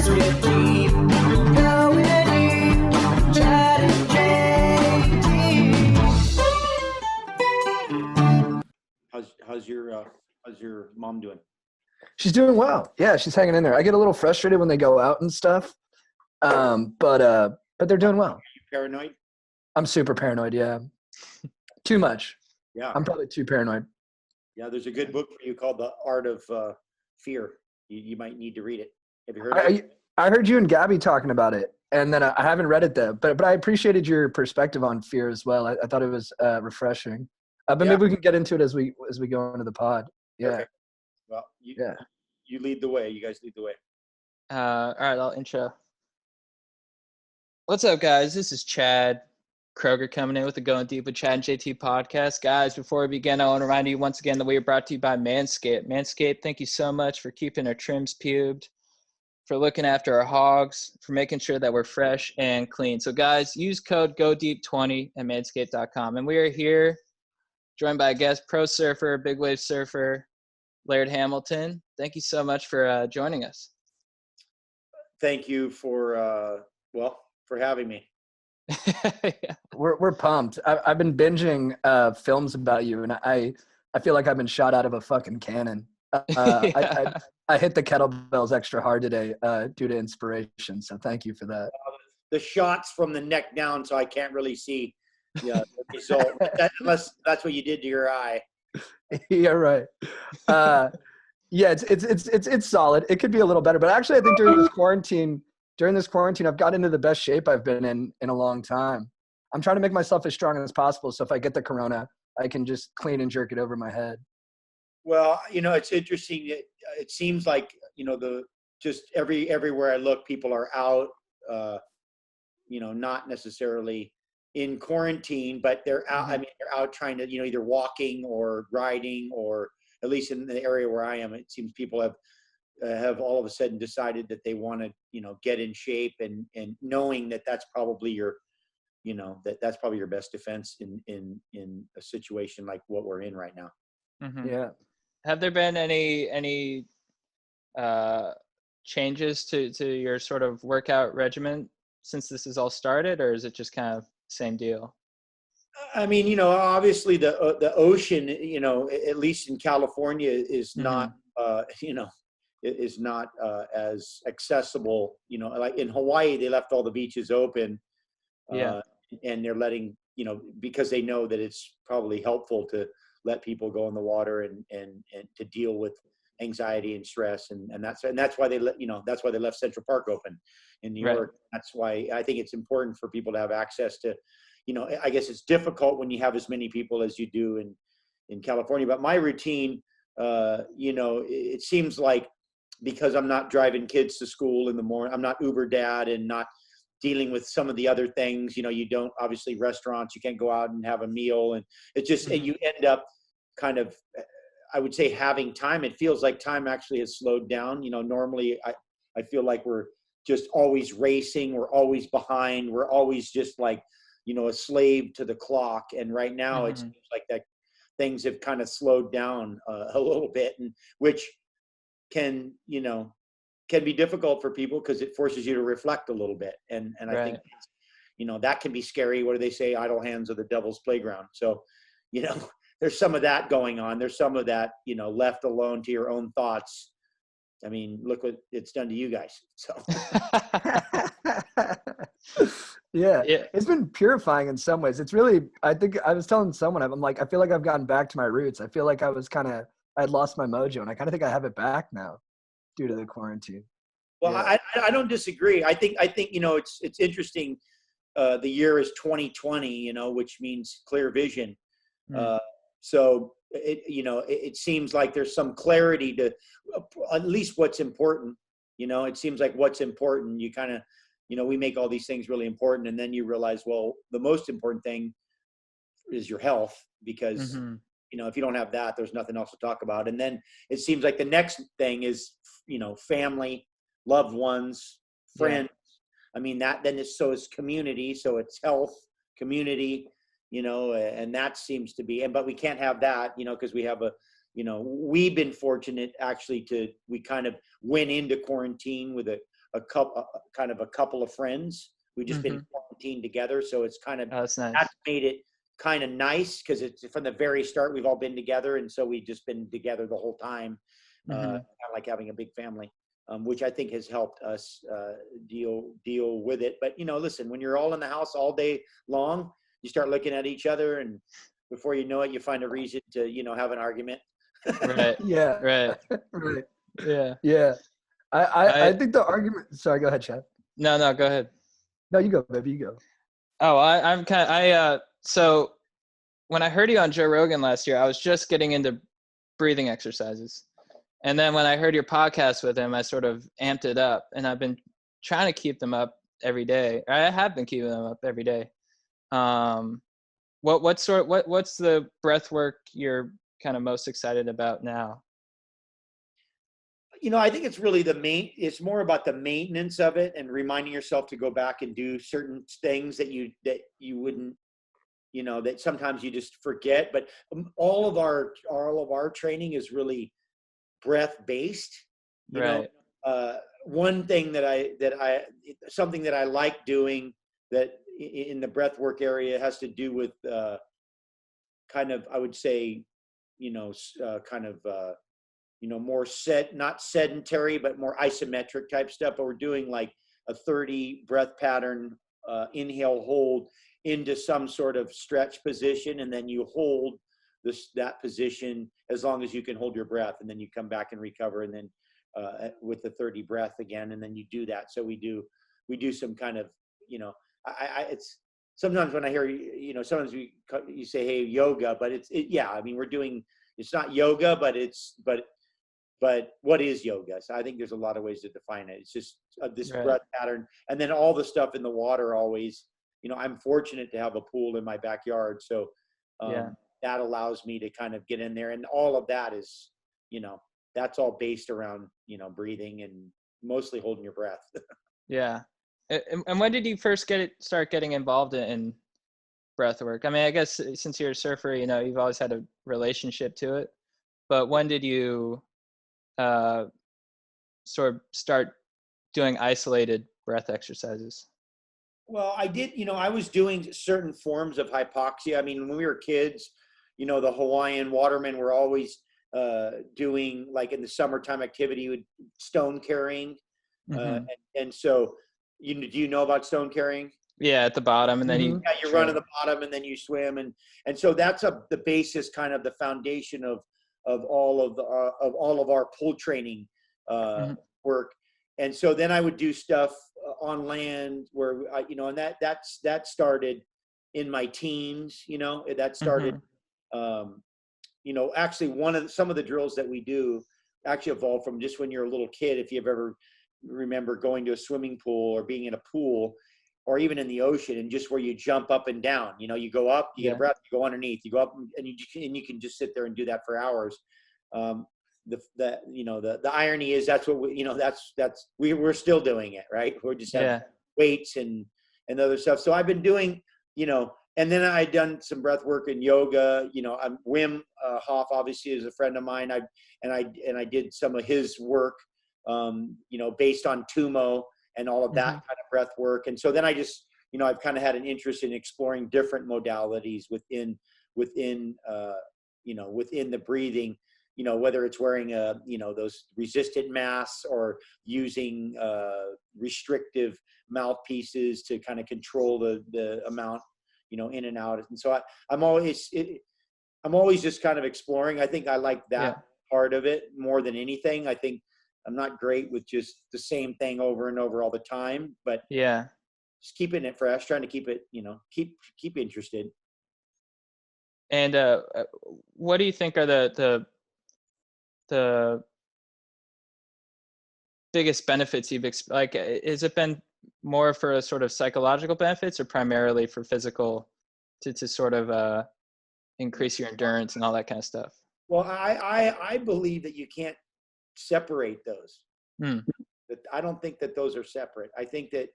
Guys with deep, going deep, Chad and JT. How's your mom doing? She's doing well. Yeah, she's hanging in there. I get a little frustrated when they go out and stuff, but they're doing well. Are you paranoid? I'm super paranoid. Yeah, too much. Yeah, I'm probably too paranoid. yeah. There's a good book for you called The Art of Fear. You might need to read it. Have you heard of it? I heard you and Gabby talking about it, and then I haven't read it though. But I appreciated your perspective on fear as well. I thought it was refreshing. But maybe we can get into it as we go into the pod. Yeah. Okay. Well, you lead the way. You guys lead the way. All right, I'll intro. What's up, guys? This is Chad Kroger coming in with the Going Deep with Chad and JT podcast. Guys, before we begin, I want to remind you once again that we are brought to you by Manscaped. Manscaped, thank you so much for keeping our trims pubed, for looking after our hogs, for making sure that we're fresh and clean. So, guys, use code GODEEP20 at manscaped.com. And we are here joined by a guest pro surfer, big wave surfer, Laird Hamilton. Thank you so much for joining us. Thank you for having me. Yeah. We're pumped. I've been binging films about you, and I feel like I've been shot out of a fucking cannon. Yeah. I hit the kettlebells extra hard today due to inspiration. So thank you for that. The shots from the neck down, so I can't really see the result. Unless that's what you did to your eye. Yeah, right. Yeah, it's solid. It could be a little better, but actually, I think during this quarantine, I've got into the best shape I've been in a long time. I'm trying to make myself as strong as possible, so if I get the corona, I can just clean and jerk it over my head. Well, it's interesting. It seems like everywhere I look, people are out. Not necessarily in quarantine, but they're out. I mean, they're out trying to, either walking or riding, or at least in the area where I am, it seems people have all of a sudden decided that they want to, get in shape, and knowing that that's probably your, that's probably your best defense in a situation like what we're in right now. Mm-hmm. Yeah. Have there been any changes to your sort of workout regimen since this has all started, or is it just kind of same deal? I mean, obviously the ocean, at least in California, is not, is not as accessible. Like in Hawaii, they left all the beaches open, and they're letting, because they know that it's probably helpful to let people go in the water and to deal with anxiety and stress, and that's why they left Central Park open in New York. That's why I think it's important for people to have access to, I guess it's difficult when you have as many people as you do in California. But my routine, it seems like, because I'm not driving kids to school in the morning, I'm not Uber dad and not dealing with some of the other things, you don't, obviously restaurants, you can't go out and have a meal, and it just, and you end up kind of, I would say, having time. It feels like time actually has slowed down. Normally I feel like we're just always racing. We're always behind. We're always just like, a slave to the clock. And right now it seems like that things have kind of slowed down a little bit, and which can be difficult for people because it forces you to reflect a little bit. And I think, that can be scary. What do they say? Idle hands are the devil's playground. So, there's some of that going on. There's some of that, left alone to your own thoughts. I mean, look what it's done to you guys. So. Yeah, it's been purifying in some ways. It's really, I think I was telling someone, I'm like, I feel like I've gotten back to my roots. I feel like I'd lost my mojo, and I kind of think I have it back now due to the quarantine. Well, I don't disagree. I think, it's interesting. The year is 2020, which means clear vision. So it seems like there's some clarity to at least what's important. It seems like what's important, you kind of, we make all these things really important, and then you realize, well, the most important thing is your health, because if you don't have that, there's nothing else to talk about. And then it seems like the next thing is, family, loved ones, friends. I mean, that then is, so is community. So it's health, community, and that seems to be, but we can't have that, because we have we've been fortunate actually we kind of went into quarantine with a a couple of friends. We've just been quarantined together, so it's kind of Oh, that's nice. that's made it kind of nice because it's from the very start we've all been together, and so we've just been together the whole time, kind of like having a big family, which I think has helped us deal with it. But listen, when you're all in the house all day long, you start looking at each other, and before you know it, you find a reason to have an argument. Right. Yeah. Right. Right. Yeah. Yeah. I think the argument. Sorry, go ahead, Chad. No, go ahead. No, you go, baby. You go. Oh, so when I heard you on Joe Rogan last year, I was just getting into breathing exercises. And then when I heard your podcast with him, I sort of amped it up, and I've been trying to keep them up every day. I have been keeping them up every day. What's the breath work you're kind of most excited about now? I think it's really it's more about the maintenance of it and reminding yourself to go back and do certain things that you wouldn't, that sometimes you just forget. But all of our training is really breath based. Right. One thing something that I like doing that in the breath work area has to do with kind of, I would say, more not sedentary, but more isometric type stuff. But we're doing like a 30 breath pattern, inhale, hold into some sort of stretch position. And then you hold that position as long as you can hold your breath. And then you come back and recover. And then with the 30 breath again, and then you do that. So we do some kind of, it's sometimes when I hear, sometimes you say, hey, yoga, but we're doing, it's not yoga, but what is yoga? So I think there's a lot of ways to define it. It's just this breath pattern. And then all the stuff in the water always, I'm fortunate to have a pool in my backyard. So that allows me to kind of get in there. And all of that is, that's all based around, breathing and mostly holding your breath. Yeah. And when did you first start getting involved in breath work? I mean, I guess since you're a surfer, you've always had a relationship to it. But when did you sort of start doing isolated breath exercises? Well, I did, I was doing certain forms of hypoxia. I mean, when we were kids, the Hawaiian watermen were always doing, like in the summertime activity, with stone carrying. And so, do you know about stone carrying? Yeah, at the bottom, and then you run at the bottom, and then you swim, and so that's the basis, kind of the foundation of all of our pull training work. And so then I would do stuff on land where and that started in my teens. That started. Actually, some of the drills that we do actually evolved from just when you're a little kid. If you've ever remember going to a swimming pool or being in a pool or even in the ocean, and just where you jump up and down, you go up, you get a breath, you go underneath, you go up, and you can just sit there and do that for hours. The irony is that's what we're still doing it, right? We're just having weights and other stuff. So I've been doing, and then I had done some breath work in yoga. Wim Hof obviously is a friend of mine. I did some of his work, based on Tumo and all of that kind of breath work. And so then I just, I've kind of had an interest in exploring different modalities within the breathing, whether it's wearing those resistant masks or using restrictive mouthpieces to kind of control the amount, in and out. And so I'm always just kind of exploring. I think I like that part of it more than anything. I think I'm not great with just the same thing over and over all the time, but just keeping it fresh, trying to keep it, keep interested. And what do you think are the biggest benefits you've has it been more for a sort of psychological benefits or primarily for physical to sort of increase your endurance and all that kind of stuff? Well, I believe that you can't separate those. I don't think that those are separate. I think that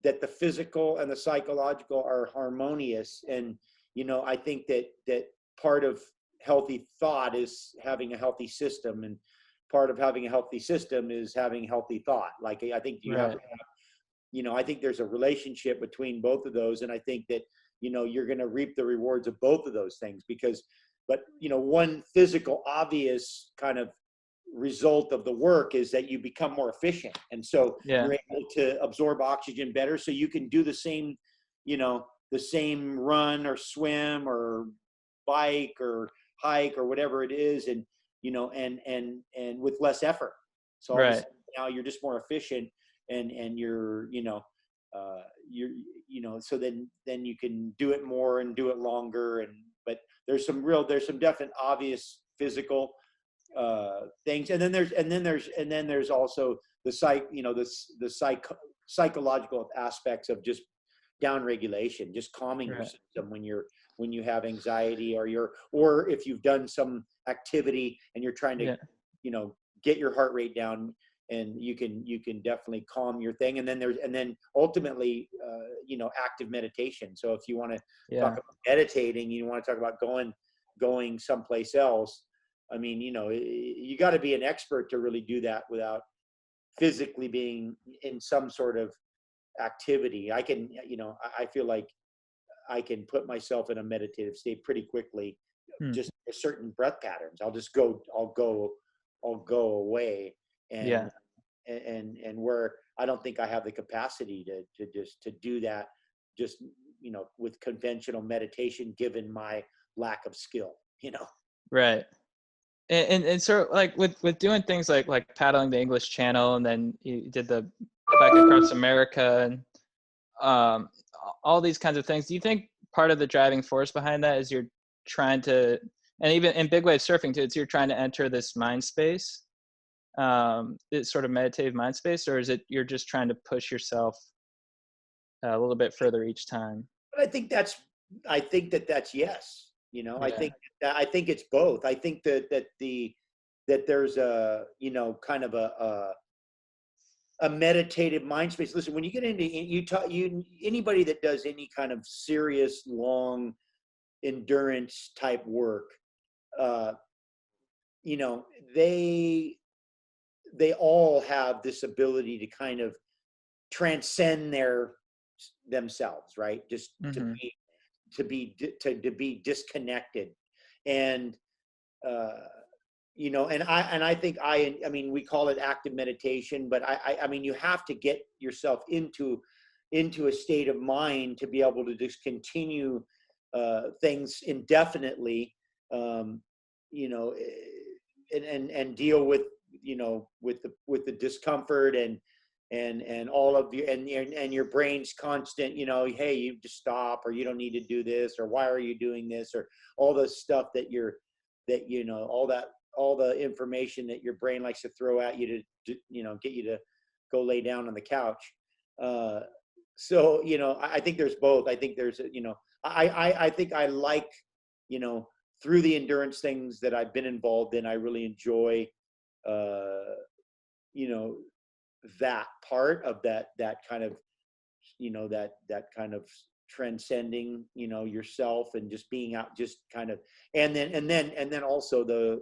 the physical and the psychological are harmonious. And, I think that part of healthy thought is having a healthy system. And part of having a healthy system is having healthy thought. Like, I think you have Right. to have, I think there's a relationship between both of those. And I think that, you're going to reap the rewards of both of those things but one physical, obvious kind of result of the work is that you become more efficient. And so Yeah. you're able to absorb oxygen better. So you can do the same, the same run or swim or bike or hike or whatever it is. And, and with less effort. So all of a Right. sudden now you're just more efficient and you're, so then you can do it more and do it longer. But there's some definite obvious physical things. And then there's also the psychological aspects of just down regulation, just calming your Right. system when you have anxiety or if you've done some activity and you're trying to, Yeah. get your heart rate down, and you can definitely calm your thing. And then ultimately, active meditation. So if you want to talk Yeah. about meditating, you want to talk about going someplace else. I mean, you got to be an expert to really do that without physically being in some sort of activity. I can, I feel like I can put myself in a meditative state pretty quickly, Hmm. just certain breath patterns. I'll go away. Yeah. And where I don't think I have the capacity to do that, just, with conventional meditation, given my lack of skill, Right. And so like with doing things like paddling the English Channel, and then you did the bike across America, and all these kinds of things. Do you think part of the driving force behind that is you're trying to, and even in big wave surfing too, it's you're trying to enter this mind space, this sort of meditative mind space, or is it you're just trying to push yourself a little bit further each time? but I think that's yes. Yeah. I think it's both. I think that there's a, kind of a meditative mind space. Listen, when you get into anybody that does any kind of serious long endurance type work, uh, you know, they all have this ability to kind of transcend themselves, right? Just Mm-hmm. to be disconnected. And and I think I mean, we call it active meditation, but I mean, you have to get yourself into a state of mind to be able to just continue things indefinitely, um, you know and deal with, with the discomfort and all of you and your brain's constant, hey, you just stop, or you don't need to do this, or why are you doing this, or all the stuff all the information that your brain likes to throw at you to get you to go lay down on the couch. So I think there's both. I think there's I think I like, through the endurance things that I've been involved in, I really enjoy you know that part of that kind of, that kind of transcending, yourself, and just being out, just kind of, and then also the,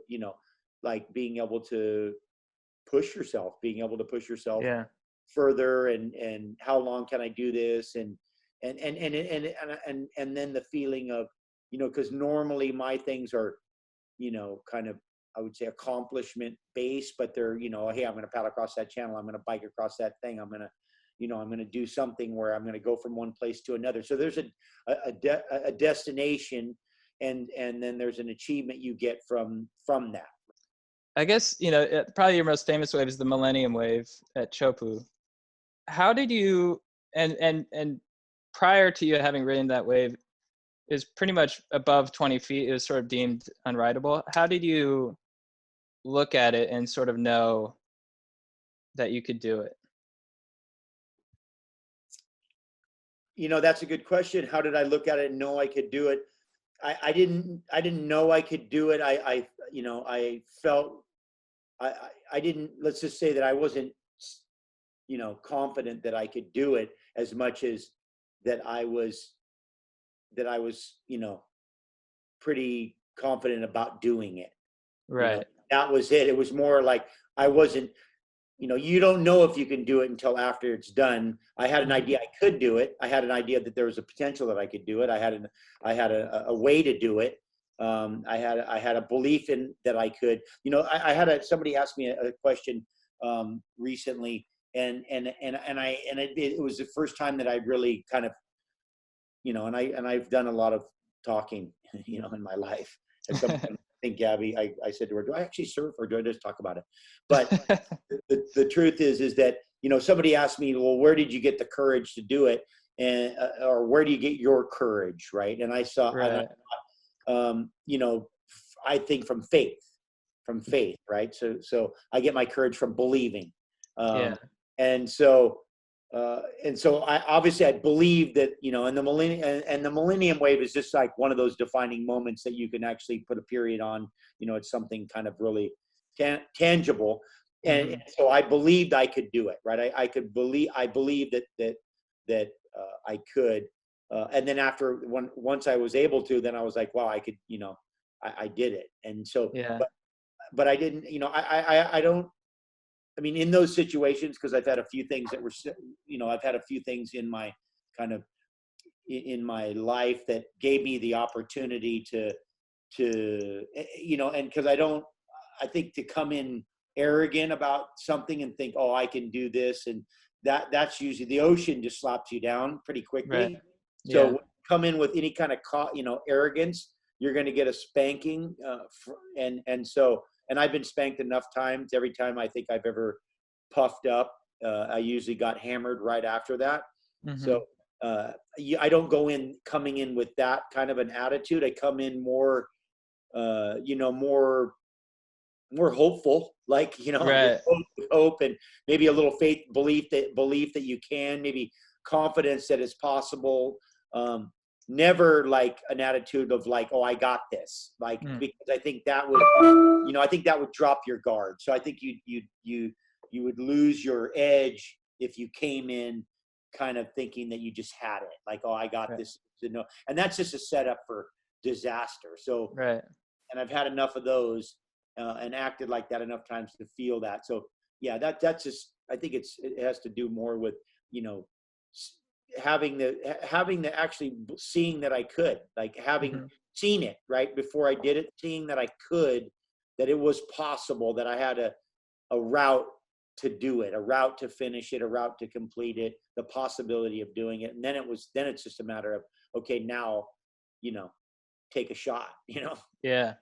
like being able to push yourself Yeah. further, and how long can I do this, and then the feeling of, because normally my things are, kind of, I would say, accomplishment based, but they're, hey, I'm going to paddle across that channel, I'm going to bike across that thing, I'm going to, I'm going to do something where I'm going to go from one place to another. So there's a destination, and then there's an achievement you get from that. I guess, probably your most famous wave is the Millennium Wave at Chopu. How did you, and prior to you having ridden that wave, is pretty much above 20 feet. It was sort of deemed unrideable. How did you look at it and sort of know that you could do it? That's a good question. How did I look at it and know I could do it? I didn't know I could do it. I felt, I didn't, let's just say that I wasn't, confident that I could do it, as much as that I was, pretty confident about doing it. Right. That was it. It was more like I wasn't, you don't know if you can do it until after it's done. I had an idea I could do it. I had an idea that there was a potential that I could do it. I had a way to do it. I had a belief in that I could. I had somebody ask me a question recently, and it was the first time that I really kind of, and I've done a lot of talking, in my life. At some point, I think Gabby, I said to her, do I actually surf or do I just talk about it? But the truth is that, somebody asked me, well, where did you get the courage to do it? And, or where do you get your courage? Right. And I saw, Right. I think from faith, right? So I get my courage from believing. Yeah. And so I believe that, and the millennium wave is just like one of those defining moments that you can actually put a period on. It's something kind of really tangible. And so I believed I could do it, right? I believed that I could. And then once I was able to, then I was like, wow, I could, I did it. And so, Yeah. but I didn't, I don't, in those situations, because I've had a few things that were, I've had a few things in my kind of in my life that gave me the opportunity to, and because I think to come in arrogant about something and think, oh, I can do this. And that's usually the ocean just slaps you down pretty quickly. Right. So Yeah. come in with any kind of, arrogance, you're going to get a spanking. And I've been spanked enough times. Every time I think I've ever puffed up, I usually got hammered right after that. So I don't coming in with that kind of an attitude. I come in more, more hopeful, like, Right. with hope and maybe a little faith, belief that you can, maybe confidence that it's possible. Never like an attitude of like, oh, I got this, like, because I think that would drop your guard. So I think you would lose your edge if you came in kind of thinking that you just had it, like, oh, I got this, and that's just a setup for disaster. So, Right. and I've had enough of those and acted like that enough times to feel that. So yeah, that's just, I think it has to do more with, having the actually seeing that I could, like having seen it right before I did it, seeing that I could, that it was possible, that I had a route to do it, a route to finish it, a route to complete it, the possibility of doing it. And then it's just a matter of, okay, now, take a shot, Yeah.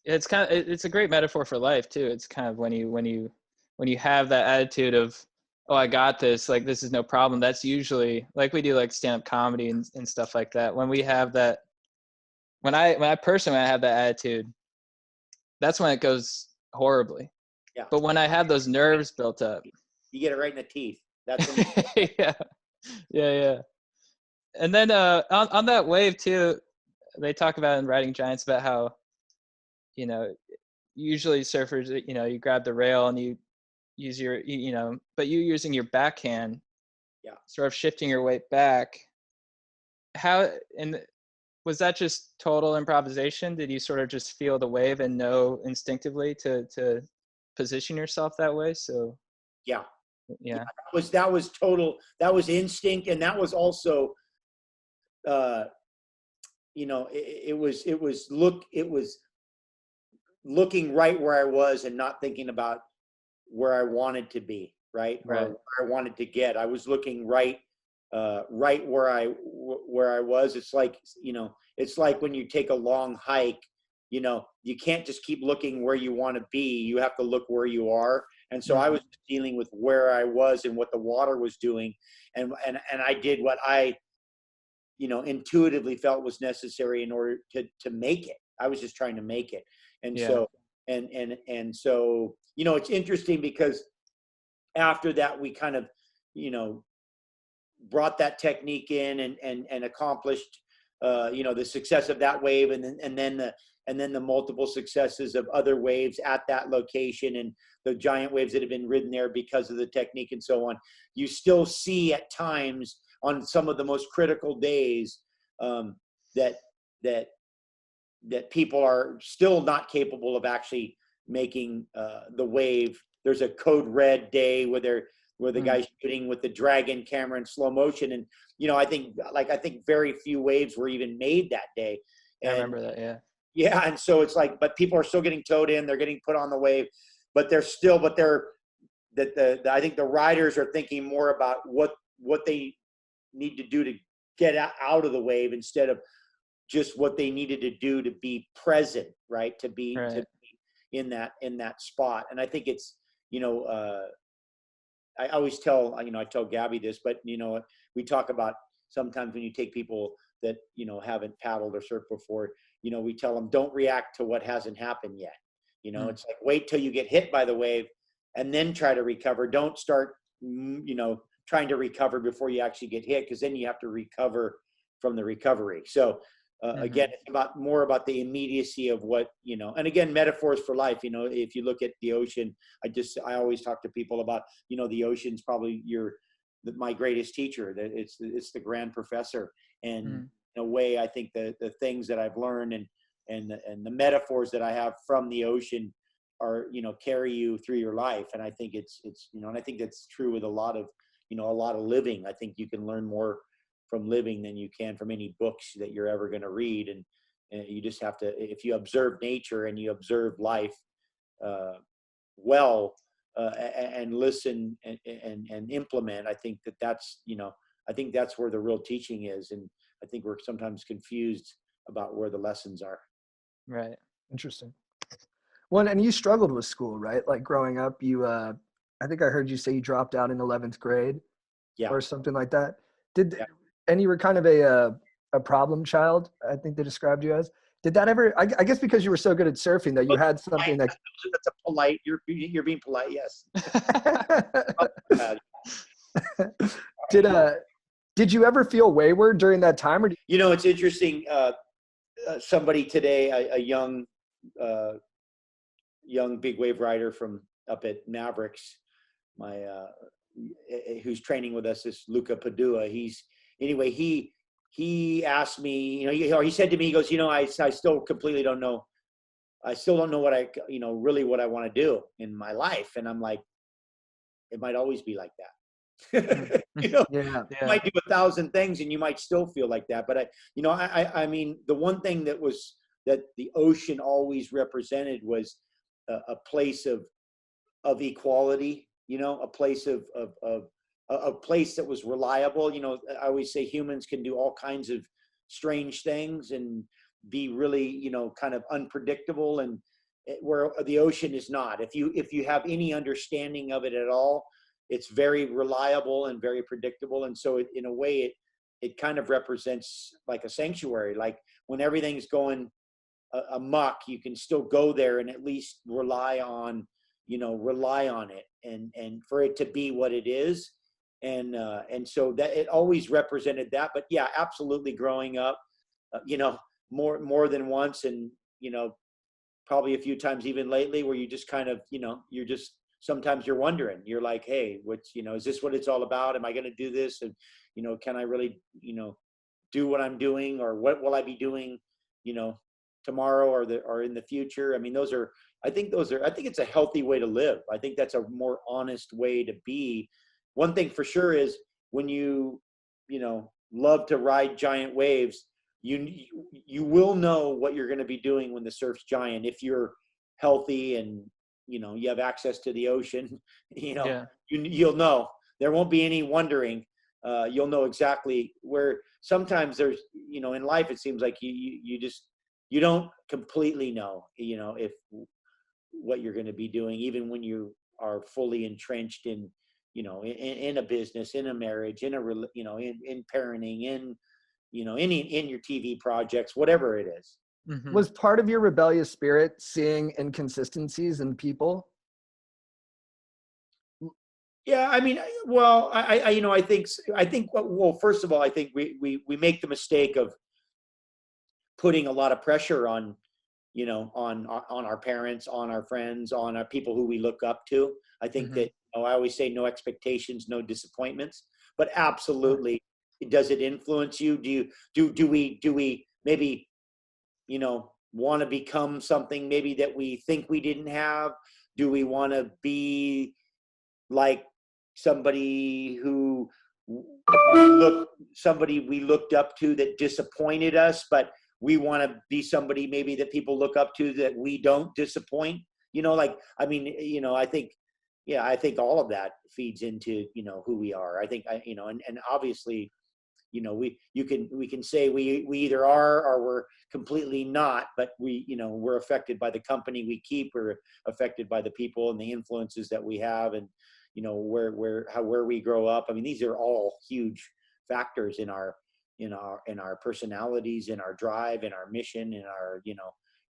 It's a great metaphor for life too. It's kind of when you have that attitude of, oh, I got this, like, this is no problem. That's usually like we do like stand-up comedy and stuff like that. When we have that, when I personally have that attitude, that's when it goes horribly. Yeah. But when I have those nerves built up, you get it right in the teeth. That's when yeah. And then on that wave too, they talk about in Riding Giants about how, usually surfers, you grab the rail and you use your, but you using your backhand, sort of shifting your weight back. And was that just total improvisation? Did you sort of just feel the wave and know instinctively to position yourself that way? So yeah, yeah. That was total. That was instinct, and that was also, it was looking right where I was and not thinking about where I wanted to be, right? Or where I wanted to get. I was looking right where I was. It's like, it's like when you take a long hike, you can't just keep looking where you want to be. You have to look where you are. And so I was dealing with where I was and what the water was doing. And I did what I, intuitively felt was necessary in order to make it. I was just trying to make it. And so, and so, it's interesting because after that, we kind of, brought that technique in and accomplished, the success of that wave. And then the multiple successes of other waves at that location and the giant waves that have been ridden there because of the technique and so on. You still see at times on some of the most critical days that people are still not capable of actually making the wave. There's a code red day where the guy's shooting with the dragon camera in slow motion. And, I think very few waves were even made that day. And, I remember that. Yeah. Yeah. And so it's like, but people are still getting towed in, they're getting put on the wave, I think the riders are thinking more about what they need to do to get out of the wave instead of just what they needed to do to be present, right? To be in that spot. And I think it's, I always tell, I tell Gabby this, but we talk about sometimes when you take people that, haven't paddled or surfed before, we tell them, don't react to what hasn't happened yet. It's like, wait till you get hit by the wave and then try to recover. Don't start, trying to recover before you actually get hit, because then you have to recover from the recovery. So again, it's more about the immediacy of what, and again, metaphors for life. If you look at the ocean, I always talk to people about, the ocean's probably my greatest teacher. That it's the grand professor. And in a way, I think the things that I've learned and the metaphors that I have from the ocean are, carry you through your life. And I think it's and I think that's true with a lot of living. I think you can learn more from living than you can from any books that you're ever going to read. And you just have to, if you observe nature and you observe life and listen and implement, I think that's where the real teaching is. And I think we're sometimes confused about where the lessons are. Right. Interesting. Well, and you struggled with school, right? Like growing up, you, I think I heard you say you dropped out in 11th grade or something like that. And you were kind of a problem child, I think they described you as. Did that ever, I guess because you were so good at surfing that you had something that. That's a polite, you're being polite, yes. Did you ever feel wayward during that time? Or it's interesting. Somebody today, a young big wave rider from up at Mavericks, who's training with us, is Luca Padua. He asked me, he said to me, he goes, I still completely don't know. I still don't know what really what I want to do in my life. And I'm like, it might always be like that. You might do 1,000 things and you might still feel like that. But I mean, the one thing that the ocean always represented was a place of equality, a place of a place that was reliable. I always say humans can do all kinds of strange things and be really, kind of unpredictable, and where the ocean is not. If you have any understanding of it at all, it's very reliable and very predictable. And so in a way, it kind of represents like a sanctuary. Like when everything's going amok, you can still go there and at least rely on it and for it to be what it is. And so that it always represented that. But yeah, absolutely, growing up, more than once, and probably a few times even lately, where you just kind of sometimes you're wondering, you're like, hey, is this what it's all about? Am I going to do this? And can I really do what I'm doing, or what will I be doing tomorrow or in the future? I mean, I think it's a healthy way to live. I think that's a more honest way to be. One thing for sure is when you love to ride giant waves, you will know what you're going to be doing when the surf's giant. If you're healthy and you have access to the ocean, you'll know. There won't be any wondering. You'll know exactly where. Sometimes there's in life it seems like you don't completely know if what you're going to be doing, even when you are fully entrenched in in a business, in a marriage, in parenting, in your TV projects, whatever it is. Mm-hmm. Was part of your rebellious spirit seeing inconsistencies in people? Yeah, I mean, well, I think, well, first of all, I think we make the mistake of putting a lot of pressure on our parents, on our friends, on our people who we look up to. I think that I always say no expectations, no disappointments. But absolutely, does it influence you? Do we maybe want to become something maybe that we think we didn't have? Do we want to be like somebody who we looked up to that disappointed us, but we want to be somebody maybe that people look up to that we don't disappoint? Like, I mean, I think all of that feeds into, who we are. I think, and obviously, we can say we either are or we're completely not, but we're affected by the company we keep, we're affected by the people and the influences that we have, and where we grow up. I mean, these are all huge factors in our personalities, in our drive, in our mission, in our,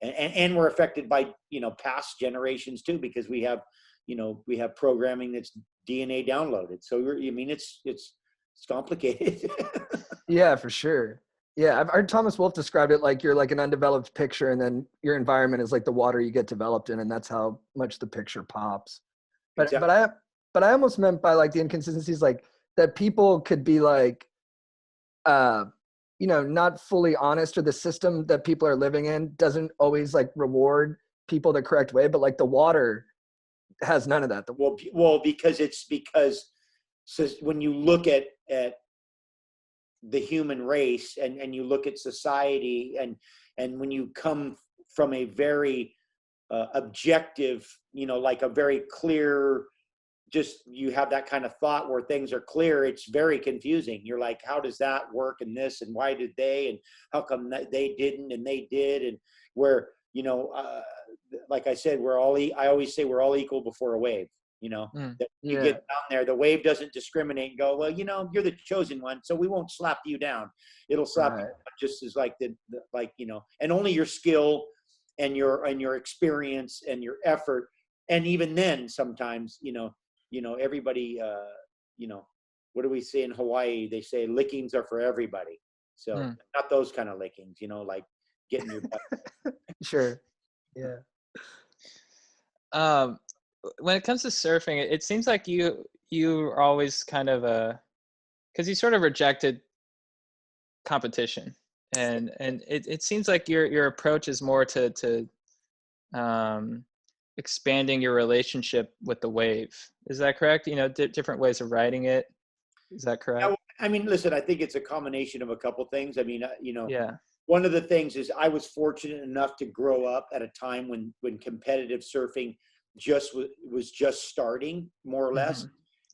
and we're affected by, past generations too, because we have programming that's DNA downloaded. So it's complicated. Yeah, for sure. Yeah, I've heard Thomas Wolfe describe it like you're like an undeveloped picture, and then your environment is like the water you get developed in, and that's how much the picture pops. But Exactly. but I almost meant by like the inconsistencies, like that people could be like, not fully honest, or the system that people are living in doesn't always like reward people the correct way, but like the water has none of that. Because so when you look at the human race, and you look at society, and when you come from a very objective, like a very clear, just you have that kind of thought where things are clear, it's very confusing. You're like, how does that work, and this, and why did they, and how come they didn't and they did, and where, like I said, I always say we're all equal before a wave. That you get down there, the wave doesn't discriminate and go, well, you're the chosen one, so we won't slap you down. It'll slap you down just as like and only your skill and your experience and your effort. And even then, sometimes, everybody, what do we say in Hawaii? They say lickings are for everybody. So not those kind of lickings, like getting your butt. Sure. Yeah. When it comes to surfing, it seems like you are always kind of because you sort of rejected competition, and it seems like your approach is more to expanding your relationship with the wave. Is that correct? Different ways of riding it. Is that correct? Yeah, I mean, listen, I think it's a combination of a couple things. I mean, Yeah. one of the things is I was fortunate enough to grow up at a time when competitive surfing was just starting, more or less.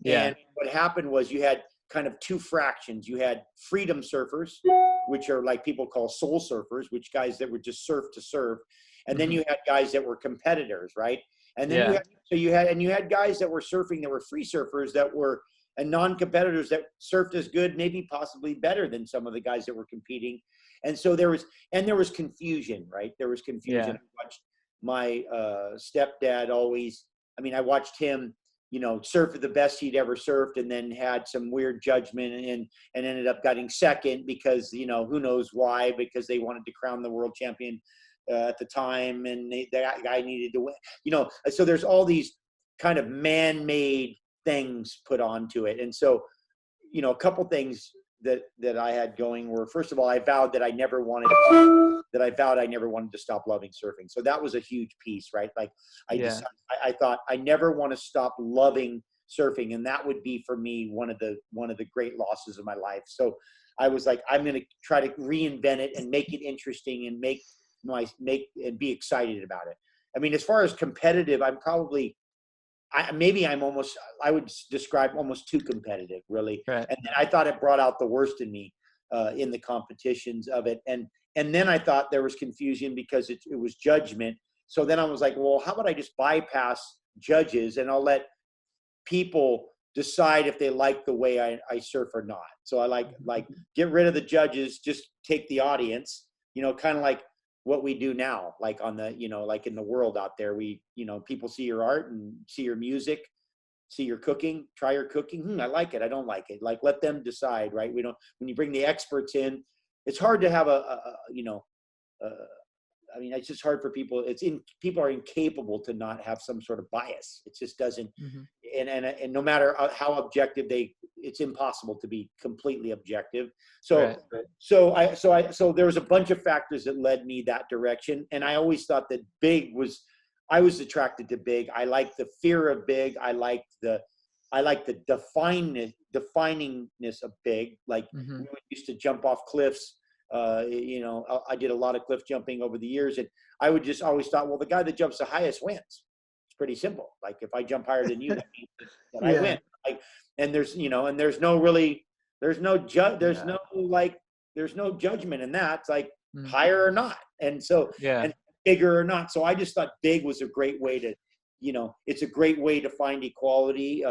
Yeah. And what happened was you had kind of two fractions. You had freedom surfers, which are like people call soul surfers, which guys that would just surf to surf. And then you had guys that were competitors, right? And then you had guys that were surfing that were free surfers that were, and non-competitors that surfed as good, maybe possibly better than some of the guys that were competing. And so there was confusion, right? There was confusion. Yeah. I watched my stepdad I watched him, surf at the best he'd ever surfed, and then had some weird judgment and ended up getting second because, who knows why, because they wanted to crown the world champion at the time, and that guy needed to win, so there's all these kind of man-made things put onto it. And so, a couple things that I had going were, first of all, I vowed I never wanted to stop loving surfing. So that was a huge piece, right? Like I thought I never want to stop loving surfing, and that would be for me one of the great losses of my life. So I was like, I'm going to try to reinvent it and make it interesting and and be excited about it. I mean, as far as competitive, I'm probably, I would describe almost too competitive, really. Right. And then I thought it brought out the worst in me in the competitions of it. And then I thought there was confusion because it was judgment. So then I was like, well, how about I just bypass judges and I'll let people decide if they like the way I surf or not. So I like get rid of the judges, just take the audience, kind of like what we do now, like on the, like in the world out there, we, people see your art and see your music, see your cooking, try your cooking. I like it. I don't like it. Like, let them decide, right? When you bring the experts in, it's hard to have it's just hard for people. People are incapable to not have some sort of bias. It just doesn't. And no matter how objective they it's impossible to be completely objective. So, Right. so there was a bunch of factors that led me that direction. And I always thought that I was attracted to big. I like the fear of big. I like the definingness of big. Like Mhm. we used to jump off cliffs. I did a lot of cliff jumping over the years, and I would just always thought, well, the guy that jumps the highest wins. It's pretty simple. Like if I jump higher than you, that means that I Yeah. win. Like, and there's no judgment in that. It's like Mhm. higher or not. And so, Yeah. and bigger or not. So I just thought big was a great way to, it's a great way to find equality.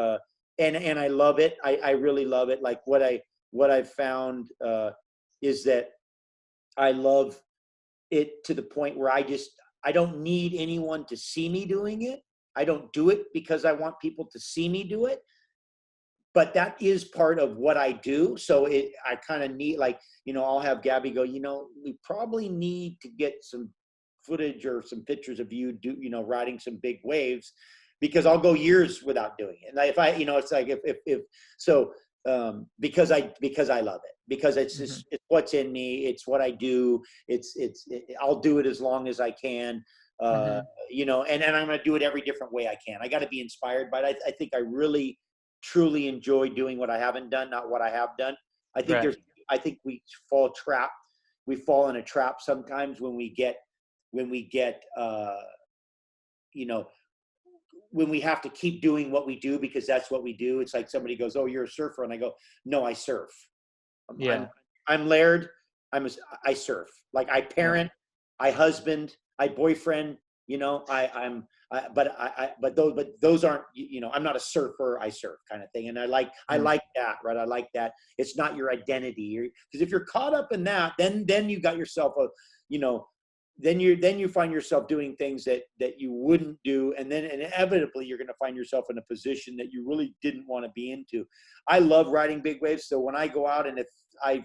And I love it. I really love it. Like what I've found is that I love it to the point where I don't need anyone to see me doing it. I don't do it because I want people to see me do it. But that is part of what I do. So I kind of need, like, I'll have Gabby go, we probably need to get some footage or some pictures of you riding some big waves, because I'll go years without doing it. And if I, it's like because I love it, because it's just, it's what's in me. It's what I do. I'll do it as long as I can, and I'm going to do it every different way I can. I got to be inspired by it. I think I really, truly enjoy doing what I haven't done, not what I have done. I think Right. I think we fall in a trap sometimes when we get, when we have to keep doing what we do because that's what we do. It's like somebody goes, "Oh, you're a surfer," and I go, "No, I surf. Yeah. I'm Laird. I surf. Like I parent, I husband, I boyfriend. But those aren't. I'm not a surfer. I surf kind of thing. And I like that, right? I like that. It's not your identity, because if you're caught up in that, then you got yourself then you find yourself doing things that you wouldn't do, and then inevitably you're going to find yourself in a position that you really didn't want to be into. I love riding big waves, so when I go out and if I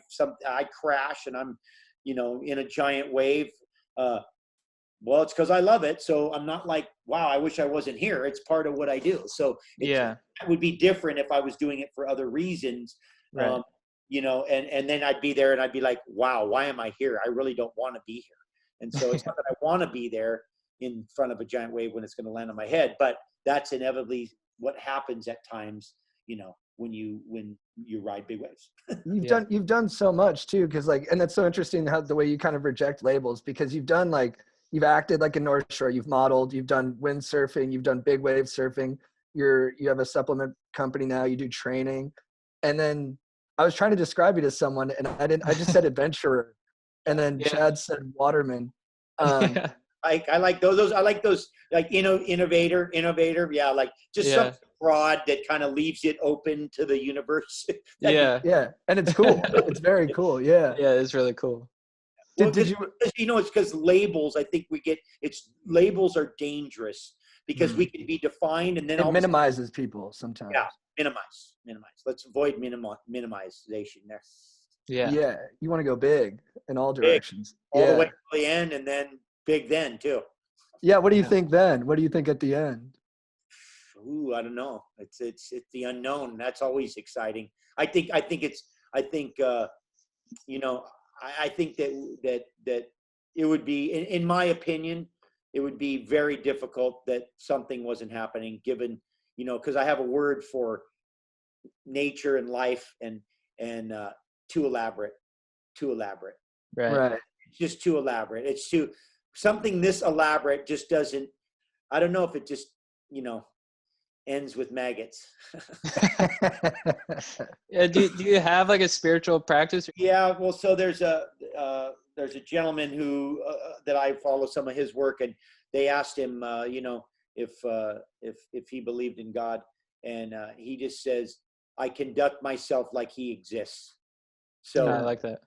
crash and I'm in a giant wave, well, it's because I love it. So I'm not like, wow, I wish I wasn't here. It's part of what I do. So it would be different if I was doing it for other reasons. Right. And then I'd be there and I'd be like, wow, why am I here? I really don't want to be here. And so it's not that I want to be there in front of a giant wave when it's going to land on my head, but that's inevitably what happens at times, when you ride big waves. You've done so much too, because and that's so interesting how the way you kind of reject labels, because you've acted like a North Shore, you've modeled, you've done windsurfing, you've done big wave surfing, you have a supplement company now, you do training. And then I was trying to describe you to someone and I just said adventurer. And then Chad said waterman. I like those. I like those, like, innovator. Yeah. Like just something broad that kind of leaves it open to the universe. Yeah. And it's cool. It's very cool. Yeah. Yeah, it's really cool. Did you? It's because labels. I think labels are dangerous because we can be defined, and then it minimizes people sometimes. Yeah, minimize. Let's avoid minimization there. Yeah. You want to go big in all directions. All the way to the end, and then big then too. Yeah. What do you think then? What do you think at the end? Ooh, I don't know. It's the unknown. That's always exciting. I think that it would be, in my opinion, it would be very difficult that something wasn't happening, given, because I have a word for nature and life, and too elaborate. Right. It's just too elaborate. It's something this elaborate just doesn't, I don't know if it just, ends with maggots. Yeah. Do you have like a spiritual practice? Yeah. Well, so there's a gentleman who that I follow some of his work, and they asked him, if he believed in God, and he just says, "I conduct myself like He exists." So I like that.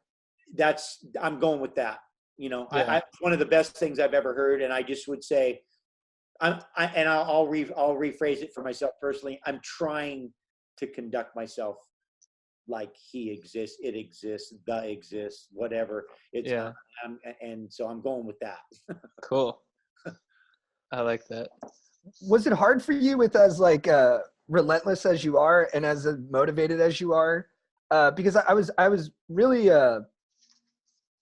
I'm going with that. It's one of the best things I've ever heard, and I just would say, I'll rephrase it for myself personally. I'm trying to conduct myself like He exists, it exists, exists, whatever. And so I'm going with that. Cool. I like that. Was it hard for you with as relentless as you are and as motivated as you are. Because I was really, I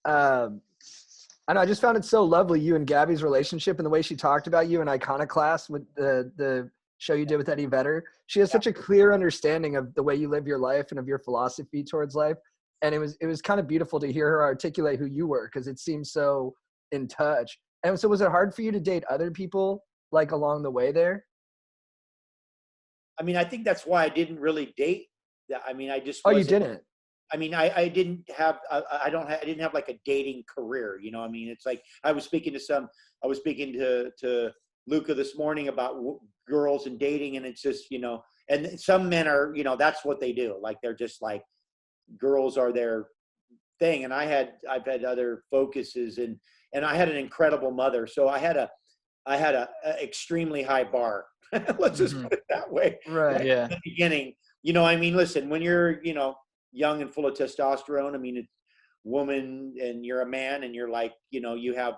know, I just found it so lovely, you and Gabby's relationship and the way she talked about you in Iconoclast with the show you did with Eddie Vedder. She has such a clear understanding of the way you live your life and of your philosophy towards life. And it was kind of beautiful to hear her articulate who you were, because it seems so in touch. And so was it hard for you to date other people like along the way there? I mean, I think that's why I didn't really date. I mean, I just Oh, you wasn't. didn't? I mean, I didn't have, I didn't have like a dating career, you know. I mean, it's like, I was speaking to Luca this morning about girls and dating, and it's just, you know, and some men are, you know, that's what they do. Like, they're just like, girls are their thing. And I've had other focuses, and I had an incredible mother. So I had a extremely high bar. Let's just put it that way. Right. Right Yeah. at the beginning, you know, I mean, listen, when you're, you know, young and full of testosterone, I mean, it's woman and you're a man, and you're like, you know, you have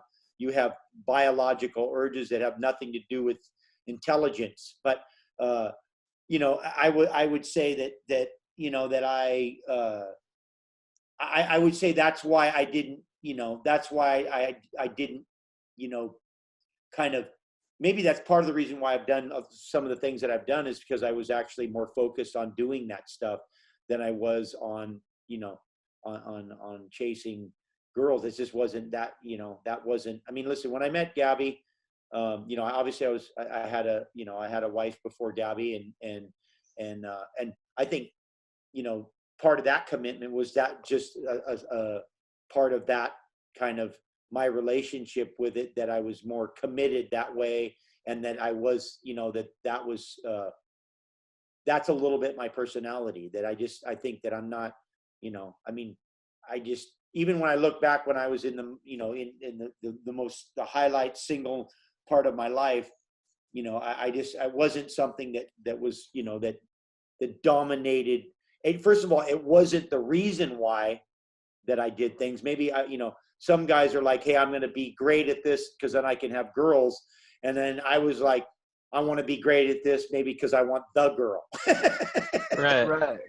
biological urges that have nothing to do with intelligence. But you know, I would say that you know, that I would say that's why I didn't, you know, that's why I didn't, you know, kind of, maybe that's part of the reason why I've done some of the things that I've done, is because I was actually more focused on doing that stuff than I was on, you know, on chasing girls. It just wasn't that, you know, that wasn't, I mean, listen, when I met Gabby, you know, obviously I had a wife before Gabby, and I think, you know, part of that commitment was that just a part of that kind of my relationship with it, that I was more committed that way. And that I was, you know, that was, that's a little bit my personality, that I think that I'm not, you know, I mean, I just, even when I look back when I was in the, you know, in the highlight single part of my life, you know, I wasn't something that was, you know, that dominated. And first of all, it wasn't the reason why that I did things. Maybe you know, some guys are like, hey, I'm going to be great at this because then I can have girls. And then I was like, I want to be great at this maybe because I want the girl. Right. Right.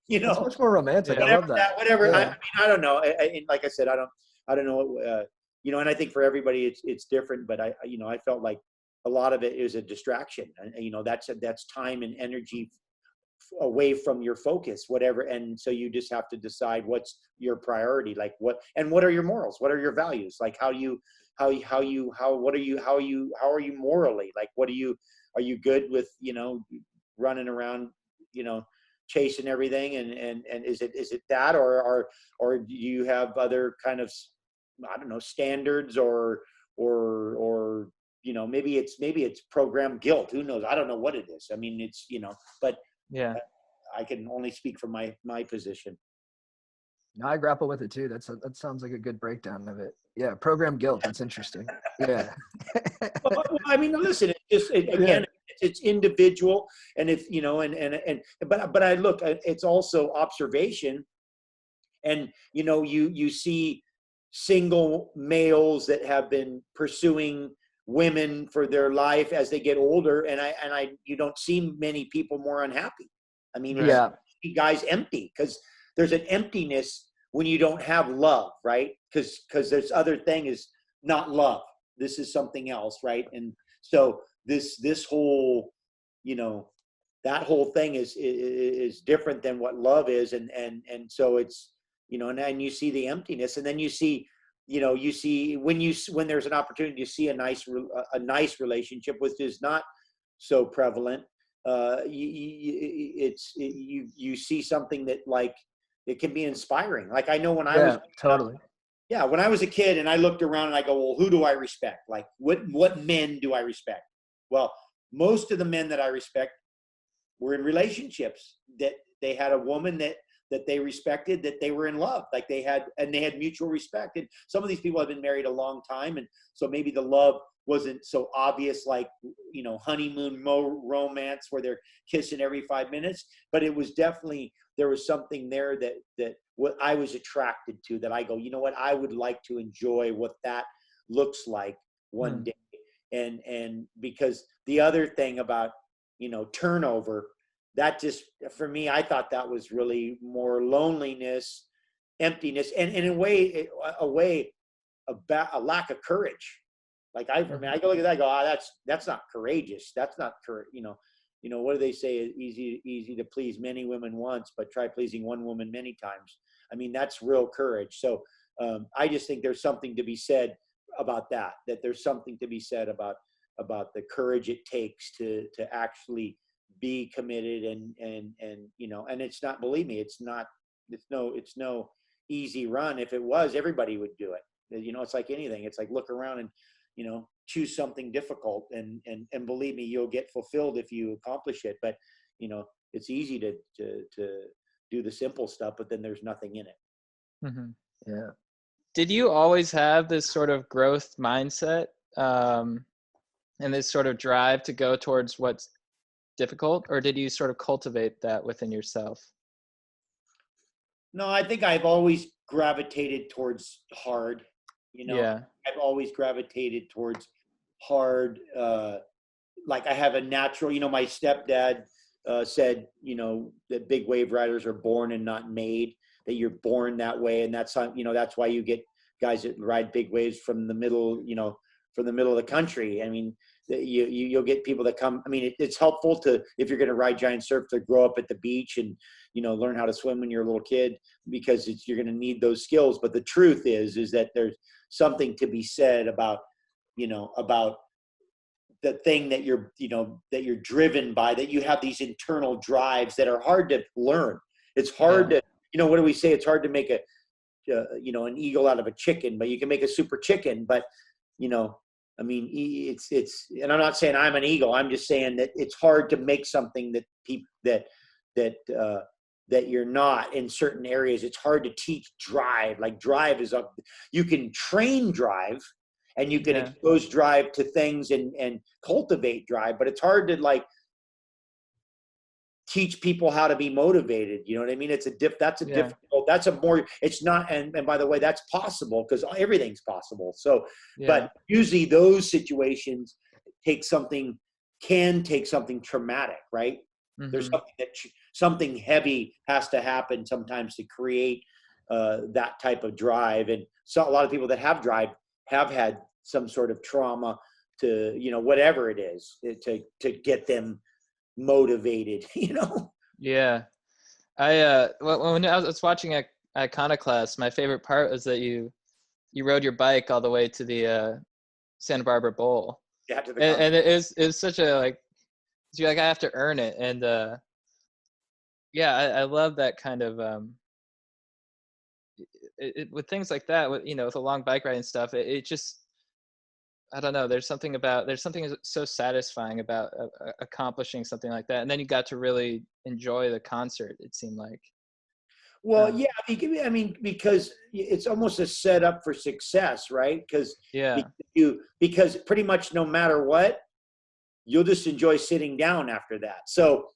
You It's know, much more romantic. Yeah. I love that. whatever. Yeah. I mean, I don't know. Like I said, I don't know. You know, and I think for everybody it's different. But you know, I felt like a lot of it is a distraction, and you know, that's time and energy away from your focus, whatever. And so you just have to decide what's your priority, like what are your morals, what are your values, like how are you morally, like are you good with, you know, running around, you know, chasing everything, and is it that, or do you have other kind of, I don't know, standards, or you know, maybe it's program guilt, who knows, I don't know what it is. I mean, it's, you know, but Yeah. I can only speak from my position. No, I grapple with it too. That sounds like a good breakdown of it. Yeah, program guilt. That's interesting. Yeah. Well, I mean, listen, it's just Yeah. again, it's individual, and if you know, but I look, it's also observation, and you know, you see single males that have been pursuing women for their life as they get older, and you don't see many people more unhappy. I mean, Right. Yeah. guys empty, because there's an emptiness when you don't have love, right? Because this other thing is not love. This is something else, right? And so this whole, you know, that whole thing is different than what love is, and so it's, you know, and you see the emptiness, and then you see, you know, you see when there's an opportunity to see a nice relationship, which is not so prevalent. You see something that, like, it can be inspiring. Like, I know when I was, Yeah. Totally. yeah, when I was a kid and I looked around and I go, well, who do I respect? Like, what men do I respect? Well, most of the men that I respect were in relationships that they had a woman that they respected, that they were in love, like they had mutual respect. And some of these people have been married a long time, and so maybe the love wasn't so obvious, like, you know, honeymoon romance where they're kissing every 5 minutes, but it was definitely, there was something there that what I was attracted to, that I go, you know what, I would like to enjoy what that looks like one day. And because the other thing about turnover. That just, for me, I thought that was really more loneliness, emptiness, and in a lack of courage. Like I mean, I go look at that, I go, that's not courageous. That's not courage. What do they say? Easy to please many women once, but try pleasing one woman many times. I mean, that's real courage. So I just think there's something to be said about that. That there's something to be said about the courage it takes to actually be committed and it's not, believe me, it's no easy run. If it was, everybody would do it. It's like anything. It's like, look around and choose something difficult and believe me, you'll get fulfilled if you accomplish it. But it's easy to do the simple stuff, but then there's nothing in it. Mm-hmm. Yeah. Did you always have this sort of growth mindset and this sort of drive to go towards what's difficult, or did you sort of cultivate that within yourself? No, I think I've always gravitated towards hard. Yeah. I've always gravitated towards hard. Like I have a natural, my stepdad said, that big wave riders are born and not made, that you're born that way. And that's why you get guys that ride big waves from the middle of the country. I mean, you'll get people that come. I mean, it's helpful to, if you're going to ride giant surf, to grow up at the beach and, learn how to swim when you're a little kid, because you're going to need those skills. But the truth is that there's something to be said about the thing that you're driven by, that you have these internal drives that are hard to learn. It's hard to, what do we say? It's hard to make an eagle out of a chicken, but you can make a super chicken. But, I mean, it's, and I'm not saying I'm an eagle. I'm just saying that it's hard to make something that people, that you're not in certain areas. It's hard to teach drive. Like drive is you can train drive and you can expose drive to things and cultivate drive, but it's hard to teach people how to be motivated. You know what I mean? It's difficult, it's not, and by the way, that's possible because everything's possible. So, but usually those situations can take something traumatic, right? Mm-hmm. There's something heavy has to happen sometimes to create that type of drive. And so a lot of people that have drive have had some sort of trauma to, whatever it is, to get them motivated, Yeah. When I was watching Iconoclast, my favorite part was that you rode your bike all the way to the Santa Barbara Bowl. Yeah, and it was such a you're like, I have to earn it. And I love that kind of with things like that, with a long bike ride and stuff, it just, I don't know, there's something so satisfying about accomplishing something like that. And then you got to really enjoy the concert, it seemed like. Well, I mean, because it's almost a setup for success, right? Because pretty much no matter what, you'll just enjoy sitting down after that. So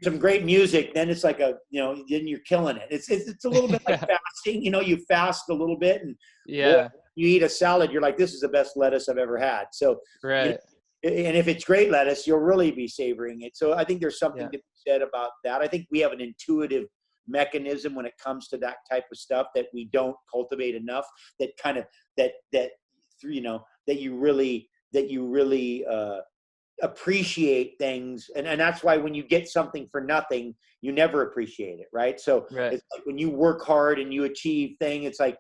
some great music, then it's like then you're killing it. It's a little bit like fasting. You fast a little bit, and you eat a salad, you're like, this is the best lettuce I've ever had. So right. And if it's great lettuce, you'll really be savoring it. So I think there's something to be said about that. I think we have an intuitive mechanism when it comes to that type of stuff that we don't cultivate enough, that kind of that you really appreciate things, and that's why when you get something for nothing, you never appreciate it, right? So it's like when you work hard and you achieve thing, it's like,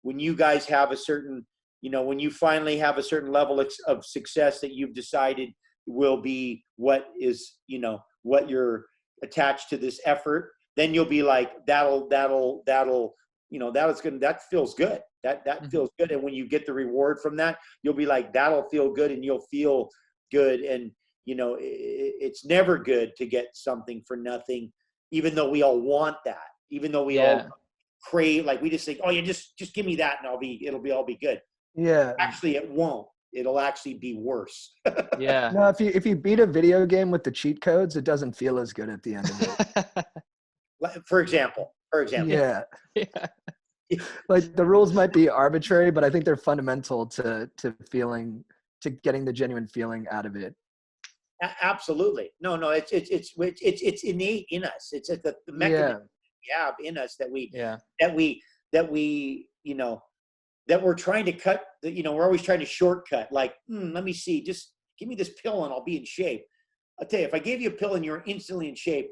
when you guys have a certain, when you finally have a certain level of success that you've decided will be what is, what you're attached to this effort, then you'll be like, that feels good. That feels good. And when you get the reward from that, you'll be like, that'll feel good, and you'll feel good. And it's never good to get something for nothing, even though we all want that, even though we all crave, like we just think, oh yeah, just give me that and it'll all be good. Actually it won't. It'll actually be worse. No, if you beat a video game with the cheat codes, it doesn't feel as good at the end of it. For example. Like the rules might be arbitrary, but I think they're fundamental to getting the genuine feeling out of it. Absolutely. No, it's innate in us. It's the mechanism we have in us that Yeah. we that we're trying to cut. We're always trying to shortcut. Like, let me see, just give me this pill and I'll be in shape. I'll tell you, if I gave you a pill and you're instantly in shape,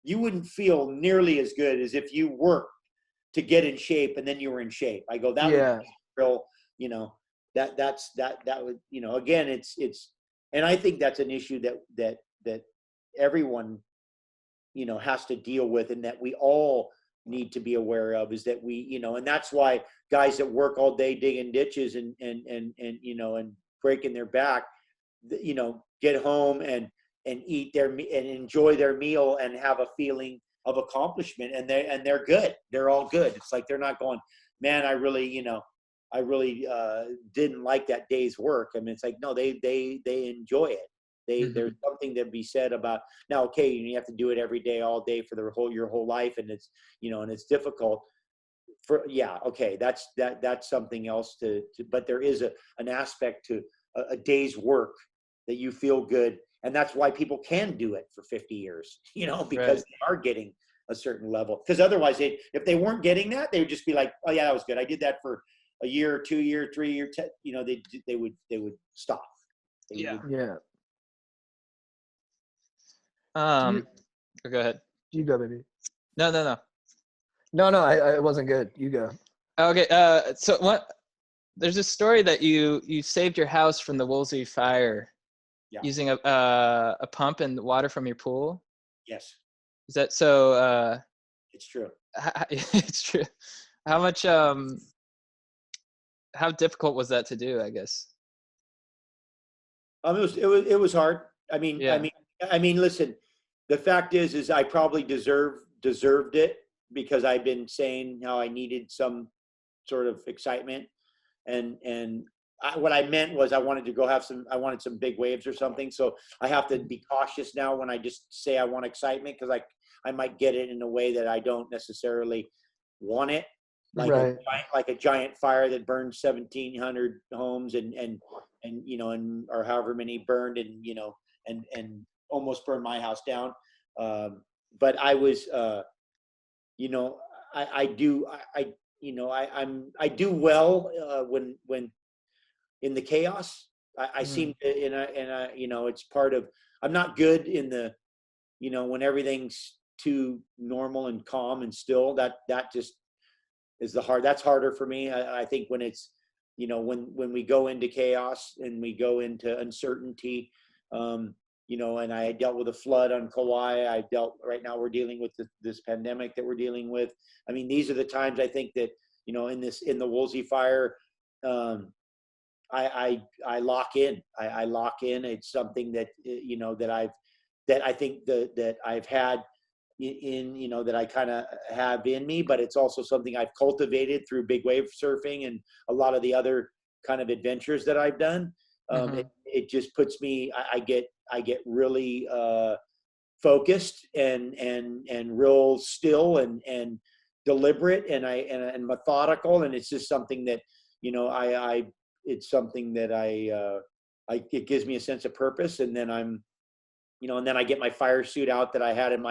you wouldn't feel nearly as good as if you worked to get in shape and then you were in shape. I go, that would be real, that would, again, it's, and I think that's an issue that everyone, has to deal with, and that we all need to be aware of, is that we, and that's why guys that work all day digging ditches and breaking their back, get home and eat and enjoy their meal and have a feeling of accomplishment, and they're good. They're all good. It's like, they're not going, man, I really didn't like that day's work. I mean, it's like, no, they enjoy it. There's something to be said about, now, okay, you have to do it every day, all day for your whole life. And it's, and it's difficult okay. That's something else but there is an aspect to a day's work that you feel good. And that's why people can do it for 50 years, because they are getting a certain level. Because otherwise, if they weren't getting that, they would just be like, oh yeah, that was good. I did that for a year, 2 year, 3 year, they would stop. Yeah. Go ahead. You go, baby. No. No, I wasn't good. You go. Okay. So there's a story that you saved your house from the Woolsey fire using a pump and water from your pool. Yes. Is that so? It's true. It's true. How much? How difficult was that to do, I guess? It was hard. I mean, listen, the fact is I probably deserved it, because I've been saying how I needed some sort of excitement, and what I meant was I wanted some big waves or something. So I have to be cautious now when I just say I want excitement, because I might get it in a way that I don't necessarily want it. Like a giant fire that burned 1,700 homes and or however many burned, and almost burned my house down. But I was, I do well when in the chaos. I seem to, it's part of, I'm not good in the, when everything's too normal and calm and still, that just is that's harder for me. I think when it's, when we go into chaos and we go into uncertainty, and I dealt with a flood on Kauai. Right now we're dealing with this pandemic that we're dealing with. I mean, these are the times I think that, in the Woolsey fire, I lock in. I lock in. It's something that, that I think that I've had in, that I kind of have in me, but it's also something I've cultivated through big wave surfing and a lot of the other kind of adventures that I've done. It just puts me, I get really focused and real still and deliberate and methodical. And it's just something that, it's something that it gives me a sense of purpose. And then and then I get my fire suit out that I had in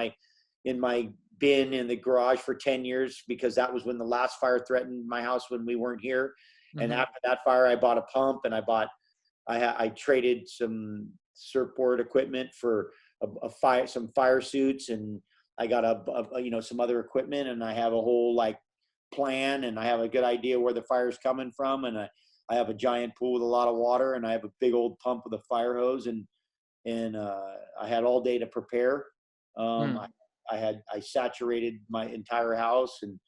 my bin in the garage for 10 years, because that was when the last fire threatened my house when we weren't here. And after that fire, I bought a pump, and I traded some surfboard equipment for some fire suits, and I got some other equipment, and I have a whole plan, and I have a good idea where the fire's coming from, and I have a giant pool with a lot of water, and I have a big old pump with a fire hose, and I had all day to prepare. I saturated my entire house, and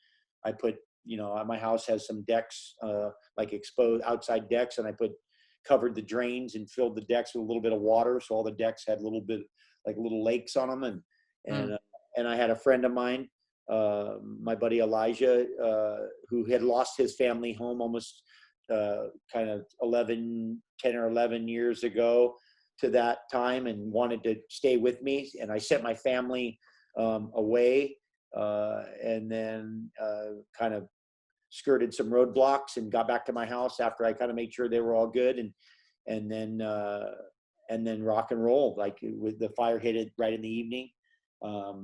I put, my house has some decks, exposed outside decks, and I covered the drains and filled the decks with a little bit of water. So all the decks had a little bit little lakes on them. And I had a friend of mine, my buddy Elijah, who had lost his family home almost kind of 10 or 11 years ago to that time, and wanted to stay with me. And I sent my family away, and then kind of skirted some roadblocks and got back to my house after I kind of made sure they were all good. And then then rock and roll. Like with the fire hit it right in the evening. There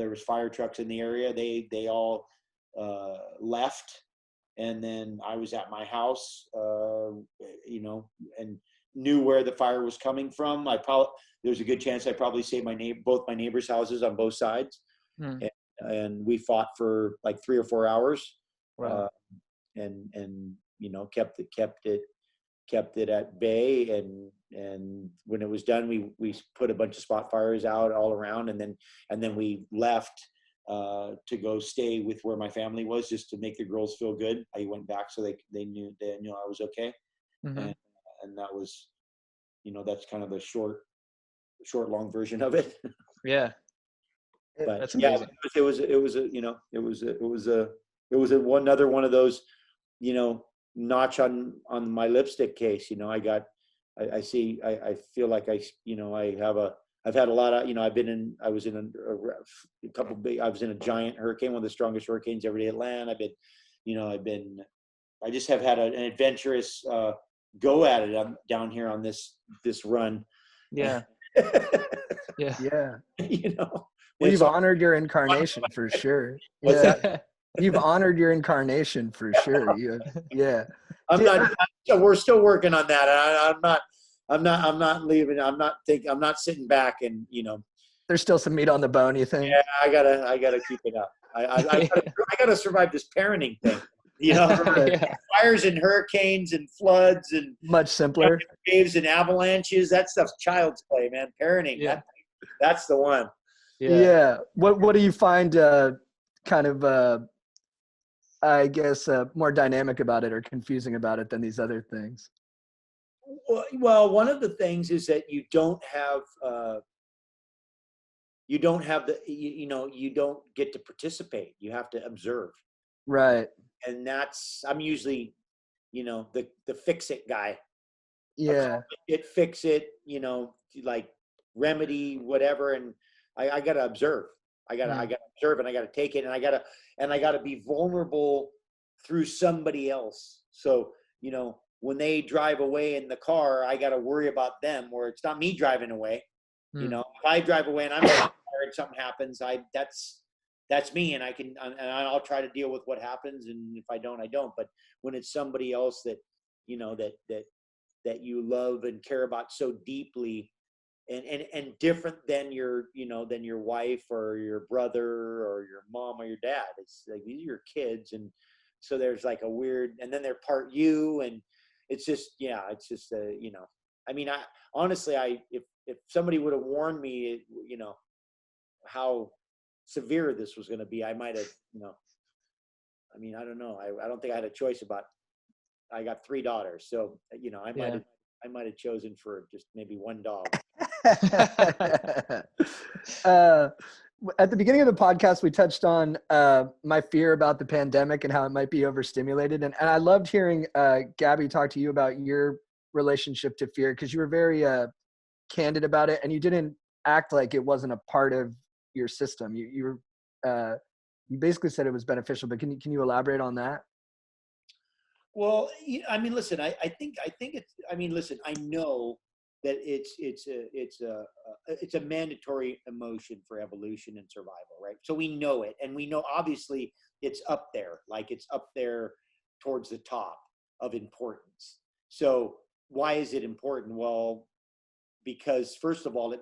was fire trucks in the area. They all left, and then I was at my house, and knew where the fire was coming from. There's a good chance I probably saved both my neighbors' houses on both sides, and we fought for like 3 or 4 hours, Wow. and kept it at bay. And when it was done, we put a bunch of spot fires out all around, and then we left to go stay with where my family was, just to make the girls feel good. I went back so they knew I was okay. And that was, that's kind of the short long version of it. Yeah. But That's yeah, amazing. it was another one of those, notch on my lipstick case. I feel like I've had a lot of, I was in I was in a giant hurricane, one of the strongest hurricanes ever to hit land. I just have had an adventurous go at it down here on this run. Yeah. Yeah. Yeah. Well, you've honored your incarnation for sure. What's that? You've honored your incarnation for sure. Yeah. We're still working on that. I'm not leaving. I'm not sitting back and, There's still some meat on the bone, you think? yeah, I gotta keep it up. I gotta survive this parenting thing. Yeah. Fires and hurricanes and floods and Much simpler. waves and avalanches. That stuff's child's play, man. Parenting. Yeah. That's the one. Yeah. What do you find kind of I guess more dynamic about it or confusing about it than these other things? Well, one of the things is that you don't get to participate. You have to observe. Right. And I'm usually, the fix it guy. Yeah. Fix it, like remedy, whatever. And I got to observe. I got to observe, and I got to take it, and I got to be vulnerable through somebody else. So, when they drive away in the car, I got to worry about them, where it's not me driving away. If I drive away and I'm tired, something happens, that's me, and I'll try to deal with what happens. And if I don't, I don't. But when it's somebody else that, that you love and care about so deeply, and different than your wife or your brother or your mom or your dad, it's like, these are your kids. And so there's like a weird, and then they're part you, and it's just, if somebody would have warned me, how severe this was going to be, I might have, I don't know. I don't think I had a choice I got 3 daughters. So, I might have chosen for just maybe one dog. At the beginning of the podcast, we touched on my fear about the pandemic and how it might be overstimulated. And I loved hearing Gabby talk to you about your relationship to fear, because you were very candid about it, and you didn't act like it wasn't a part of your system. You basically said it was beneficial, but can you elaborate on that? Well, listen, I think it's, listen, I know that it's a mandatory emotion for evolution and survival, right? So we know it, and we know obviously it's up there, like it's up there towards the top of importance. So why is it important? Well, because first of all, it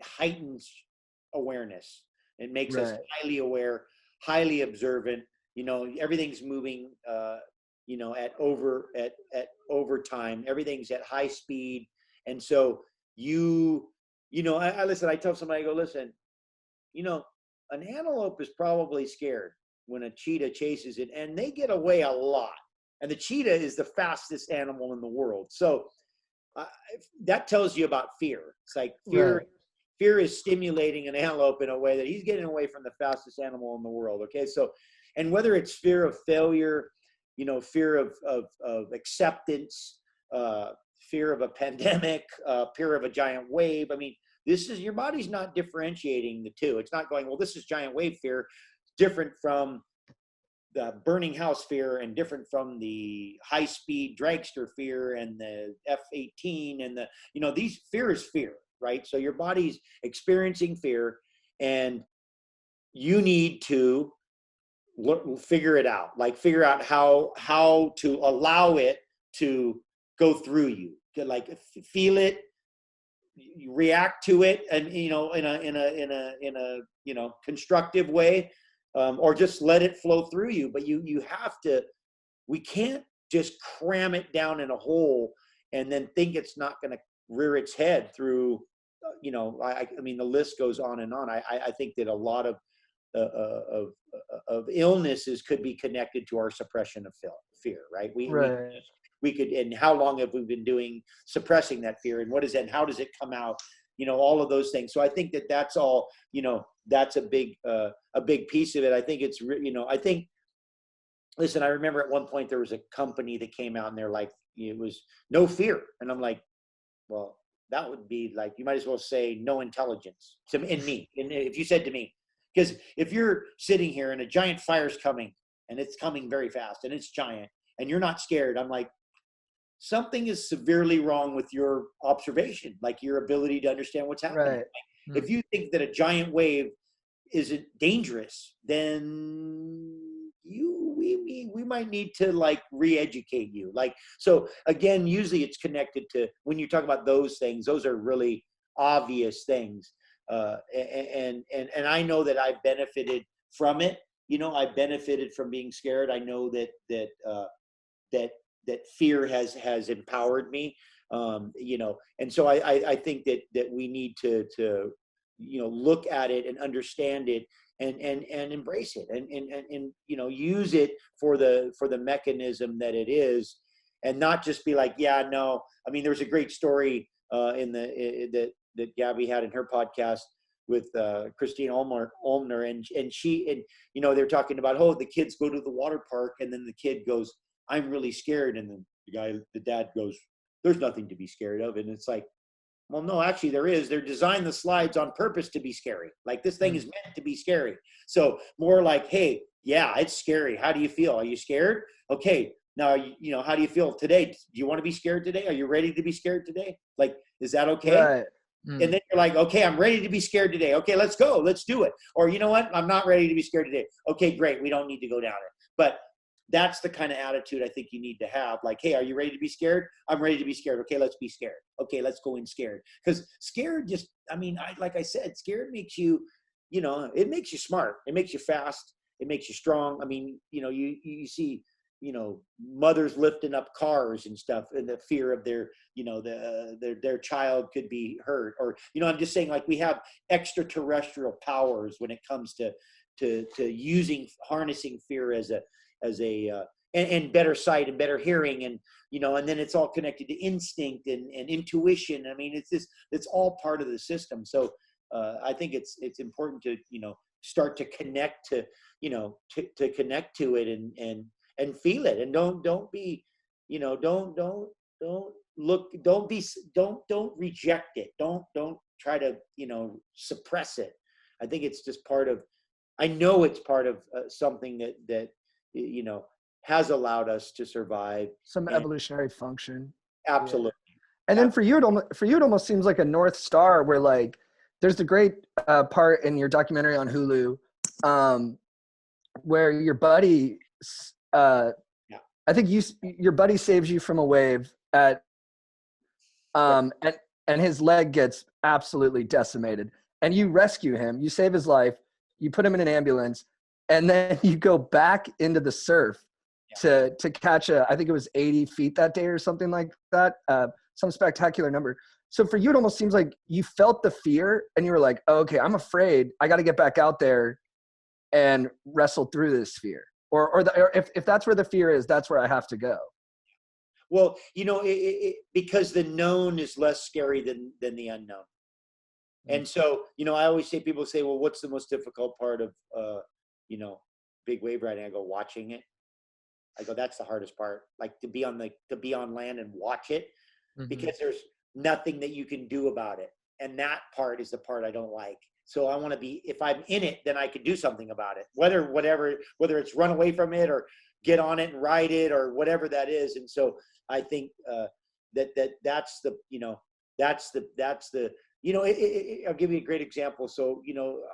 heightens awareness. It makes us highly aware, highly observant. Everything's moving, at overtime. Everything's at high speed. And so I tell somebody, I go, listen, an antelope is probably scared when a cheetah chases it, and they get away a lot. And the cheetah is the fastest animal in the world. So that tells you about fear. It's like fear is stimulating an antelope in a way that he's getting away from the fastest animal in the world. Okay. So, and whether it's fear of failure, fear of acceptance, fear of a pandemic, fear of a giant wave. Your body's not differentiating the two. It's not going, well, this is giant wave fear, different from the burning house fear and different from the high speed dragster fear and the F-18 and the, these fear is fear, right? So your body's experiencing fear, and you need to figure it out, like figure out how to allow it to go through you, to like feel it, you react to it, and in a constructive way, or just let it flow through you. But you have to, we can't just cram it down in a hole and then think it's not going to rear its head through, I mean, the list goes on and on. I think that a lot of illnesses could be connected to our suppression of fear, right? We could, and how long have we been doing suppressing that fear, and what is that, and how does it come out? All of those things. So I think that that's all, that's a big piece of it. I think it's, listen, I remember at one point there was a company that came out and they're like, it was no fear. And I'm like, well, that would be like, you might as well say no intelligence in me. And if you said to me, because if you're sitting here and a giant fire's coming and it's coming very fast and it's giant and you're not scared, I'm like, something is severely wrong with your observation, like your ability to understand what's happening. Right. Like, if you think that a giant wave isn't dangerous, then we might need to like re-educate you. Like, so again, usually it's connected to, when you talk about those things, those are really obvious things. And I know that I've benefited from it. I benefited from being scared. I know that fear has empowered me. And so I think that we need to look at it and understand it and embrace it and use it for the mechanism that it is, and not just be like, yeah, no. I mean, there's a great story that Gabby had in her podcast with Christine Olmner, and they're talking about, the kids go to the water park, and then the kid goes, I'm really scared, and then the dad goes, there's nothing to be scared of. And it's like, well, no, actually there is. They're designed the slides on purpose to be scary. Like, this thing is meant to be scary. So more like, hey, yeah, it's scary. How do you feel? Are you scared? Okay. Now, how do you feel today? Do you want to be scared today? Are you ready to be scared today? Like, is that okay? Right. And then you're like, okay, I'm ready to be scared today. Okay, let's go. Let's do it. Or, you know what? I'm not ready to be scared today. Okay, great. We don't need to go down it. But that's the kind of attitude I think you need to have. Like, hey, are you ready to be scared? I'm ready to be scared. Okay, let's be scared. Okay, let's go in scared. Because scared just, like I said, scared makes you, it makes you smart. It makes you fast. It makes you strong. I mean, you see, mothers lifting up cars and stuff, and the fear of their, their child could be hurt. Or, I'm just saying, like, we have extraterrestrial powers when it comes to harnessing fear as a and better sight and better hearing, and and then it's all connected to instinct and intuition. I mean, it's all part of the system. So I think it's important to start to connect to to connect to it and feel it, and don't be don't reject it, don't try to suppress it. I think it's just part of, I know it's part of something that has allowed us to survive. Some evolutionary function. Absolutely. Yeah. And then for you, it almost seems like a North Star, where like there's the great part in your documentary on Hulu, where your buddy, I think your buddy saves you from a wave and his leg gets absolutely decimated, and you rescue him, you save his life, you put him in an ambulance, and then you go back into the surf to catch I think it was 80 feet that day or something like that, some spectacular number. So for you, it almost seems like you felt the fear and you were like, oh, okay, I'm afraid. I got to get back out there and wrestle through this fear. Or if that's where the fear is, that's where I have to go. Well, because the known is less scary than the unknown. And so, I always say, people say, well, what's the most difficult part of, big wave riding? I go, watching it. I go, that's the hardest part. Like, to be on land and watch it, because there's nothing that you can do about it. And that part is the part I don't like. So I want to be, if I'm in it, then I can do something about it, whether it's run away from it or get on it and ride it or whatever that is. And so I think that's the, I'll give you a great example. So,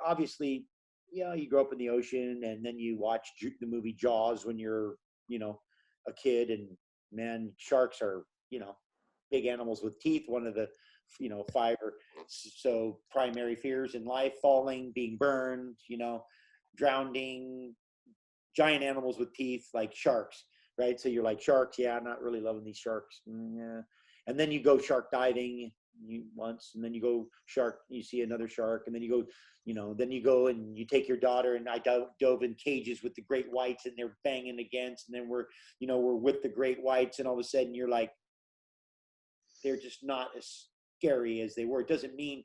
obviously, you grow up in the ocean and then you watch the movie Jaws when you're, a kid, and man, sharks are, big animals with teeth. One of the, 5 or so primary fears in life: falling, being burned, drowning, giant animals with teeth like sharks, right? So you're like, sharks, yeah, I'm not really loving these sharks. Yeah. And then you go shark diving once, and then you go shark, you see another shark, and then you go, then you go and you take your daughter, and I dove in cages with the great whites, and they're banging against, and then we're with the great whites, and all of a sudden you're like, they're just not as scary as they were. It doesn't mean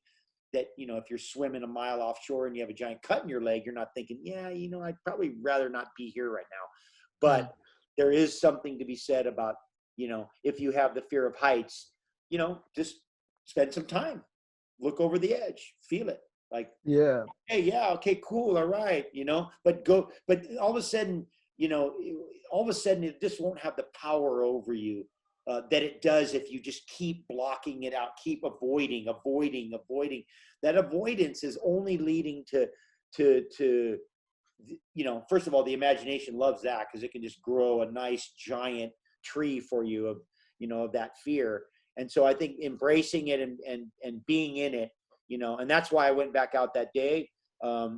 that, if you're swimming a mile offshore and you have a giant cut in your leg, you're not thinking, yeah, I'd probably rather not be here right now. But there is something to be said about, if you have the fear of heights, just spend some time, look over the edge, feel it. Like, Yeah. hey, yeah, okay, cool, all right, but all of a sudden, it just won't have the power over you that it does if you just keep blocking it out, keep avoiding. That avoidance is only leading to first of all, the imagination loves that, because it can just grow a nice giant tree for you of that fear. And so I think embracing it and being in it, and that's why I went back out that day.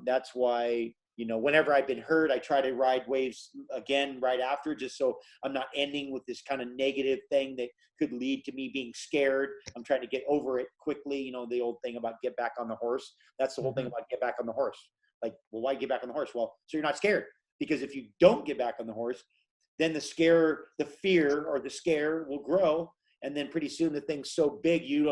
That's why, whenever I've been hurt, I try to ride waves again right after, just so I'm not ending with this kind of negative thing that could lead to me being scared. I'm trying to get over it quickly. The old thing about get back on the horse. That's the whole thing about get back on the horse. Like, well, why get back on the horse? Well, so you're not scared. Because if you don't get back on the horse, then the fear or the scare will grow. And then pretty soon the thing's so big, you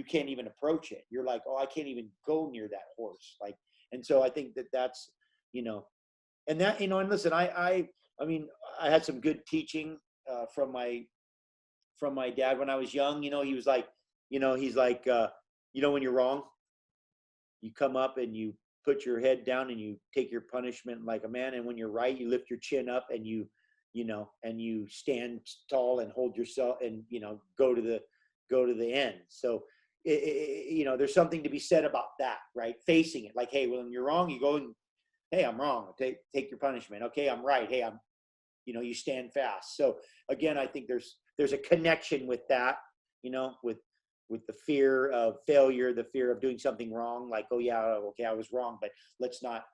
can't even approach it. You're like, oh, I can't even go near that horse. Like, and so I think that's, and that, and listen, I mean, I had some good teaching from my dad when I was young. He was like, he's like, when you're wrong, you come up and you put your head down and you take your punishment like a man. And when you're right, you lift your chin up and you stand tall and hold yourself and, go to the end. So, there's something to be said about that, right? Facing it, like, hey, when you're wrong, you go and, hey, I'm wrong. Take your punishment. Okay, I'm right. Hey, you stand fast. So again, I think there's a connection with that, with the fear of failure, the fear of doing something wrong. Like, oh yeah, okay, I was wrong, but let's not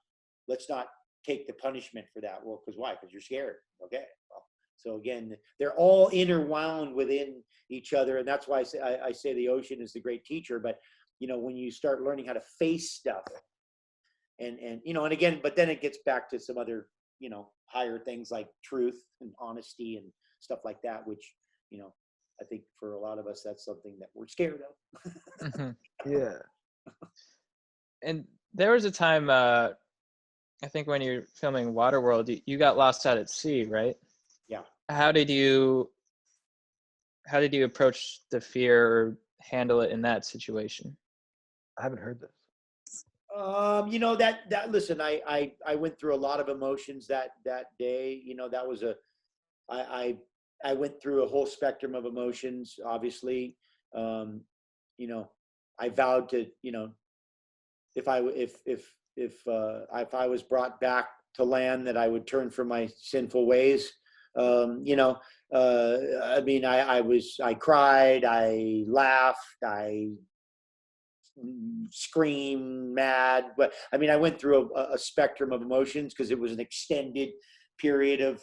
take the punishment for that. Well, because why? Because you're scared. Okay. Well, so again, they're all interwound within each other, and that's why I say the ocean is the great teacher. But when you start learning how to face stuff, and again, but then it gets back to some other higher things like truth and honesty and stuff like that, which I think for a lot of us that's something that we're scared of. Yeah. And there was a time, I think when you're filming Waterworld, you got lost out at sea, right? Yeah. How did you approach the fear or handle it in that situation? I haven't heard this. Listen, I went through a lot of emotions that day. That was I went through a whole spectrum of emotions, obviously. I vowed to, if I was brought back to land, that I would turn from my sinful ways. I mean, I cried, I laughed, I screamed, mad, but I mean, I went through a spectrum of emotions because it was an extended period of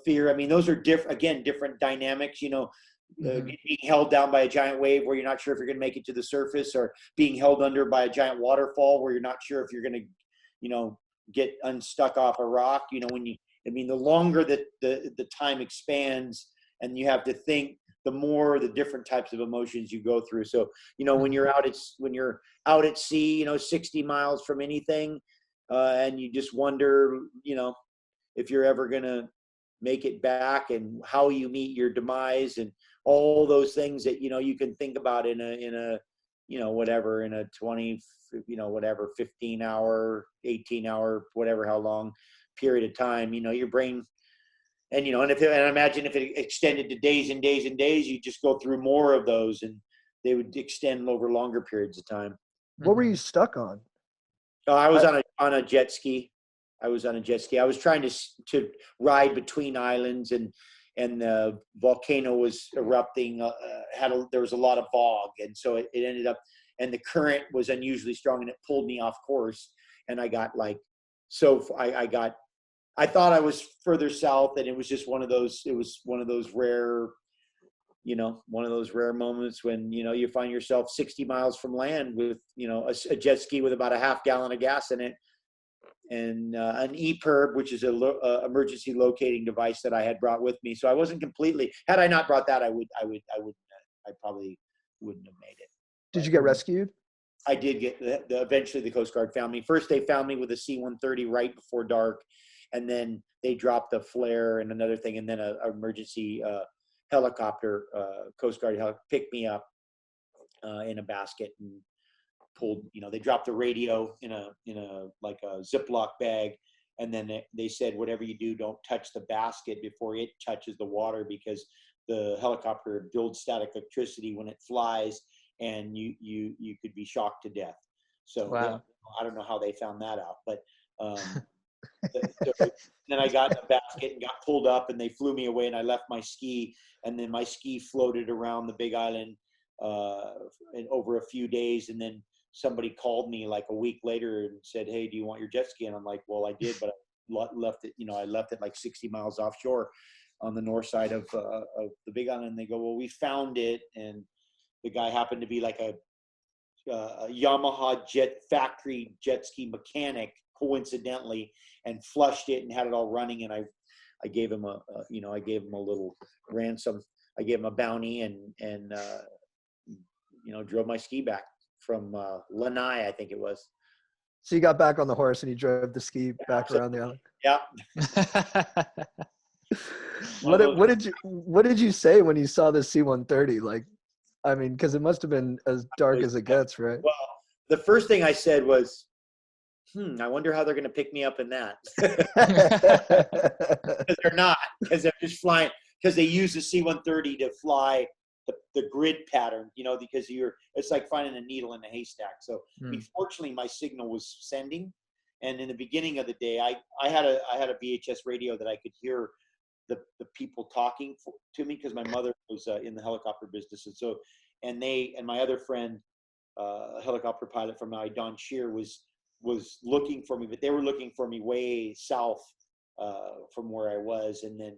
fear. I mean, those are different dynamics, being held down by a giant wave where you're not sure if you're going to make it to the surface, or being held under by a giant waterfall where you're not sure if you're going to, get unstuck off a rock. The longer that the time expands and you have to think, the more the different types of emotions you go through. So, when you're out at sea, 60 miles from anything, and you just wonder, if you're ever going to make it back, and how you meet your demise, and all those things that, you can think about in whatever in a 20, whatever 15-hour, 18-hour, whatever how long period of time, your brain. And and imagine if it extended to days and days and days, you just go through more of those, and they would extend over longer periods of time. What were you stuck on? Oh, I was on a jet ski. I was trying to ride between islands, and the volcano was erupting. There was a lot of fog, and so it ended up, and the current was unusually strong, and it pulled me off course. And I got I thought I was further south, and it was just one of those. It was one of those rare, moments when you find yourself 60 miles from land with a jet ski with about a half gallon of gas in it, and an EPIRB, which is a emergency locating device that I had brought with me. So I wasn't completely. Had I not brought that, I probably wouldn't have made it. Did you get rescued? I did get eventually the Coast Guard found me. First, they found me with a C-130 right before dark, and then they dropped a flare and another thing, and then an emergency helicopter, Coast Guard helicopter, picked me up in a basket and pulled. They dropped the radio in a like a Ziploc bag, and then they said, whatever you do, don't touch the basket before it touches the water, because the helicopter builds static electricity when it flies, and you could be shocked to death. So wow. I don't know how they found that out, but so then I got in a basket and got pulled up, and they flew me away, and I left my ski, and then my ski floated around the Big Island and over a few days, and then somebody called me like a week later and said, "Hey, do you want your jet ski?" And I'm like, "Well, I did, but I left it. I left it like 60 miles offshore on the north side of the Big Island." And they go, "Well, we found it," and the guy happened to be like a Yamaha factory jet ski mechanic, coincidentally, and flushed it and had it all running. And I gave him a little ransom. I gave him a bounty, and drove my ski back from Lanai, I think it was. So you got back on the horse and you drove the ski back around the island. Yeah. What did you say when you saw the C-130? Like, I mean, because it must have been as dark as it gets, right? Well, the first thing I said was, I wonder how they're going to pick me up in that. Because they're not, because they're just flying, because they use the C-130 to fly the grid pattern, because it's like finding a needle in a haystack. So unfortunately, my signal was sending. And in the beginning of the day, I had a VHS radio that I could hear the people talking to me, because my mother was in the helicopter business. And so, and my other friend, a helicopter pilot from Maui, Don Shear, was looking for me, but they were looking for me way south from where I was. And then,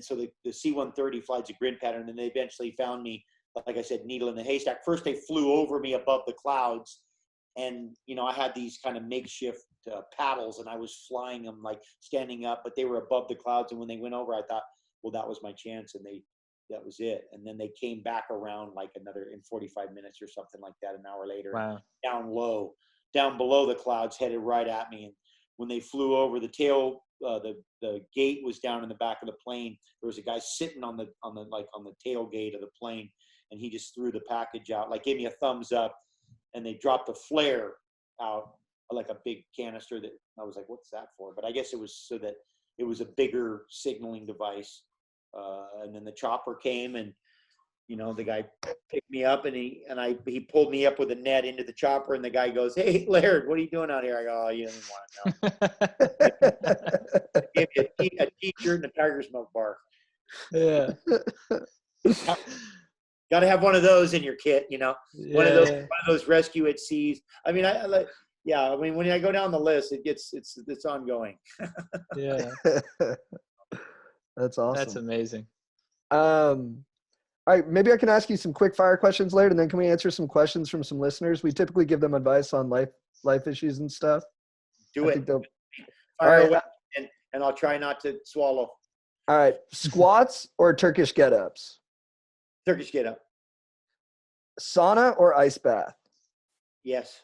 so the C-130 flies a grid pattern, and they eventually found me, like I said, needle in the haystack. First, they flew over me above the clouds, and I had these kind of makeshift paddles, and I was flying them, like standing up, but they were above the clouds. And when they went over, I thought, well, that was my chance, and that was it. And then they came back around like another in 45 minutes or something like that, an hour later. Wow. Down below the clouds, headed right at me. And when they flew over, the tail, the gate was down in the back of the plane. There was a guy sitting on the tailgate of the plane, and he just threw the package out, like gave me a thumbs up, and they dropped a flare out, like a big canister, that I was like, what's that for? But I guess it was so that it was a bigger signaling device. And then the chopper came, and the guy picked me up, and he pulled me up with a net into the chopper, and the guy goes, "Hey, Laird, what are you doing out here?" I go, "Oh, you didn't want to know." He gave me a t-shirt and a Tiger's Milk bar. Yeah. Got to have one of those in your kit, Yeah. one of those rescue at seas. I mean, when I go down the list, it's ongoing. Yeah. That's awesome. That's amazing. All right, maybe I can ask you some quick fire questions, Laird, and then can we answer some questions from some listeners? We typically give them advice on life issues and stuff. Do it. Fire away, and I'll try not to swallow. All right, squats or Turkish get-ups? Turkish get up. Sauna or ice bath? Yes.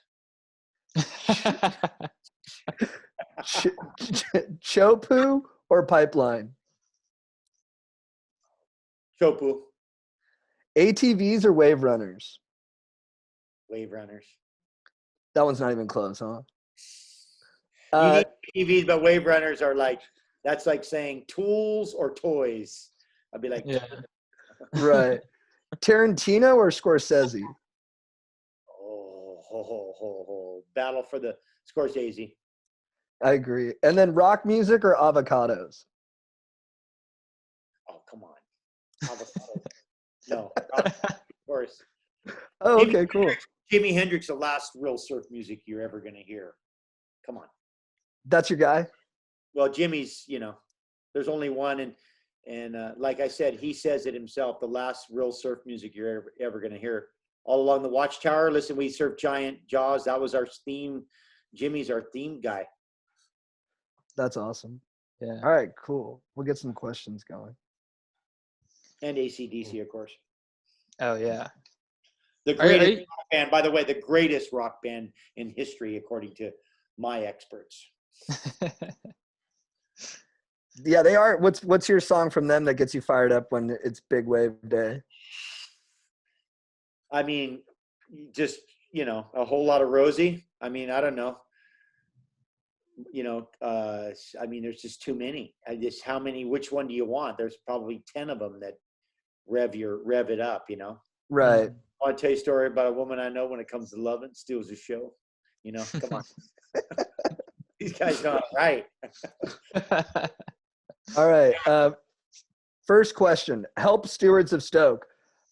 Chopu or pipeline? Chopu. ATVs or wave runners? Wave runners. That one's not even close, huh? You need TVs, but wave runners are like, that's like saying tools or toys. I'd be like, Yeah. Right. Tarantino or Scorsese? Battle for the Scorsese. I agree. And then rock music or avocados? Oh, come on. Avocado. No, of course. Oh, okay, cool. Jimi Hendrix, the last real surf music you're ever going to hear. Come on. That's your guy? Well, Jimmy's, there's only one. And like I said, he says it himself, the last real surf music you're ever going to hear. All along the Watchtower, listen, we surfed giant jaws. That was our theme. Jimmy's our theme guy. That's awesome. Yeah. All right, cool. We'll get some questions going. And AC/DC, of course. Oh yeah. The greatest rock band, by the way, the greatest rock band in history, according to my experts. Yeah, they are. What's your song from them that gets you fired up when it's big wave day? I mean, just, a whole lot of Rosie. I mean, I don't know. I mean, there's just too many. Which one do you want? There's probably 10 of them that rev it up, Right. I want to tell you a story about a woman I know when it comes to loving, steals a show. Come on. These guys know it right. All right. First question. Help stewards of Stoke.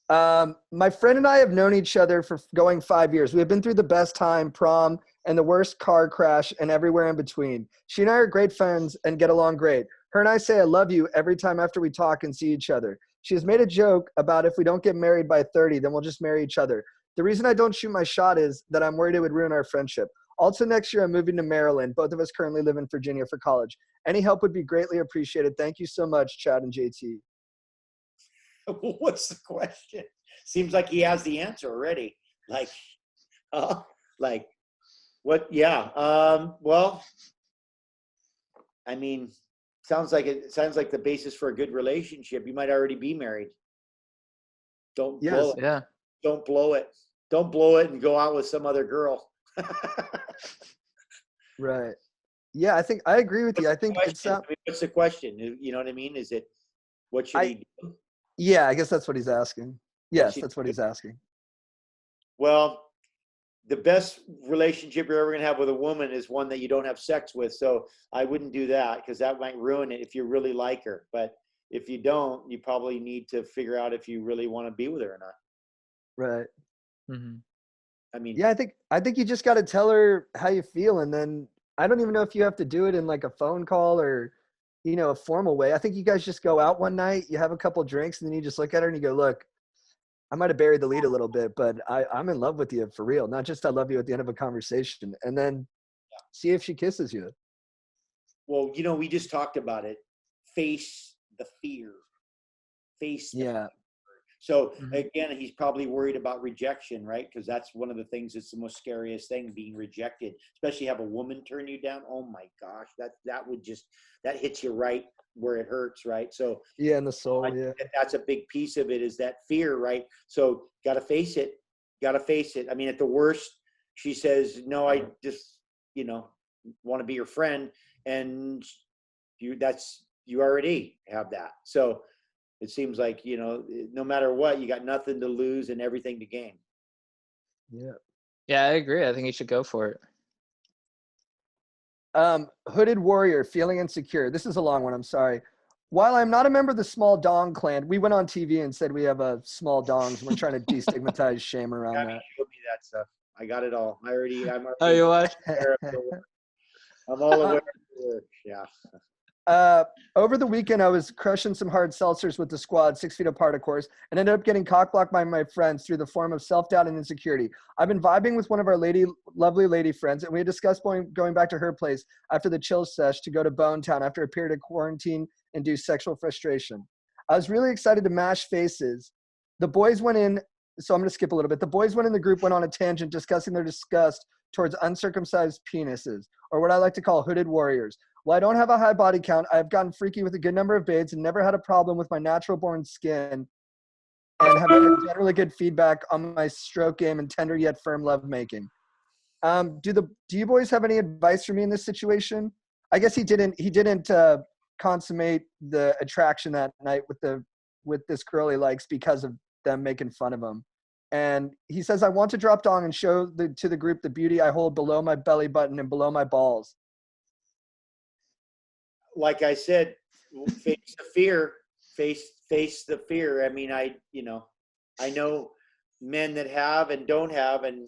My friend and I have known each other for going 5 years. We have been through the best time, prom, and the worst car crash, and everywhere in between. She and I are great friends and get along great. Her and I say I love you every time after we talk and see each other. She has made a joke about if we don't get married by 30, then we'll just marry each other. The reason I don't shoot my shot is that I'm worried it would ruin our friendship. Also, next year I'm moving to Maryland. Both of us currently live in Virginia for college. Any help would be greatly appreciated. Thank you so much, Chad and JT. What's the question? Seems like he has the answer already. What? Yeah. Well, I mean, sounds like the basis for a good relationship. You might already be married. Don't blow it. Yeah. Don't blow it. Don't blow it and go out with some other girl. Right. Yeah, I agree with you. I think it's what's the question? You know what I mean? Is it what should he do? Yeah, I guess that's what he's asking. Yes, that's what he's asking. Well, the best relationship you're ever going to have with a woman is one that you don't have sex with. So I wouldn't do that because that might ruin it if you really like her. But if you don't, you probably need to figure out if you really want to be with her or not. Right. Mm-hmm. I mean, yeah, I think you just got to tell her how you feel. And then I don't even know if you have to do it in like a phone call or, a formal way. I think you guys just go out one night, you have a couple drinks, and then you just look at her and you go, look, I might have buried the lead a little bit, but I'm in love with you for real. Not just I love you at the end of a conversation. And then see if she kisses you. Well, we just talked about it. Face the fear. Face the fear. So again, he's probably worried about rejection, right? Because that's one of the things that's the most scariest thing, being rejected, especially have a woman turn you down. Oh my gosh, that hits you right where it hurts, right? So yeah, in the soul. That's a big piece of it, is that fear, right? So got to face it. I mean, at the worst, she says, no, I just, want to be your friend. And you already have that. So it seems like, no matter what, you got nothing to lose and everything to gain. Yeah. Yeah, I agree. I think you should go for it. Hooded Warrior, feeling insecure. This is a long one. I'm sorry. While I'm not a member of the small dong clan, we went on TV and said we have a small dongs and we're trying to destigmatize shame around that. Show me that stuff. I got it all. I'm already Oh, you watch? I'm all aware of the work. Yeah. Over the weekend, I was crushing some hard seltzers with the squad, 6 feet apart, of course, and ended up getting cock-blocked by my friends through the form of self-doubt and insecurity. I've been vibing with one of our lovely lady friends, and we had discussed going back to her place after the chill sesh to go to Bone Town after a period of quarantine-induced sexual frustration. I was really excited to mash faces. The boys went in, so I'm going to skip a little bit. The boys went in the group, went on a tangent discussing their disgust towards uncircumcised penises, or what I like to call hooded warriors. While I don't have a high body count, I have gotten freaky with a good number of babes and never had a problem with my natural born skin and have had generally good feedback on my stroke game and tender yet firm lovemaking. Do you boys have any advice for me in this situation? I guess he didn't consummate the attraction that night with this girl he likes because of them making fun of him. And he says, I want to drop dong and show to the group the beauty I hold below my belly button and below my balls. Like I said, face the fear. Face the fear. I mean, I know men that have and don't have, and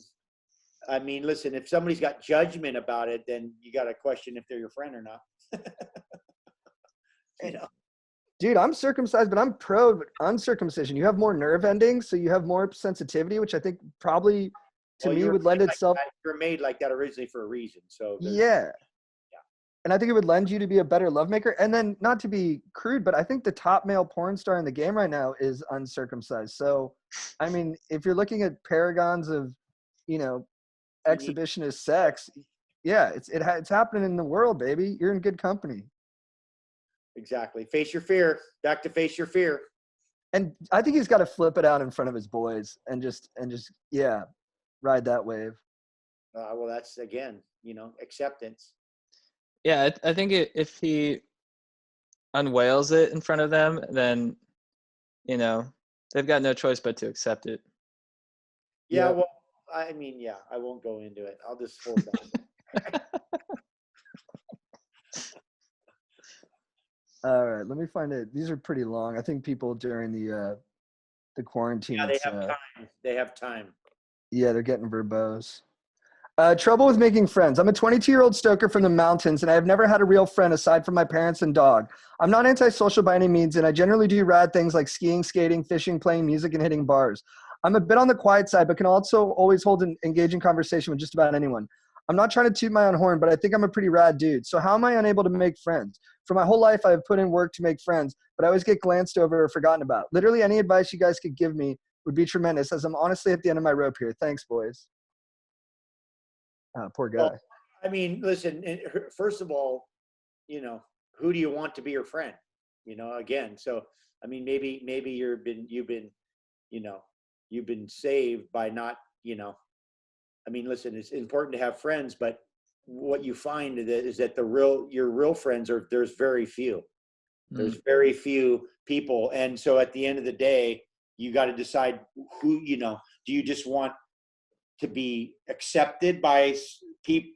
I mean, listen, if somebody's got judgment about it, then you got to question if they're your friend or not. You know. Dude, I'm circumcised, but I'm pro uncircumcision. You have more nerve endings, so you have more sensitivity, which I think probably to me would lend itself. You were made like that originally for a reason. So yeah. And I think it would lend you to be a better lovemaker. And then, not to be crude, but I think the top male porn star in the game right now is uncircumcised. So, I mean, if you're looking at paragons of, exhibitionist sex, yeah, it's happening in the world, baby. You're in good company. Exactly. Face your fear. Back to face your fear. And I think he's got to flip it out in front of his boys and just ride that wave. Well, that's again, acceptance. Yeah, I think if he unveils it in front of them, then, they've got no choice but to accept it. Yeah, Yep. well, I mean, yeah, I won't go into it. I'll just hold back. All right, let me find it. These are pretty long. I think people during the quarantine. Yeah, they have time. They have time. Yeah, they're getting verbose. Trouble with making friends. I'm a 22-year-old stoker from the mountains, and I have never had a real friend aside from my parents and dog. I'm not antisocial by any means, and I generally do rad things like skiing, skating, fishing, playing music, and hitting bars. I'm a bit on the quiet side, but can also always hold an engaging conversation with just about anyone. I'm not trying to toot my own horn, but I think I'm a pretty rad dude. So how am I unable to make friends? For my whole life, I have put in work to make friends, but I always get glanced over or forgotten about. Literally any advice you guys could give me would be tremendous, as I'm honestly at the end of my rope here. Thanks, boys. Poor guy. Well, I mean, listen, first of all, who do you want to be your friend? Again, so, I mean, maybe you've been saved by not, I mean, listen, it's important to have friends, but what you find is that your real friends there's very few. There's very few people. And so at the end of the day, you got to decide who, do you just want to be accepted by people,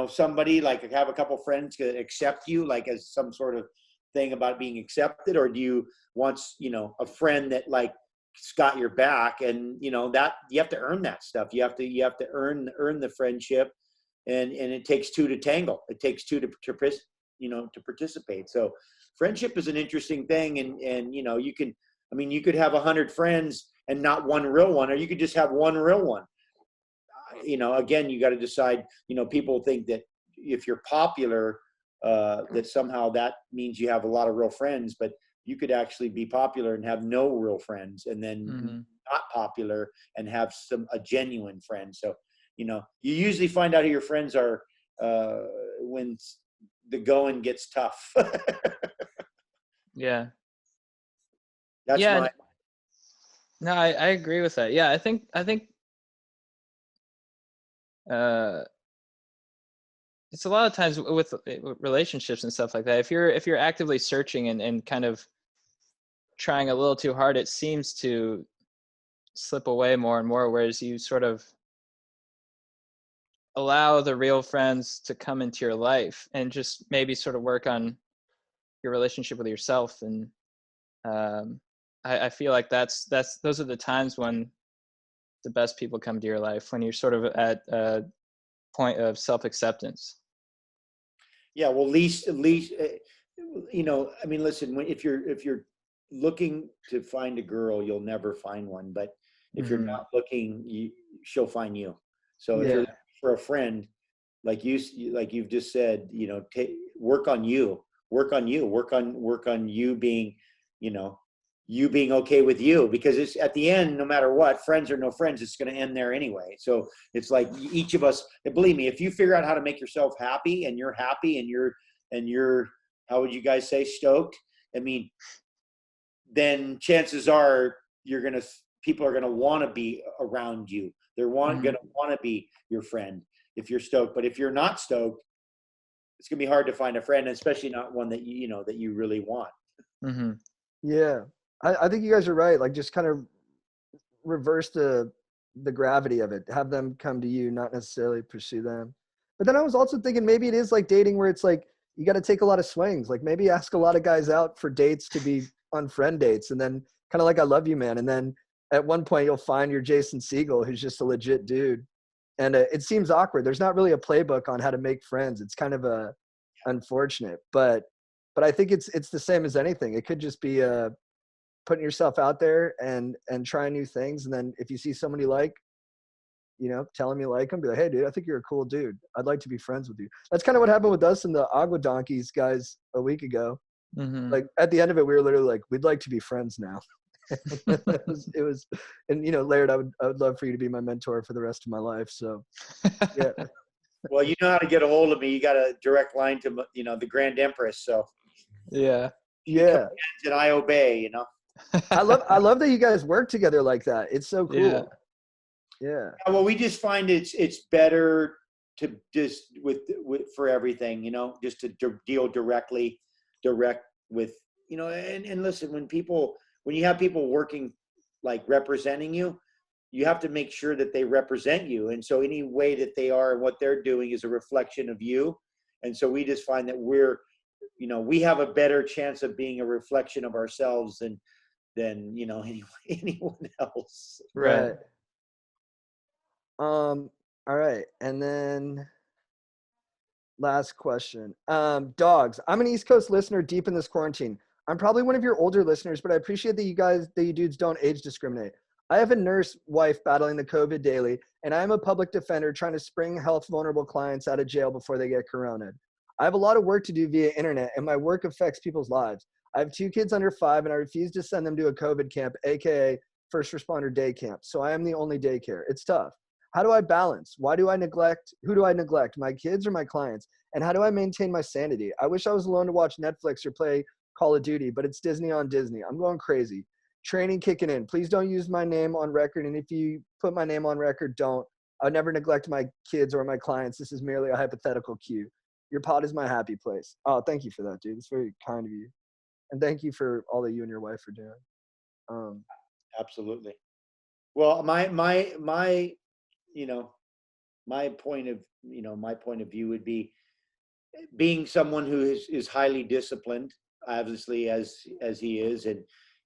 somebody, like have a couple friends that accept you, like as some sort of thing about being accepted, or do you want, a friend that like got your back, and that you have to earn that stuff. You have to earn the friendship, and it takes two to tangle. It takes two to participate. So friendship is an interesting thing, and you could have 100 friends and not one real one, or you could just have one real one. Again, you got to decide. People think that if you're popular, that somehow that means you have a lot of real friends, but you could actually be popular and have no real friends, and then not popular and have a genuine friend. So, you usually find out who your friends are when the going gets tough. Yeah. That's No, I agree with that. Yeah, I think it's a lot of times with relationships and stuff like that. If you're actively searching and kind of trying a little too hard, it seems to slip away more and more, whereas you sort of allow the real friends to come into your life and just maybe sort of work on your relationship with yourself. And I feel like those are the times when the best people come to your life, when you're sort of at a point of self-acceptance. Yeah, well, at least, I mean, listen, if you're looking to find a girl, you'll never find one. But if you're not looking, she'll find you. So if you're looking for a friend, like you've just said, work on you, work on you being, you being okay with you, because it's at the end, no matter what, friends or no friends, it's going to end there anyway. So it's like each of us, and believe me, if you figure out how to make yourself happy, and you're happy, and you're, how would you guys say, stoked? I mean, then chances are you're going to people are going to want to be around you. They're going to want to be your friend if you're stoked. But if you're not stoked, it's going to be hard to find a friend, especially not one that that you really want. Mm-hmm. Yeah. I think you guys are right. Like, just kind of reverse the gravity of it. Have them come to you, not necessarily pursue them. But then I was also thinking maybe it is like dating where it's like you got to take a lot of swings. Like maybe ask a lot of guys out for dates to be on friend dates, and then kind of like, I love you, man. And then at one point you'll find your Jason Segel, who's just a legit dude. And it seems awkward. There's not really a playbook on how to make friends. It's kind of unfortunate, but I think it's the same as anything. It could just be putting yourself out there and trying new things. And then if you see somebody you like, tell them you like them, be like, hey dude, I think you're a cool dude. I'd like to be friends with you. That's kind of what happened with us and the Agua Donkeys guys a week ago. Mm-hmm. Like at the end of it, we were literally like, we'd like to be friends now. it was, and Laird, I would love for you to be my mentor for the rest of my life. So yeah. Well, you know how to get a hold of me. You got a direct line to, the Grand Empress. So Yeah. and I obey, I love that you guys work together like that. It's so cool. Yeah. Well, we just find it's better to just with for everything, just to deal direct with, and listen, when you have people working, like representing you, you have to make sure that they represent you. And so any way that they are and what they're doing is a reflection of you. And so we just find that we have a better chance of being a reflection of ourselves than anyone else. Right. All right. And then last question. Dogs. I'm an East Coast listener deep in this quarantine. I'm probably one of your older listeners, but I appreciate that you dudes don't age discriminate. I have a nurse wife battling the COVID daily, and I am a public defender trying to spring health vulnerable clients out of jail before they get coronaed. I have a lot of work to do via internet, and my work affects people's lives. I have 2 kids under 5, and I refuse to send them to a COVID camp, aka first responder day camp. So I am the only daycare. It's tough. How do I balance? Who do I neglect, my kids or my clients? And how do I maintain my sanity? I wish I was alone to watch Netflix or play Call of Duty, but it's Disney on Disney. I'm going crazy. Training kicking in. Please don't use my name on record. And if you put my name on record, don't. I'll never neglect my kids or my clients. This is merely a hypothetical cue. Your pod is my happy place. Oh, thank you for that, dude. It's very kind of you. And thank you for all that you and your wife are doing. Absolutely. Well, my point of view would be being someone who is highly disciplined, obviously as he is,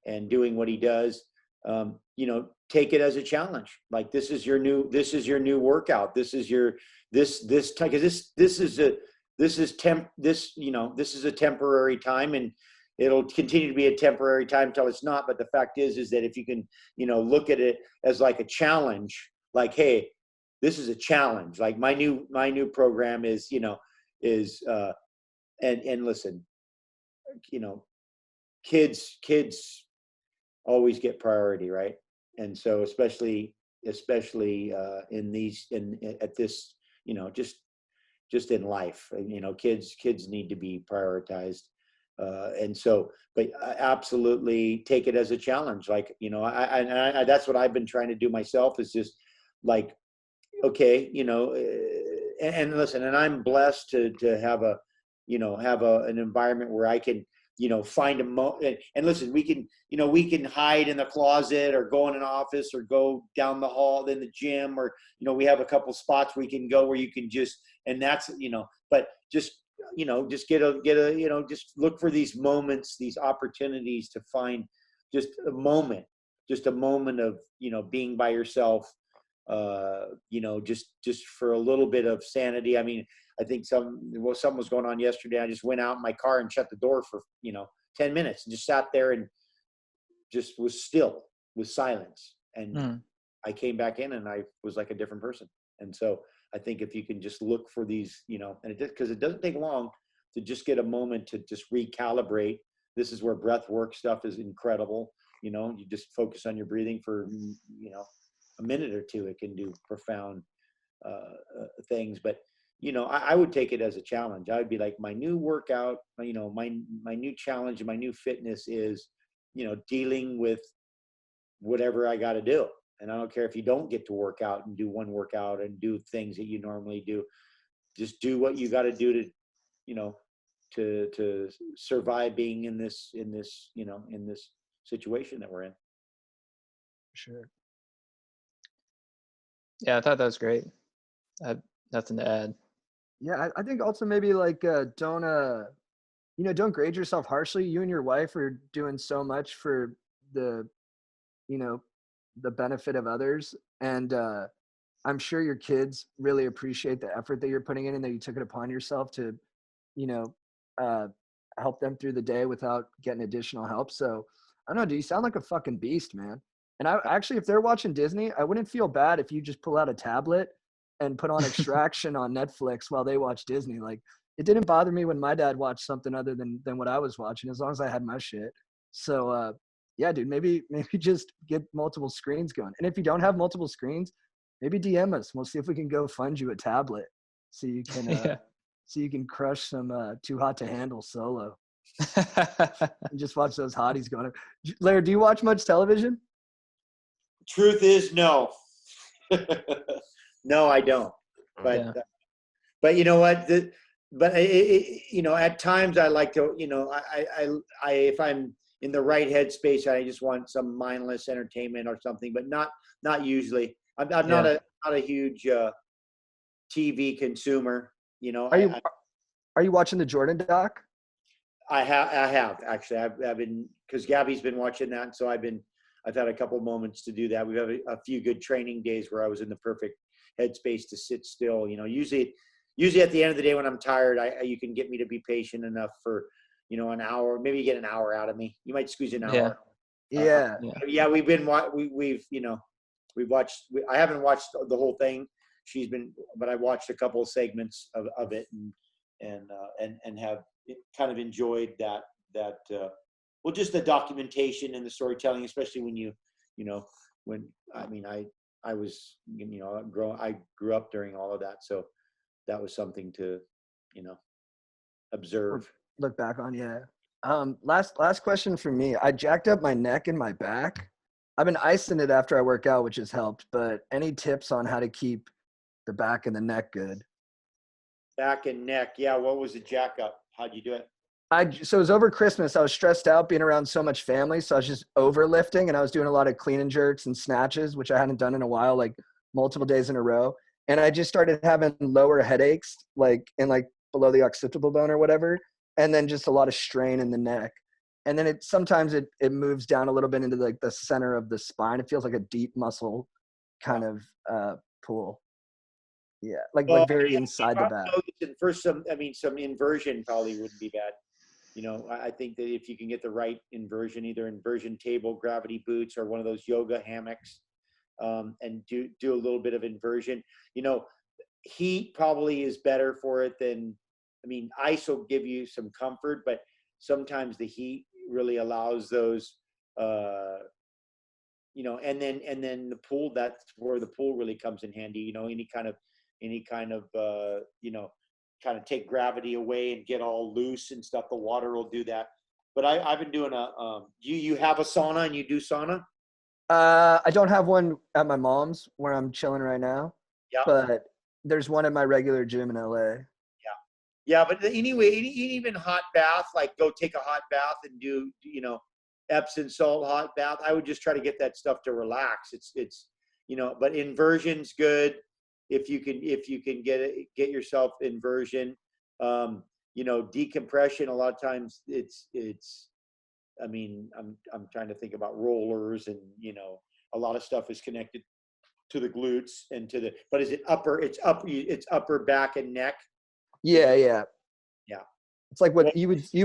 and doing what he does. Take it as a challenge. Like this is your new workout. This is a temporary time, and it'll continue to be a temporary time until it's not. But the fact is that if you can, look at it as like a challenge, like, hey, this is a challenge. Like my new program is, and listen, kids always get priority, right? And so especially at this, just in life, kids need to be prioritized. And so, but I absolutely take it as a challenge. Like, I that's what I've been trying to do myself, is just like, okay, and listen, and I'm blessed to have an environment where I can, find and listen, we can hide in the closet or go in an office or go down the hall in the gym, or, we have a couple spots we can go where you can just, and that's, but just just look for these moments, these opportunities to find just a moment of, being by yourself, just for a little bit of sanity. I mean, I think something was going on yesterday. I just went out in my car and shut the door for, 10 minutes and just sat there and just was still with silence. And I came back in and I was like a different person. And so I think if you can just look for these, and because it doesn't take long to just get a moment to just recalibrate. This is where breath work stuff is incredible. You just focus on your breathing for, a minute or two. It can do profound things. But, I would take it as a challenge. I would be like, my new workout, my new challenge and my new fitness is, dealing with whatever I got to do. And I don't care if you don't get to work out and do one workout and do things that you normally do. Just do what you got to do to, you know, to survive being in this, in this situation that we're in. Sure. Yeah, I thought that was great. I have nothing to add. Yeah, I think also maybe like don't grade yourself harshly. You and your wife are doing so much for the, the benefit of others. And I'm sure your kids really appreciate the effort that you're putting in and that you took it upon yourself to, help them through the day without getting additional help. So I don't know, do you sound like a fucking beast, man? And I actually, if they're watching Disney, I wouldn't feel bad if you just pull out a tablet and put on Extraction on Netflix while they watch Disney. Like, it didn't bother me when my dad watched something other than what I was watching, as long as I had my shit. So yeah, dude, maybe just get multiple screens going. And if you don't have multiple screens, maybe DM us. We'll see if we can go fund you a tablet so you can so you can crush some Too Hot to Handle solo and just watch those hotties going. Laird, do you watch much television? Truth is, no. No, I don't. But but you know what? At times I like to, I if I'm in the right headspace, I just want some mindless entertainment or something, but not usually. I'm not a huge TV consumer. Are you watching the Jordan doc? I have actually. I've been, because Gabby's been watching that, and so I've had a couple moments to do that. We've had a few good training days where I was in the perfect headspace to sit still. Usually at the end of the day when I'm tired, you can get me to be patient enough for, an hour. Maybe you get an hour out of me. You might squeeze an hour. Yeah. Yeah. We've watched. I haven't watched the whole thing. But I watched a couple of segments of it and have kind of enjoyed that. Well, just the documentation and the storytelling, especially when I grew up during all of that. So that was something to, observe. Look back on, yeah. Last question for me. I jacked up my neck and my back. I've been icing it after I work out, which has helped, but any tips on how to keep the back and the neck good? Back and neck. Yeah. What was the jack up? How'd you do it? So it was over Christmas. I was stressed out being around so much family. So I was just overlifting and I was doing a lot of clean and jerks and snatches, which I hadn't done in a while, like multiple days in a row. And I just started having lower headaches, like below the occipital bone or whatever. And then just a lot of strain in the neck. And then sometimes it moves down a little bit into like the center of the spine. It feels like a deep muscle kind of pull. Yeah. Like very inside the back. First, some inversion probably wouldn't be bad. I think that if you can get the right inversion, either inversion table, gravity boots, or one of those yoga hammocks, and do a little bit of inversion, heat probably is better for it than, ice will give you some comfort, but sometimes the heat really allows those, and then the pool, that's where the pool really comes in handy, any kind of, kind of take gravity away and get all loose and stuff. The water will do that. But I've been doing you have a sauna and you do sauna? I don't have one at my mom's where I'm chilling right now. Yeah. But there's one at my regular gym in LA. Yeah. But anyway, even hot bath, like go take a hot bath and do, Epsom salt hot bath. I would just try to get that stuff to relax. It's but inversion's good. If you can get yourself inversion, decompression, a lot of times I'm trying to think about rollers and, a lot of stuff is connected to the glutes and but is it it's upper back and neck? Yeah. It's like what you would see.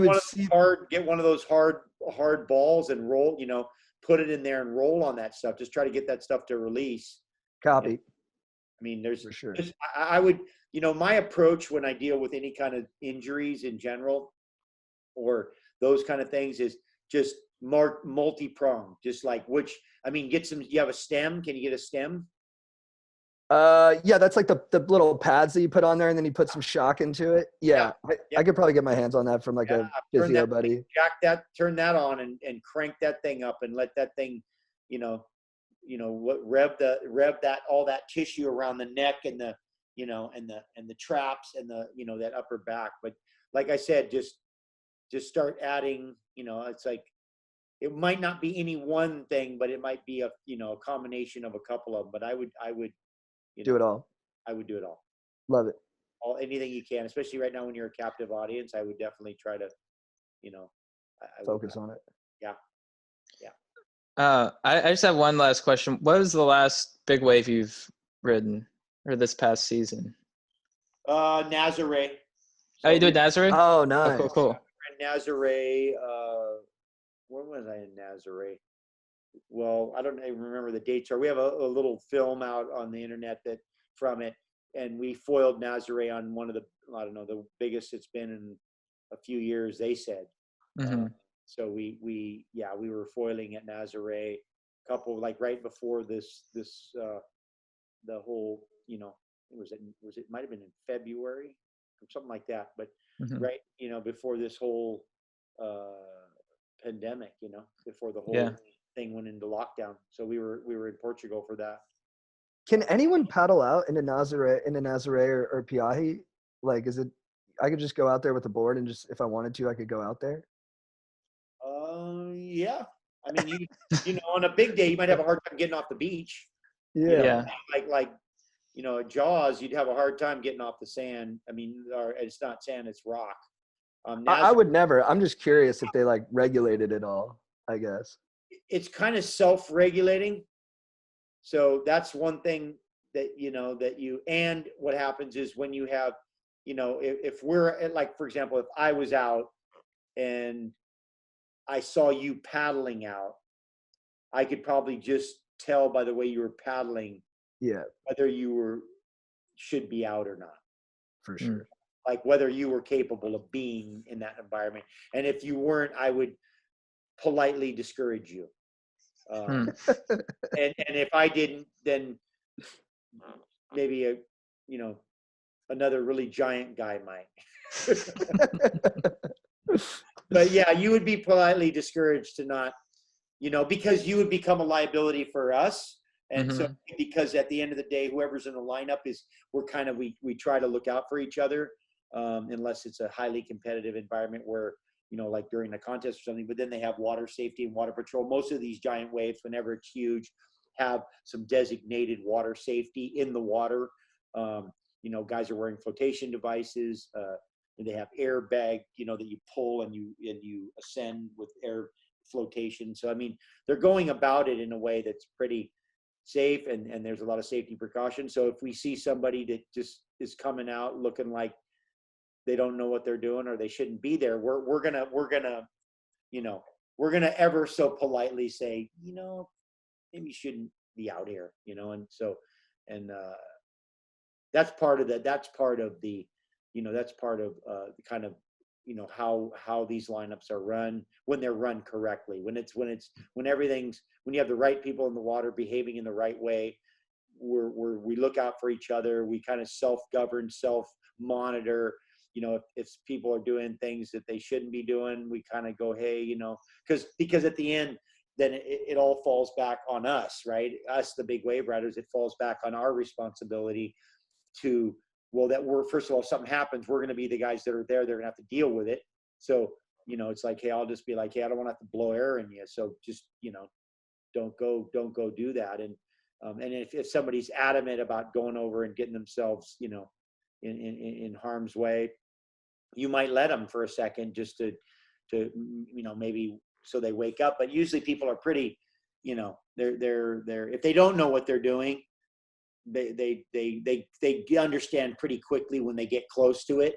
Get one of those hard balls and roll, put it in there and roll on that stuff. Just try to get that stuff to release. Copy. There's for sure. I would, my approach when I deal with any kind of injuries in general or those kind of things is just multi-pronged, just like you have a stem. Can you get a stem? Yeah, that's like the little pads that you put on there and then you put some shock into it. Yeah. I could probably get my hands on that from like a physio buddy. Turn that on and crank that thing up and let that thing what rev that all that tissue around the neck and the and the traps and the that upper back. But like I said, just start adding. It's like it might not be any one thing, but it might be a a combination of a couple of them. But I would Do it all. I would do it all. Love it. Anything you can, especially right now when you're a captive audience. I would definitely try to I Focus on it. Yeah. I just have one last question. What was the last big wave you've ridden, or this past season? Nazare. Oh, you did Nazare? Oh, Oh, nice. cool. Nazare. When was I in Nazare? Well, I don't even remember the dates. We have a little film out on the internet from it, and we foiled Nazare on one of the the biggest it's been in a few years. They said. Mm-hmm. So we were foiling at Nazare, couple right before this the whole it might have been in February or something like that, but Mm-hmm. right before this whole pandemic, before the whole Yeah. thing went into lockdown. So we were in Portugal for that. Can anyone paddle out into Nazare or Piahi? Like, is it? I could just go out there with a board and just, if I wanted to, I could go out there. Yeah. I mean, on a big day, you might have a hard time getting off the beach. Yeah. Like at Jaws, you'd have a hard time getting off the sand. I mean, it's not sand, it's rock. I would never. I'm just curious if they regulated it all, I guess. It's kind of self-regulating. So that's one thing that, and what happens is when you have, if we're for example, if I was out and I saw you paddling out, I could probably just tell by the way you were paddling, whether you should be out or not. For sure. Like whether you were capable of being in that environment. And if you weren't, I would politely discourage you. And if I didn't, then maybe another really giant guy might. But yeah, you would be politely discouraged to not, because you would become a liability for us. And so because at the end of the day, whoever's in the lineup we try to look out for each other, unless it's a highly competitive environment where, like during a contest or something, but then they have water safety and water patrol. Most of these giant waves, whenever it's huge, have some designated water safety in the water. Guys are wearing flotation devices, and they have airbag, that you pull and you ascend with air flotation. So, I mean, they're going about it in a way that's pretty safe, and there's a lot of safety precautions. So if we see somebody that just is coming out looking like they don't know what they're doing or they shouldn't be there, we're gonna ever so politely say, maybe you shouldn't be out here, and so, and that's part of the kind of how these lineups are run when they're run correctly, when you have the right people in the water behaving in the right way. We look out for each other. We kind of self-govern, self-monitor. If people are doing things that they shouldn't be doing, we kind of go, hey, because at the end, then it all falls back on us, right? Us, the big wave riders, it falls back on our responsibility to, first of all, if something happens, we're going to be the guys that are there. They're going to have to deal with it. So, it's like, hey, I'll just be like, hey, I don't want to have to blow air in you. So just, don't go do that. And if somebody's adamant about going over and getting themselves, in harm's way, you might let them for a second just to maybe so they wake up. But usually people are pretty, they're if they don't know what they're doing, they understand pretty quickly when they get close to it,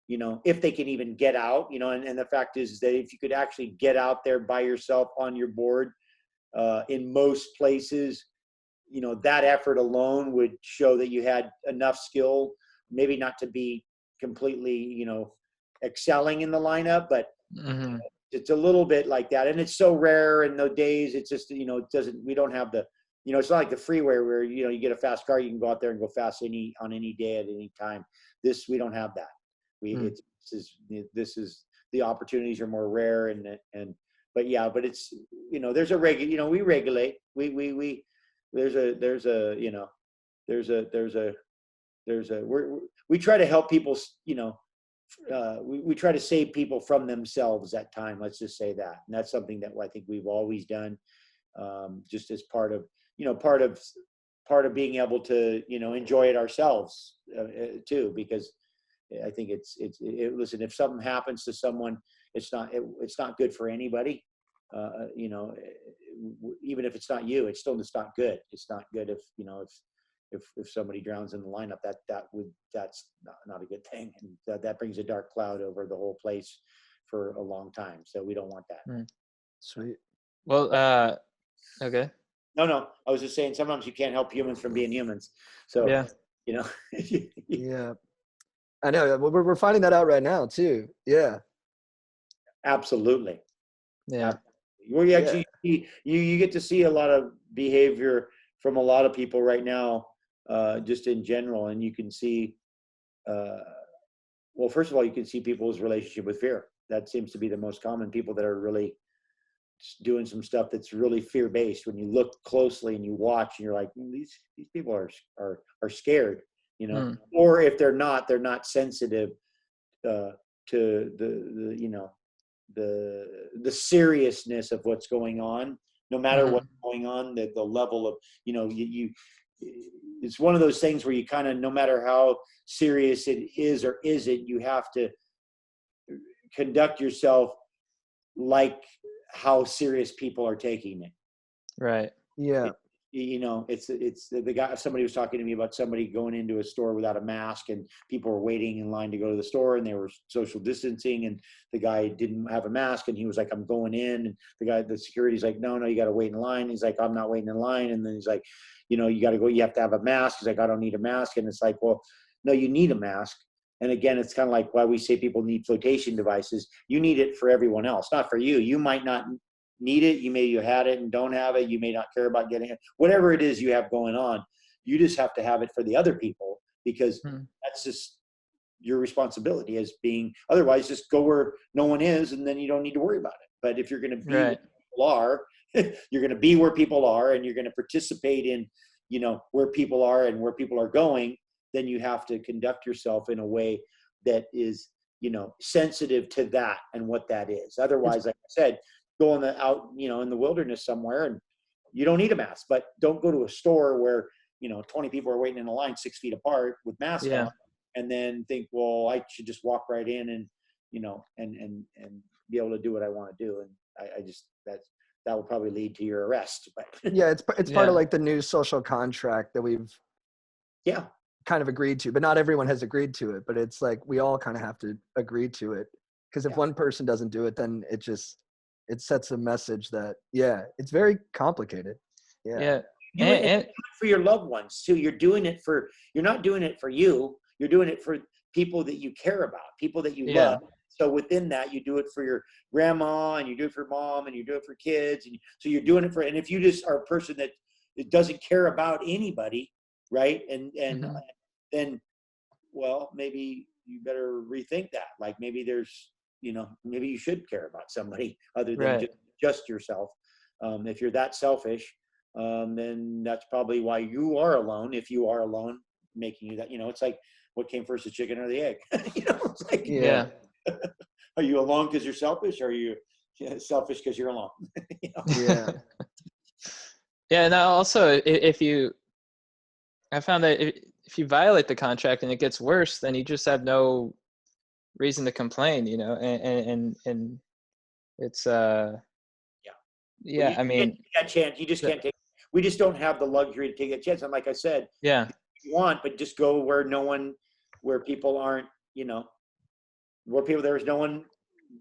if they can even get out, and the fact is that if you could actually get out there by yourself on your board, in most places, that effort alone would show that you had enough skill, maybe not to be completely, excelling in the lineup, but it's a little bit like that. And it's so rare in those days. It's just, we don't have the, it's not like the freeway where, you get a fast car, you can go out there and go fast on any day at any time. We don't have that. This is the opportunities are more rare, and but yeah, but it's, there's a we regulate, there's a, we try to help people, we try to save people from themselves at time. Let's just say that. And that's something that I think we've always done, just as part of, part of being able to, enjoy it ourselves too, because I think listen, if something happens to someone, it's not good for anybody. Even if it's not you, it's not good. It's not good if somebody drowns in the lineup, that's not a good thing. And that brings a dark cloud over the whole place for a long time. So we don't want that. Sweet. Well, okay. No, I was just saying, sometimes you can't help humans from being humans. So, Yeah. Yeah. I know. We're finding that out right now too. Yeah. Absolutely. Yeah. Well, you actually you get to see a lot of behavior from a lot of people right now, just in general, and you can see. Well, first of all, you can see people's relationship with fear. That seems to be the most common. People that are really doing some stuff that's really fear-based. When you look closely and you watch, and you're like, these people are scared, Or if they're not sensitive to the seriousness of what's going on, no matter what's going on, the level of, it's one of those things where you kind of, no matter how serious it is or isn't, you have to conduct yourself like how serious people are taking it. Right. Yeah. It's the guy, somebody was talking to me about somebody going into a store without a mask, and people were waiting in line to go to the store, and they were social distancing, and the guy didn't have a mask, and he was like, I'm going in, and the security's like, no, you got to wait in line. He's like, I'm not waiting in line. And then he's like, you got to go, you have to have a mask. He's like, I don't need a mask. And it's like, well, no, you need a mask. And again, it's kind of like why we say people need flotation devices. You need it for everyone else, not for you. You might not need it. You had it and don't have it. You may not care about getting it. Whatever it is you have going on, you just have to have it for the other people, because that's just your responsibility as being. Otherwise, just go where no one is, and then you don't need to worry about it. But if you're going to be where people are, you're going to be where people are, and you're going to participate in, where people are and where people are going. Then you have to conduct yourself in a way that is, sensitive to that and what that is. Otherwise, like I said, go out, in the wilderness somewhere, and you don't need a mask. But don't go to a store where 20 people are waiting in a line 6 feet apart with masks on, and then think, well, I should just walk right in and and be able to do what I want to do. And I just that will probably lead to your arrest. But yeah, it's part of like the new social contract that we've kind of agreed to, but not everyone has agreed to it. But it's like we all kind of have to agree to it, because if one person doesn't do it, then it sets a message that it's very complicated. And for your loved ones too. You're not doing it for you. You're doing it for people that you care about, people that you love. So within that, you do it for your grandma, and you do it for mom, and you do it for kids. And so you're doing it and if you just are a person that doesn't care about anybody, right? And then, well, maybe you better rethink that. Like maybe there's, maybe you should care about somebody other than just yourself. If you're that selfish, then that's probably why you are alone. If you are alone, making you that, it's like, what came first, the chicken or the egg? It's like, are you alone because you're selfish, or are you selfish because you're alone? And also, I found that if you violate the contract and it gets worse, then you just have no reason to complain, and it's I mean, that chance, you just can't take. We just don't have the luxury to take a chance. And like I said, you want, but just go where people aren't, where people, there's no one,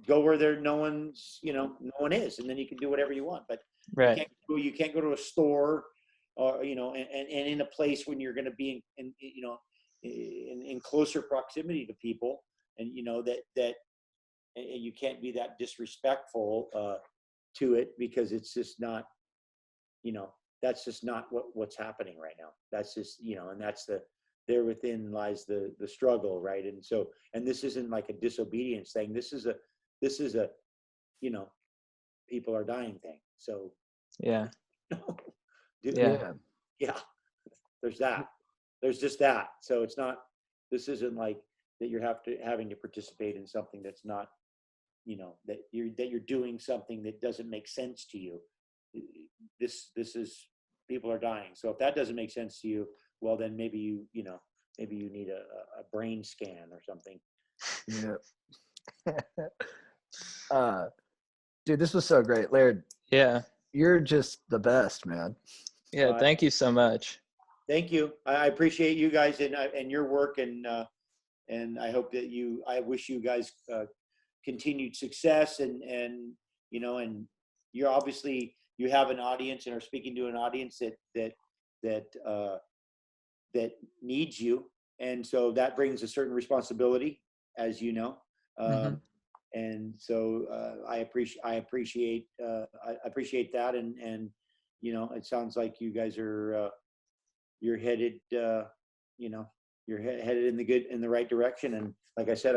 go where there no one's, no one is, and then you can do whatever you want. But you can't go to a store, or and in a place when you're going to be in closer proximity to people, and that and you can't be that disrespectful to it, because it's just not, that's just not what's happening right now. That's just, and that's there within lies the struggle, right? And so, and this isn't like a disobedience thing. This is a people are dying thing. So, Yeah. Yeah. yeah, there's that. There's just that. So it's not. This isn't like that. You're having to participate in something that's not, that you're doing something that doesn't make sense to you. This is, people are dying. So if that doesn't make sense to you, well, then maybe you need a brain scan or something. Yeah. Dude, this was so great, Laird. Yeah. You're just the best, man. Yeah. Thank you so much. Thank you. I appreciate you guys and your work, and I hope that I wish you guys continued success, and you're obviously, you have an audience and are speaking to an audience that needs you, and so that brings a certain responsibility, as you know. And so I appreciate that, and it sounds like you guys are you're headed headed in the right direction, and like I said,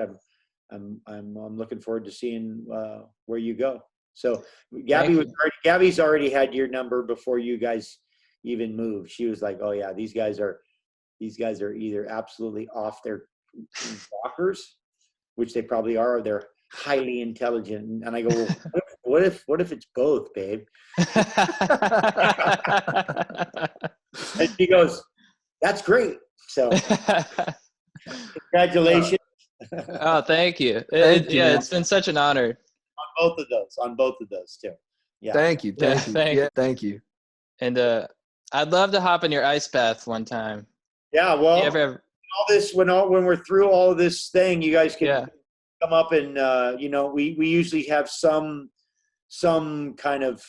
I'm looking forward to seeing where you go. So Gabby's already had your number before you guys even moved. She was like, "Oh yeah, these guys are either absolutely off their rockers, which they probably are, or they're highly intelligent." And I go, well, what if it's both, babe? And she goes, "That's great." So congratulations. Oh, thank you. Thank you, man. It's been such an honor. On both of those too. Yeah. Thank you. Thank you. And I'd love to hop in your ice bath one time. Yeah. Well, You ever- all this, when we're through all of this thing, you guys can come up, and we usually have some kind of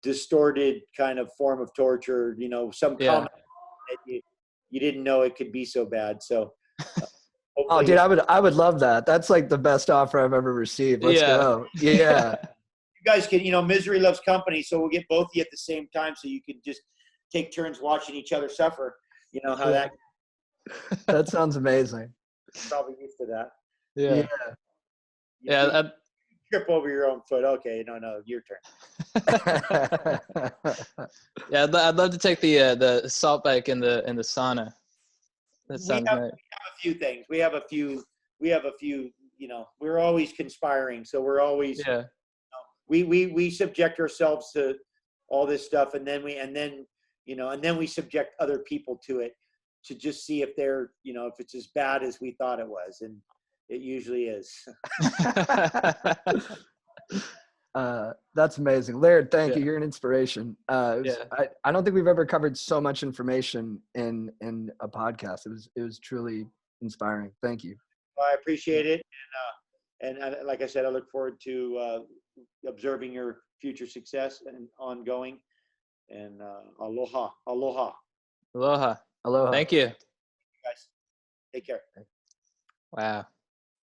distorted kind of form of torture, some comment that you didn't know it could be so bad. So oh, dude, I would love that. That's like the best offer I've ever received. Let's go. Yeah. You guys can, misery loves company, so we'll get both of you at the same time, so you can just take turns watching each other suffer. You know how that sounds amazing. Probably used to that. Yeah. You trip over your own foot. Okay, no, your turn. Yeah, I'd love to take the salt bike in the sauna. That sounds nice. We have a few things. We have a few. We're always conspiring, so we're always. We subject ourselves to all this stuff, and then we subject other people to it, to just see if they're, if it's as bad as we thought it was, and it usually is. That's amazing, Laird. Thank you. You're an inspiration. I don't think we've ever covered so much information in a podcast. It was truly inspiring. Thank you. Well, I appreciate it, and like I said, I look forward to observing your future success and ongoing. And aloha. Thank you. Guys, take care. Wow.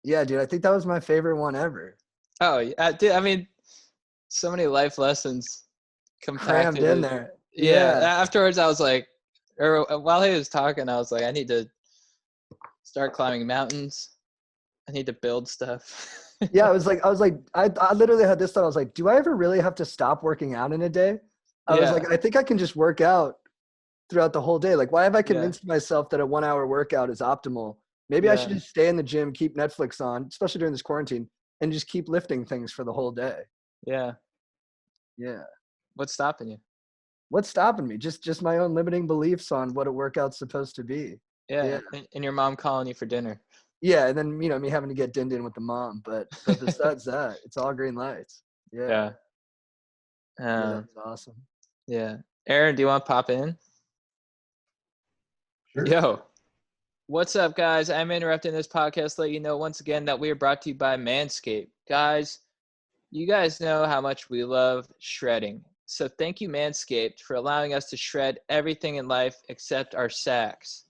Yeah, dude, I think that was my favorite one ever. Oh, dude, I mean, so many life lessons crammed in there. Yeah. Afterwards, I was like, or while he was talking, I was like, I need to start climbing mountains. I need to build stuff. Yeah, I was like, I literally had this thought. I was like, do I ever really have to stop working out in a day? I was like, I think I can just work out throughout the whole day. Like, why have I convinced myself that a 1 hour workout is optimal? Maybe I should just stay in the gym, keep Netflix on, especially during this quarantine, and just keep lifting things for the whole day. Yeah. Yeah. What's stopping you? What's stopping me? Just my own limiting beliefs on what a workout's supposed to be. Yeah. And your mom calling you for dinner. Yeah, and then me having to get dinned in with the mom, but besides that, it's all green lights. Yeah. That's awesome. Yeah. Aaron, do you want to pop in? Sure. Yo. What's up, guys? I'm interrupting this podcast to let you know once again that we are brought to you by Manscaped. Guys, you guys know how much we love shredding. So thank you, Manscaped, for allowing us to shred everything in life except our sacks.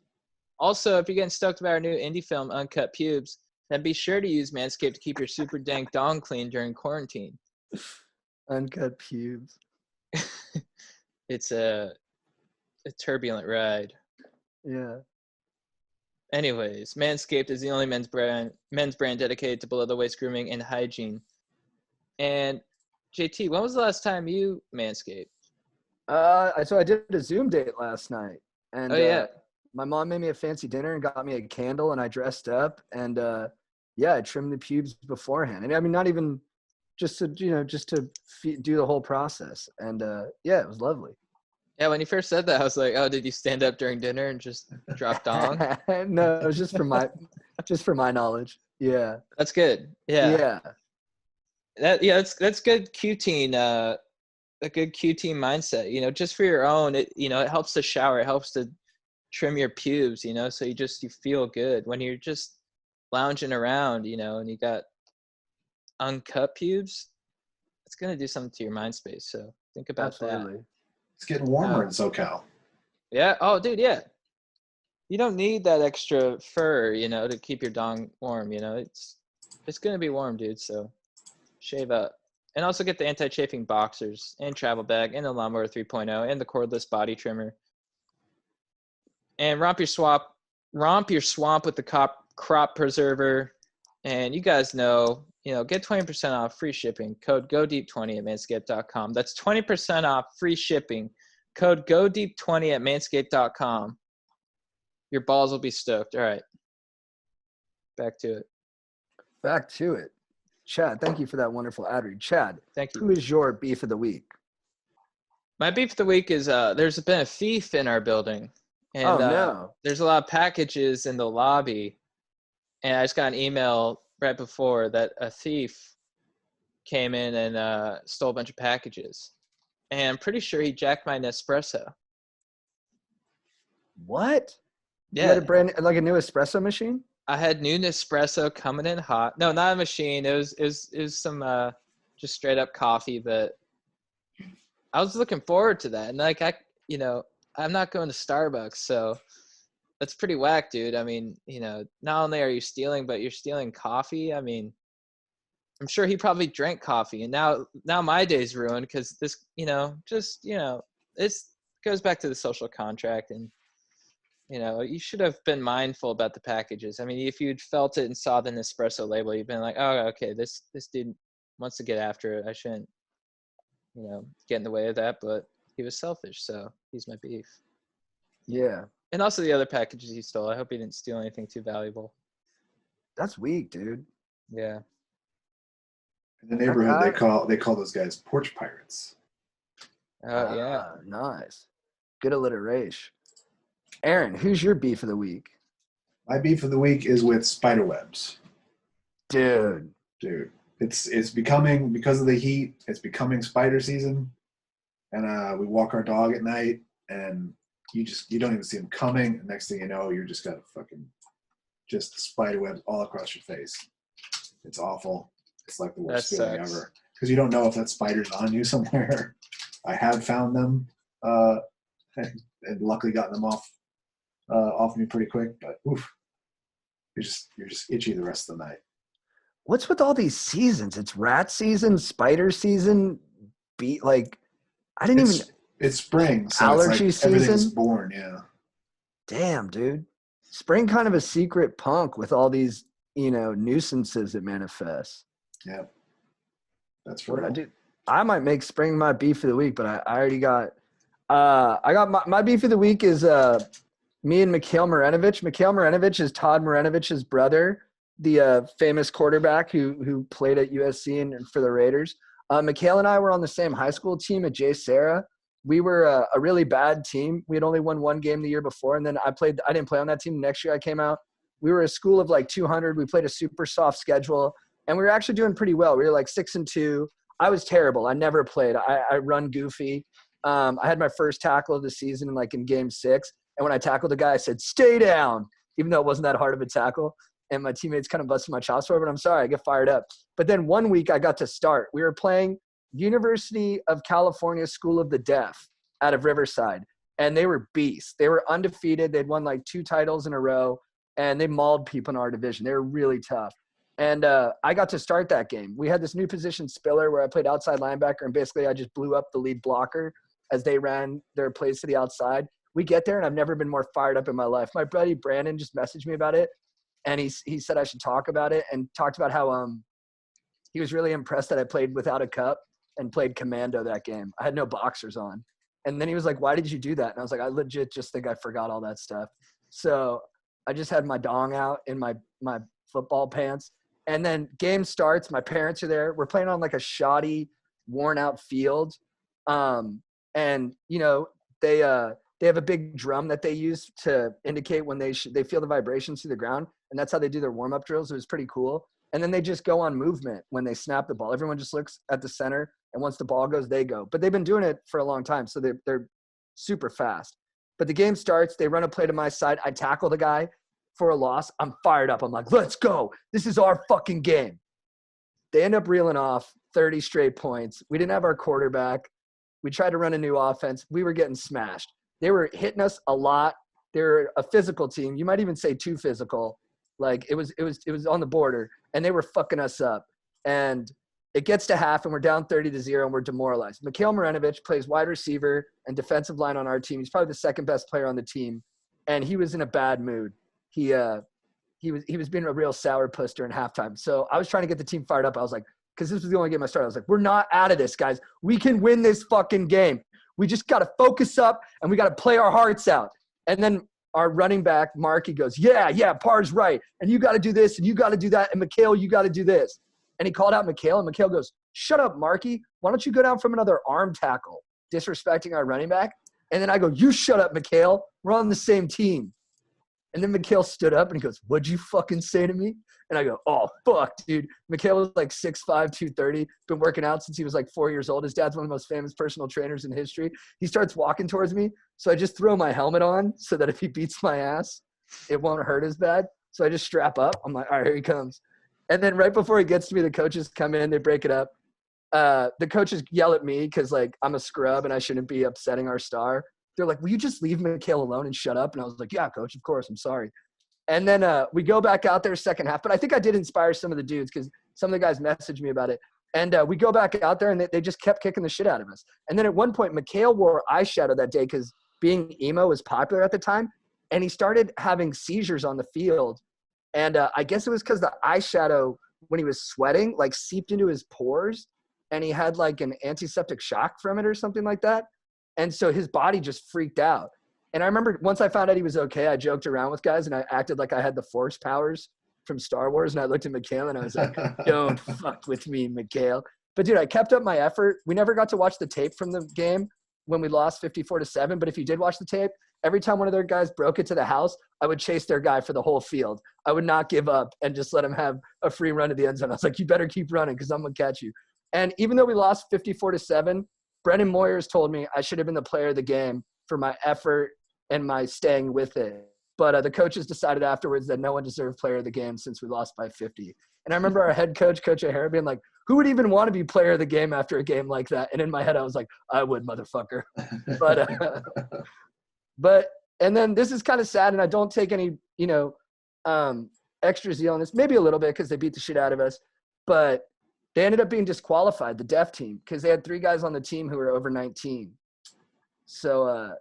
Also, if you're getting stoked about our new indie film, Uncut Pubes, then be sure to use Manscaped to keep your super dank dong clean during quarantine. Uncut pubes. It's a turbulent ride. Yeah. Anyways, Manscaped is the only men's brand dedicated to below the waist grooming and hygiene. And JT, when was the last time you manscaped? So I did a Zoom date last night, and Oh yeah. my mom made me a fancy dinner and got me a candle, and I dressed up, and yeah, I trimmed the pubes beforehand. And I mean, not even just to do the whole process, and yeah, it was lovely. Yeah, when you first said that, I was like, oh, did you stand up during dinner and just drop dong? No, it was just for my knowledge. Yeah. That's good. Yeah. Yeah. That's good Q-teen, a good Q-teen mindset, just for your own. It helps to shower, it helps to trim your pubes, so you feel good when you're just lounging around, and you got uncut pubes. It's going to do something to your mind space. So think about that. It's getting warmer in SoCal. Yeah. Oh, dude. Yeah. You don't need that extra fur, to keep your dong warm. It's going to be warm, dude. So shave up, and also get the anti-chafing boxers and travel bag and the lawnmower 3.0 and the cordless body trimmer. And romp your swamp with the crop preserver. And you guys know, get 20% off free shipping. Code GODEEP20 at manscaped.com. That's 20% off free shipping. Code GODEEP20 at manscaped.com. Your balls will be stoked. All right. Back to it. Chad, thank you for that wonderful ad read. Chad, Thank you. who is your beef of the week? My beef of the week is there's been a thief in our building. And no. There's a lot of packages in the lobby. And I just got an email right before that a thief came in and stole a bunch of packages. And I'm pretty sure he jacked my Nespresso. What? Yeah. You had a new espresso machine? I had new Nespresso coming in hot. No, not a machine. It was some just straight up coffee, but I was looking forward to that. And I'm not going to Starbucks, so that's pretty whack, dude. I mean, not only are you stealing, but you're stealing coffee. I mean, I'm sure he probably drank coffee, and now my day's ruined because this, it goes back to the social contract, and you should have been mindful about the packages. I mean, if you'd felt it and saw the Nespresso label, you'd been like, oh, okay, this dude wants to get after it. I shouldn't, get in the way of that, but he was selfish, so he's my beef. Yeah. And also the other packages he stole. I hope he didn't steal anything too valuable. That's weak, dude. Yeah. In the neighborhood, they call those guys porch pirates. Oh, yeah. Nice. Good alliteration. Aaron, who's your beef of the week? My beef of the week is with spider webs. Dude. It's becoming, because of the heat, it's becoming spider season. And we walk our dog at night, and you don't even see them coming. Next thing you know, you're just got just spider webs all across your face. It's awful. It's like the worst feeling ever, because you don't know if that spider's on you somewhere. I have found them and luckily gotten them off me pretty quick, but oof, you're just itchy the rest of the night. What's with all these seasons? It's rat season, spider season, It's spring, so allergy it's like everything's season? born, yeah. Damn, dude. Spring kind of a secret punk with all these, nuisances that manifest. Yeah. That's real. I might make spring my beef of the week, but I already got my beef of the week is me and Mikhail Marinovich. Mikhail Marinovich is Todd Marinovich's brother, the famous quarterback who played at USC and for the Raiders. Mikhail and I were on the same high school team at J. Sarah. We were a really bad team. We had only won one game the year before, and then I didn't play on that team. Next year I came out. We were a school of 200. We played a super soft schedule, and we were actually doing pretty well. We were 6-2. I was terrible. I never played. I run goofy. I had my first tackle of the season in game 6, and when I tackled the guy, I said, "Stay down," even though it wasn't that hard of a tackle. And my teammates kind of busted my chops for it, but I'm sorry, I get fired up. But then one week I got to start. We were playing University of California School of the Deaf out of Riverside, and they were beasts. They were undefeated. They'd won 2 titles in a row, and they mauled people in our division. They were really tough. And I got to start that game. We had this new position, Spiller, where I played outside linebacker, and basically I just blew up the lead blocker as they ran their plays to the outside. We get there, and I've never been more fired up in my life. My buddy Brandon just messaged me about it, and he said I should talk about it, and talked about how he was really impressed that I played without a cup and played commando that game. I had no boxers on. And then he was like, why did you do that? And I was like, I legit just think I forgot all that stuff. So I just had my dong out in my football pants. And then game starts. My parents are there. We're playing on like a shoddy, worn out field. And you know, they have a big drum that they use to indicate when they feel the vibrations through the ground. And that's how they do their warm-up drills. It was pretty cool. And then they just go on movement when they snap the ball. Everyone just looks at the center, and once the ball goes, they go. But they've been doing it for a long time, so they're super fast. But the game starts. They run a play to my side. I tackle the guy for a loss. I'm fired up. I'm like, let's go. This is our fucking game. They end up reeling off 30 straight points. We didn't have our quarterback. We tried to run a new offense. We were getting smashed. They were hitting us a lot. They're a physical team. You might even say too physical. Like it was on the border, and they were fucking us up. And it gets to half, and we're down 30-0, and we're demoralized. Mikhail Marinovic plays wide receiver and defensive line on our team. He's probably the second best player on the team, and he was in a bad mood. He was being a real sourpuss during halftime. So I was trying to get the team fired up. I was like, because this was the only game I started. I was like, we're not out of this, guys. We can win this fucking game. We just got to focus up, and we got to play our hearts out. And then our running back, Marky, goes, yeah, Par's right. And you got to do this, and you got to do that. And Mikhail, you got to do this. And he called out Mikhail, and Mikhail goes, shut up, Marky. Why don't you go down from another arm tackle, disrespecting our running back? And then I go, you shut up, Mikhail. We're on the same team. And then Mikhail stood up, and he goes, what'd you fucking say to me? And I go, oh, fuck, dude. Mikhail was like 6'5", 230, been working out since he was like 4 years old. His dad's one of the most famous personal trainers in history. He starts walking towards me, so I just throw my helmet on so that if he beats my ass, it won't hurt as bad. So I just strap up. I'm like, all right, here he comes. And then right before he gets to me, the coaches come in, they break it up. The coaches yell at me because, like, I'm a scrub and I shouldn't be upsetting our star. They're like, will you just leave Mikhail alone and shut up? And I was like, yeah, coach, of course. I'm sorry. And then we go back out there second half. But I think I did inspire some of the dudes because some of the guys messaged me about it. And we go back out there, and they just kept kicking the shit out of us. And then at one point, Mikhail wore eyeshadow that day because being emo was popular at the time. And he started having seizures on the field. And I guess it was because the eyeshadow, when he was sweating, like seeped into his pores. And he had like an antiseptic shock from it or something like that. And so his body just freaked out. And I remember once I found out he was okay, I joked around with guys and I acted like I had the force powers from Star Wars. And I looked at Mikhail and I was like, don't fuck with me, Mikhail. But dude, I kept up my effort. We never got to watch the tape from the game when we lost 54-7. But if you did watch the tape, every time one of their guys broke it to the house, I would chase their guy for the whole field. I would not give up and just let him have a free run to the end zone. I was like, you better keep running because I'm going to catch you. And even though we lost 54-7, Brendan Moyers told me I should have been the player of the game for my effort and my staying with it. But the coaches decided afterwards that no one deserved player of the game since we lost by 50. And I remember our head coach, Coach O'Hara, being like, who would even want to be player of the game after a game like that? And in my head, I was like, I would, motherfucker. But and then this is kind of sad, and I don't take any, extra zeal on this. Maybe a little bit because they beat the shit out of us. But they ended up being disqualified, the deaf team, because they had 3 guys on the team who were over 19. So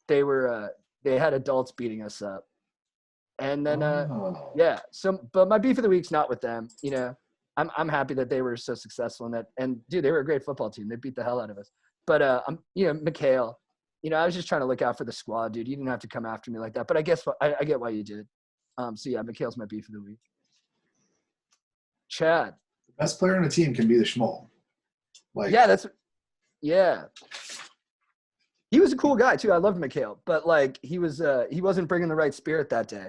they had adults beating us up. And then, yeah. So, but my beef of the week's not with them. I'm happy that they were so successful in that. And dude, they were a great football team. They beat the hell out of us. But Mikhail, I was just trying to look out for the squad, dude. You didn't have to come after me like that. But I guess I get why you did. So yeah, Mikhail's my beef of the week. Chad. Best player on a team can be the schmoll. Yeah. He was a cool guy too. I loved Mikhail, but like he wasn't bringing the right spirit that day.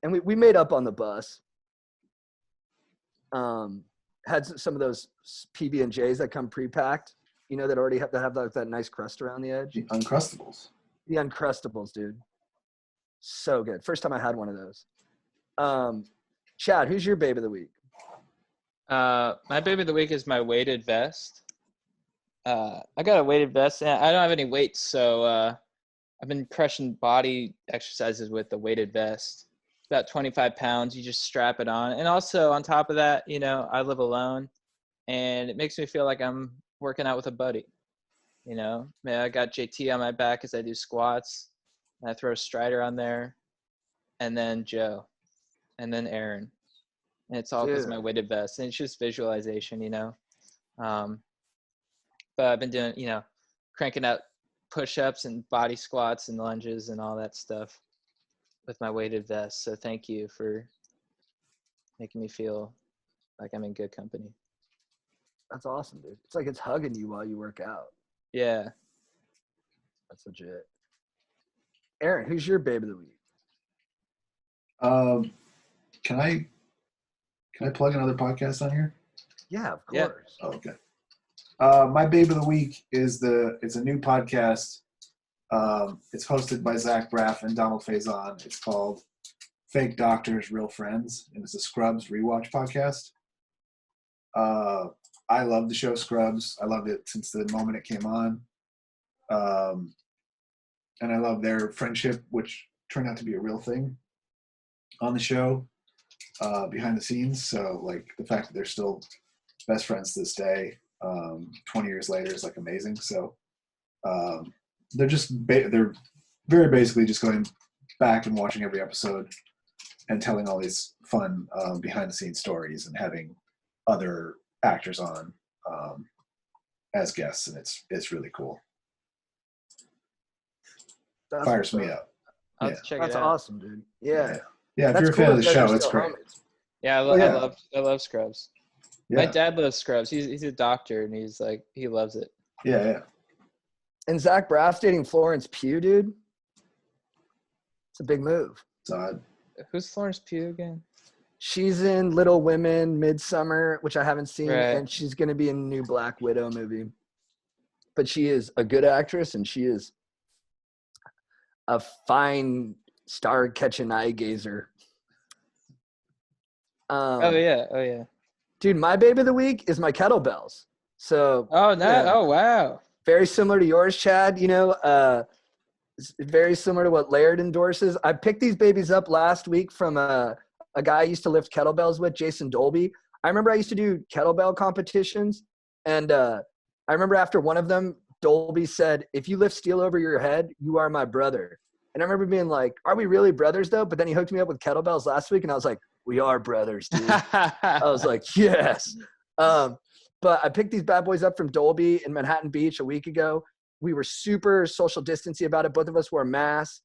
And we made up on the bus. Had some of those PB&Js that come pre-packed, that already have like that nice crust around the edge. The Uncrustables. The Uncrustables, dude. So good. First time I had one of those. Chad, who's your babe of the week? My baby of the week is my weighted vest. I got a weighted vest, and I don't have any weights, so I've been crushing body exercises with the weighted vest. It's about 25 pounds. You just strap it on. And also on top of that, I live alone, and it makes me feel like I'm working out with a buddy. I got JT on my back as I do squats, and I throw Strider on there, and then Joe, and then Aaron. And it's all because of my weighted vest. And it's just visualization, but I've been doing, cranking out push-ups and body squats and lunges and all that stuff with my weighted vest. So thank you for making me feel like I'm in good company. That's awesome, dude. It's like it's hugging you while you work out. Yeah. That's legit. Aaron, who's your babe of the week? Can I plug another podcast on here? Yeah, of Yeah. course. Oh, okay. My babe of the week it's a new podcast. It's hosted by Zach Braff and Donald Faison. It's called Fake Doctors, Real Friends, and it's a Scrubs rewatch podcast. I love the show Scrubs. I loved it since the moment it came on. And I love their friendship, which turned out to be a real thing on the show, behind the scenes. So like the fact that they're still best friends to this day, 20 years later, is like amazing. So they're just they're very basically just going back and watching every episode and telling all these fun behind the scenes stories and having other actors on as guests, and it's really cool. That's Fires what's me up. up. I'll Yeah. have to check That's it out. awesome, dude. Yeah. Yeah, if That's you're a fan cool of the that you guys show, are it's still great. homies. Yeah, Yeah. I love Scrubs. Yeah, My dad loves Scrubs. He's a doctor, and he's like, he loves it. yeah. And Zach Braff's dating Florence Pugh, dude. It's a big move. So Who's Florence Pugh again? She's in Little Women, Midsummer, which I haven't seen, Right. and she's going to be in a new Black Widow movie. But she is a good actress, and she is a fine star-catching eye gazer. Oh yeah. Dude, my babe of the week is my kettlebells. So Oh no! Yeah. Oh wow! very similar to yours, Chad. It's very similar to what Laird endorses. I picked these babies up last week from a guy I used to lift kettlebells with, Jason Dolby. I remember I used to do kettlebell competitions, and I remember after one of them, Dolby said, "If you lift steel over your head, you are my brother." And I remember being like, "Are we really brothers though?" But then he hooked me up with kettlebells last week, and I was like, "We are brothers, dude." I was like, "Yes." But I picked these bad boys up from Dolby in Manhattan Beach a week ago. We were super social distancing about it. Both of us wore masks.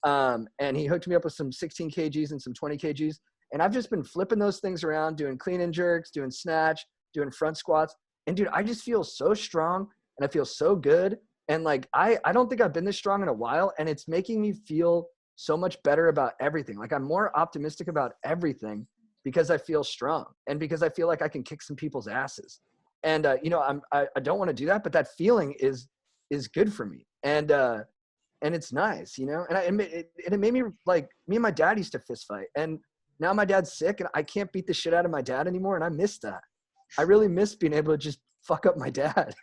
And he hooked me up with some 16 kgs and some 20 kgs. And I've just been flipping those things around, doing clean and jerks, doing snatch, doing front squats. And dude, I just feel so strong and I feel so good. And like, I don't think I've been this strong in a while. And it's making me feel so much better about everything. Like I'm more optimistic about everything because I feel strong and because I feel like I can kick some people's asses. And, I don't want to do that, but that feeling is good for me. And it's nice, and it made me like, me and my dad used to fist fight, and now my dad's sick and I can't beat the shit out of my dad anymore. And I miss that. I really miss being able to just fuck up my dad.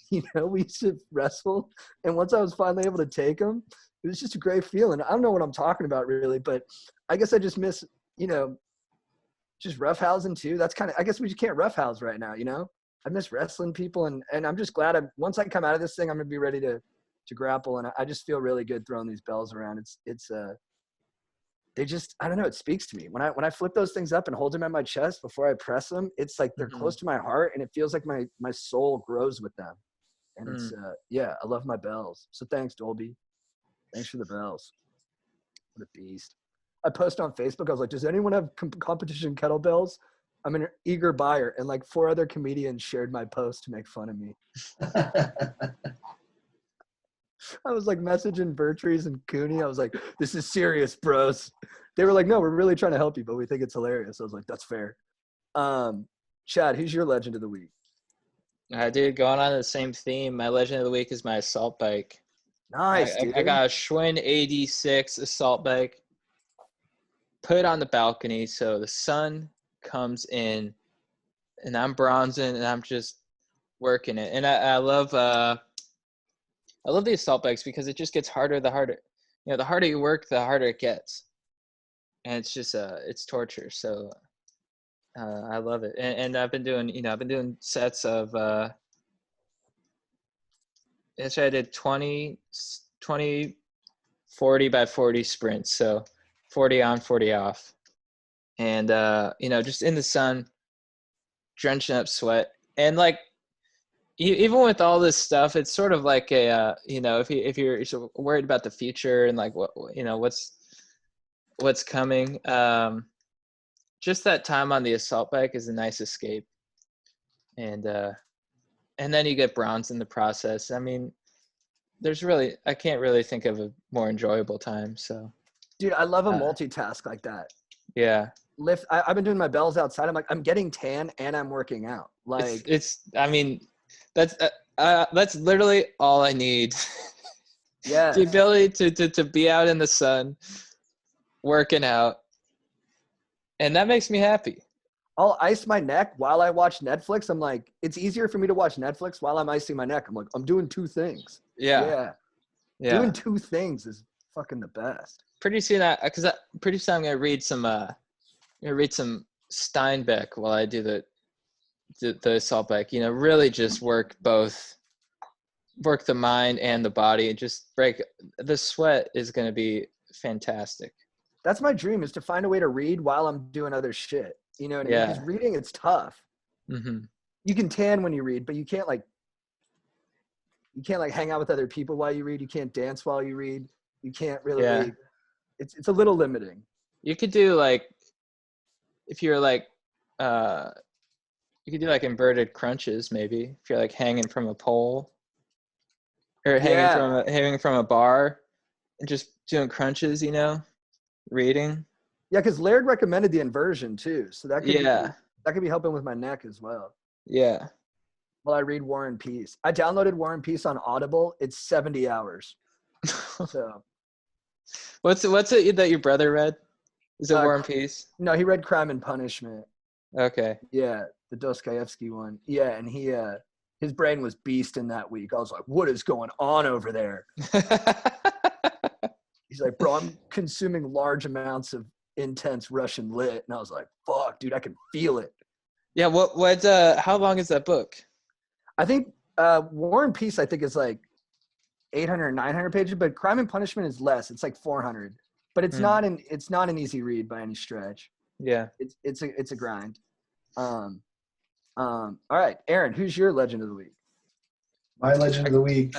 We used to wrestle, and once I was finally able to take him, it was just a great feeling. I don't know what I'm talking about really, but I guess I just miss, just roughhousing too. That's I guess we just can't roughhouse right now, I miss wrestling people, and I'm just glad once I come out of this thing, I'm gonna be ready to grapple, and I just feel really good throwing these bells around. They just, I don't know, it speaks to me when I flip those things up and hold them at my chest before I press them. It's like they're close to my heart, and it feels like my soul grows with them. And it's I love my bells. So thanks, Dolby. Thanks for the bells. What a beast. I posted on Facebook. I was like, does anyone have competition kettlebells? I'm an eager buyer, and like 4 other comedians shared my post to make fun of me. I was like messaging Bertries and Cooney. I was like, this is serious, bros. They were like, no, we're really trying to help you, but we think it's hilarious. I was like, that's fair. Chad, who's your legend of the week? Dude, going on the same theme, my legend of the week is my assault bike. Nice, dude. I got a Schwinn AD6 assault bike. Put it on the balcony so the sun comes in, and I'm bronzing, and I'm just working it. And I love the assault bikes because it just gets harder the harder. The harder you work, the harder it gets. And it's just it's torture. So I love it. And I've been doing sets of I did 20 40 by 40 sprints. So 40 on, 40 off. And just in the sun, drenching up sweat. And like even with all this stuff, it's sort of like a you know, if you're sort of worried about the future and like what you know what's coming, just that time on the assault bike is a nice escape, and then you get bronze in the process. I mean, I can't really think of a more enjoyable time. So Dude, I love a Uh, multitask like that. yeah, I've been doing my bells outside. I'm like, I'm getting tan and I'm working out. Like, it's I mean, that's literally all I need. yeah. The ability to be out in the sun, working out, and that makes me happy. I'll ice my neck while I watch Netflix. I'm like, it's easier for me to watch Netflix while I'm icing my neck. I'm like, I'm doing two things. Yeah. Doing two things is fucking the best. Pretty soon, pretty soon I'm gonna read some Steinbeck while I do the assault bike. You know, really just work the mind and the body, and just break the sweat is gonna be fantastic. That's my dream, is to find a way to read while I'm doing other shit. You know what I mean? Yeah. Because reading, it's tough. Mm-hmm. You can tan when you read, but you can't like hang out with other people while you read. You can't dance while you read. You can't really. Yeah. It's a little limiting. You could do like, if you're like, you could do like inverted crunches maybe if you're like hanging from a pole, or hanging from a bar, and just doing crunches. You know, reading. Yeah, because Laird recommended the inversion too, so that could be helping with my neck as well. Yeah. While I read War and Peace, I downloaded War and Peace on Audible. It's 70 hours. So What's it that your brother read? Is it War and Peace? no, he read Crime and Punishment. Okay. Yeah, the Dostoevsky one. Yeah, and he his brain was beasting that week. I was like, what is going on over there? He's like, bro, I'm consuming large amounts of intense Russian lit. And I was like, fuck, dude, I can feel it. Yeah. How long is that book? I think War and Peace, I think, is like 800, 900 pages, but Crime and Punishment is less. It's like 400. But it's not an easy read by any stretch. Yeah. It's a grind. All right, Aaron, who's your legend of the week? My legend of the week.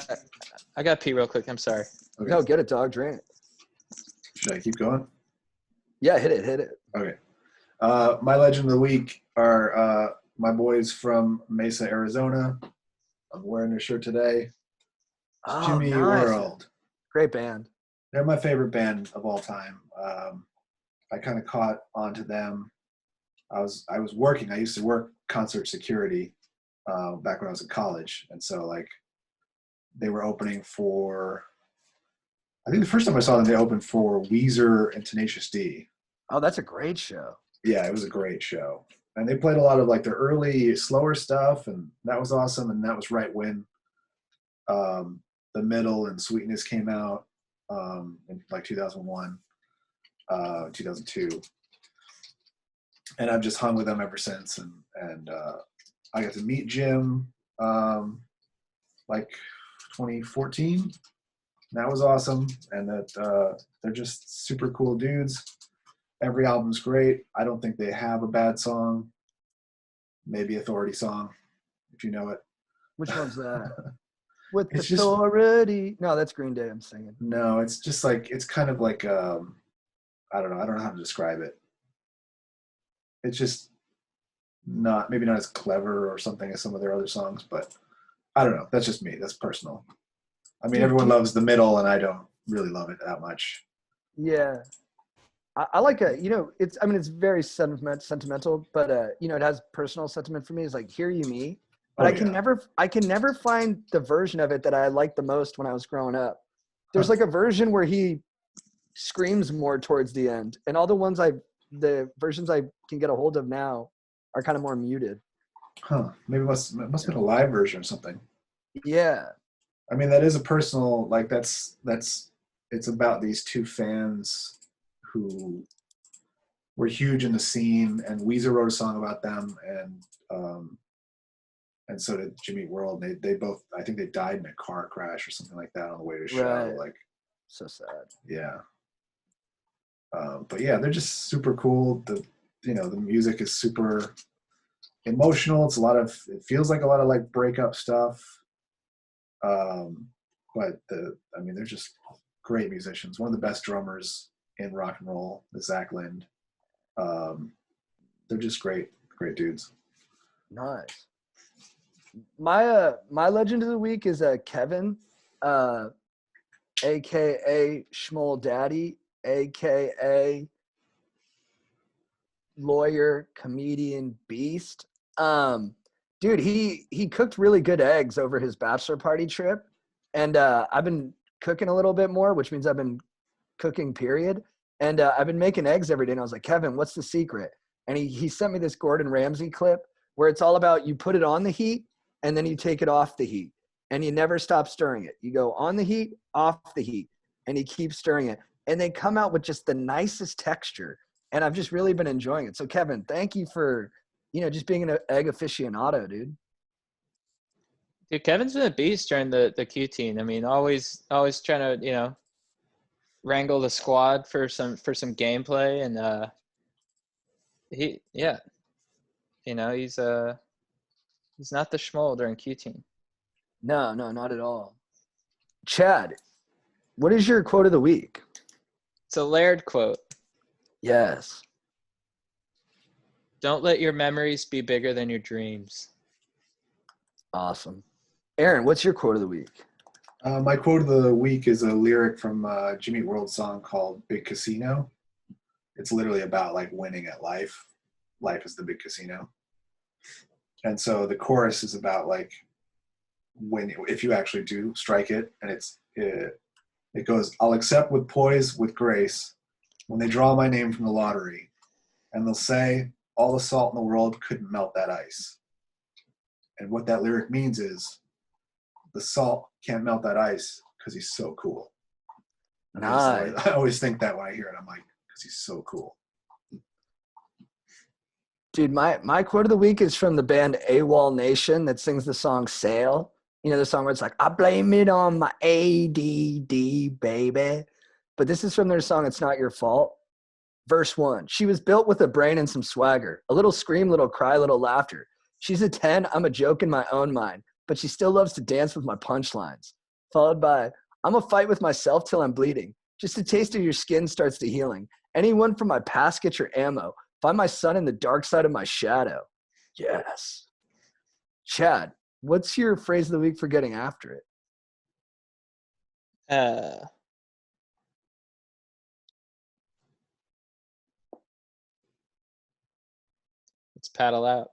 I got to pee real quick. I'm sorry. Okay. No, get it, dog. Drink it. Should I keep going? Yeah, hit it. Okay. My legend of the week are my boys from Mesa, Arizona. I'm wearing their shirt today. Oh, Jimmy nice. World. Great band. They're my favorite band of all time. I kind of caught onto them. I was working. I used to work concert security back when I was in college, and so like they were opening for. I think the first time I saw them, they opened for Weezer and Tenacious D. Oh, that's a great show. Yeah, it was a great show, and they played a lot of like their early slower stuff, and that was awesome. And that was right when The Middle and Sweetness came out in like 2001, 2002, and I've just hung with them ever since. And I got to meet Jim like 2014. That was awesome, and that they're just super cool dudes. Every album's great. I don't think they have a bad song. Maybe Authority song, if you know it. Which one's that? With It's just- authority. No, that's Green Day I'm singing. No, it's just like, it's kind of like, I don't know how to describe it. It's just maybe not as clever or something as some of their other songs, but I don't know. That's just me. That's personal. I mean, everyone loves The Middle, and I don't really love it that much. Yeah. I like it's very sentimental, but it has personal sentiment for me. It's like Hear You Me. But I can never find the version of it that I liked the most when I was growing up. There's like a version where he screams more towards the end, and all the versions I can get a hold of now are kind of more muted. Huh. Maybe it must have been a live version or something. Yeah. I mean, that is a personal, like it's about these two fans who were huge in the scene, and Weezer wrote a song about them, and so did Jimmy World. They both, I think they died in a car crash or something like that on the way to the show. Right. Like, So sad. yeah. But yeah, they're just super cool. The music is super emotional. It feels like a lot of like breakup stuff. But they're just great musicians. One of the best drummers in rock and roll is Zach Lind. They're just great dudes. Nice. My legend of the week is Kevin, aka Schmoll Daddy, aka lawyer, comedian, beast. Dude, he cooked really good eggs over his bachelor party trip, and I've been cooking a little bit more, which means I've been cooking, period. And I've been making eggs every day, and I was like, Kevin, what's the secret? And he sent me this Gordon Ramsay clip where it's all about you put it on the heat and then you take it off the heat, and you never stop stirring it. You go on the heat, off the heat, and you keep stirring it, and they come out with just the nicest texture. And I've just really been enjoying it. So Kevin, thank you for, just being an egg aficionado, dude. Dude, Kevin's been a beast during the Q team. I mean, always trying to, wrangle the squad for some gameplay, and he's not the schmoll during Q team. No, not at all. Chad, what is your quote of the week? It's a Laird quote. Yes. Don't let your memories be bigger than your dreams. Awesome. Aaron, what's your quote of the week? My quote of the week is a lyric from Jimmy Eat World's song called Big Casino. It's literally about like winning at life. Life is the big casino. And so the chorus is about like if you actually do strike it, and it goes, I'll accept with poise, with grace, when they draw my name from the lottery, and they'll say all the salt in the world couldn't melt that ice. And what that lyric means is the salt can't melt that ice because he's so cool. And Nice. I always think that when I hear it, I'm like, because he's so cool. Dude, my quote of the week is from the band AWOL Nation that sings the song Sail. The song where it's like, I blame it on my ADD, baby. But this is from their song, It's Not Your Fault. Verse 1, she was built with a brain and some swagger. A little scream, little cry, little laughter. She's a 10, I'm a joke in my own mind. But she still loves to dance with my punchlines. Followed by, I'm a fight with myself till I'm bleeding. Just a taste of your skin starts to healing. Anyone from my past, get your ammo. Find my sun in the dark side of my shadow. Yes. Chad, what's your phrase of the week for getting after it? Let's paddle out.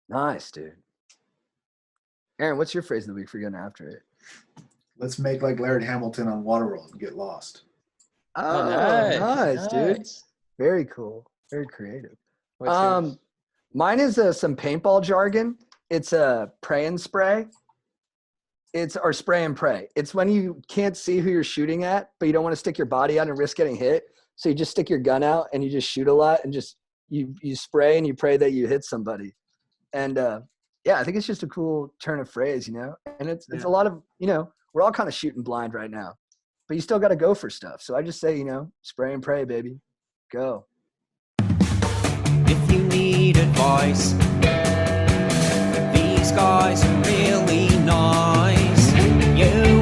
Nice, dude. Aaron, what's your phrase of the week for getting after it? Let's make like Laird Hamilton on Waterworld and get lost. Oh, nice, dude. Very cool. Very creative. What's yours? Mine is some paintball jargon. It's a pray and spray. Or spray and pray. It's when you can't see who you're shooting at, but you don't want to stick your body out and risk getting hit. So you just stick your gun out and you just shoot a lot and just you spray and you pray that you hit somebody. And I think it's just a cool turn of phrase, And it's a lot of, we're all kind of shooting blind right now, but you still got to go for stuff. So I just say, spray and pray, baby. Go. If you need advice, these guys are really nice. You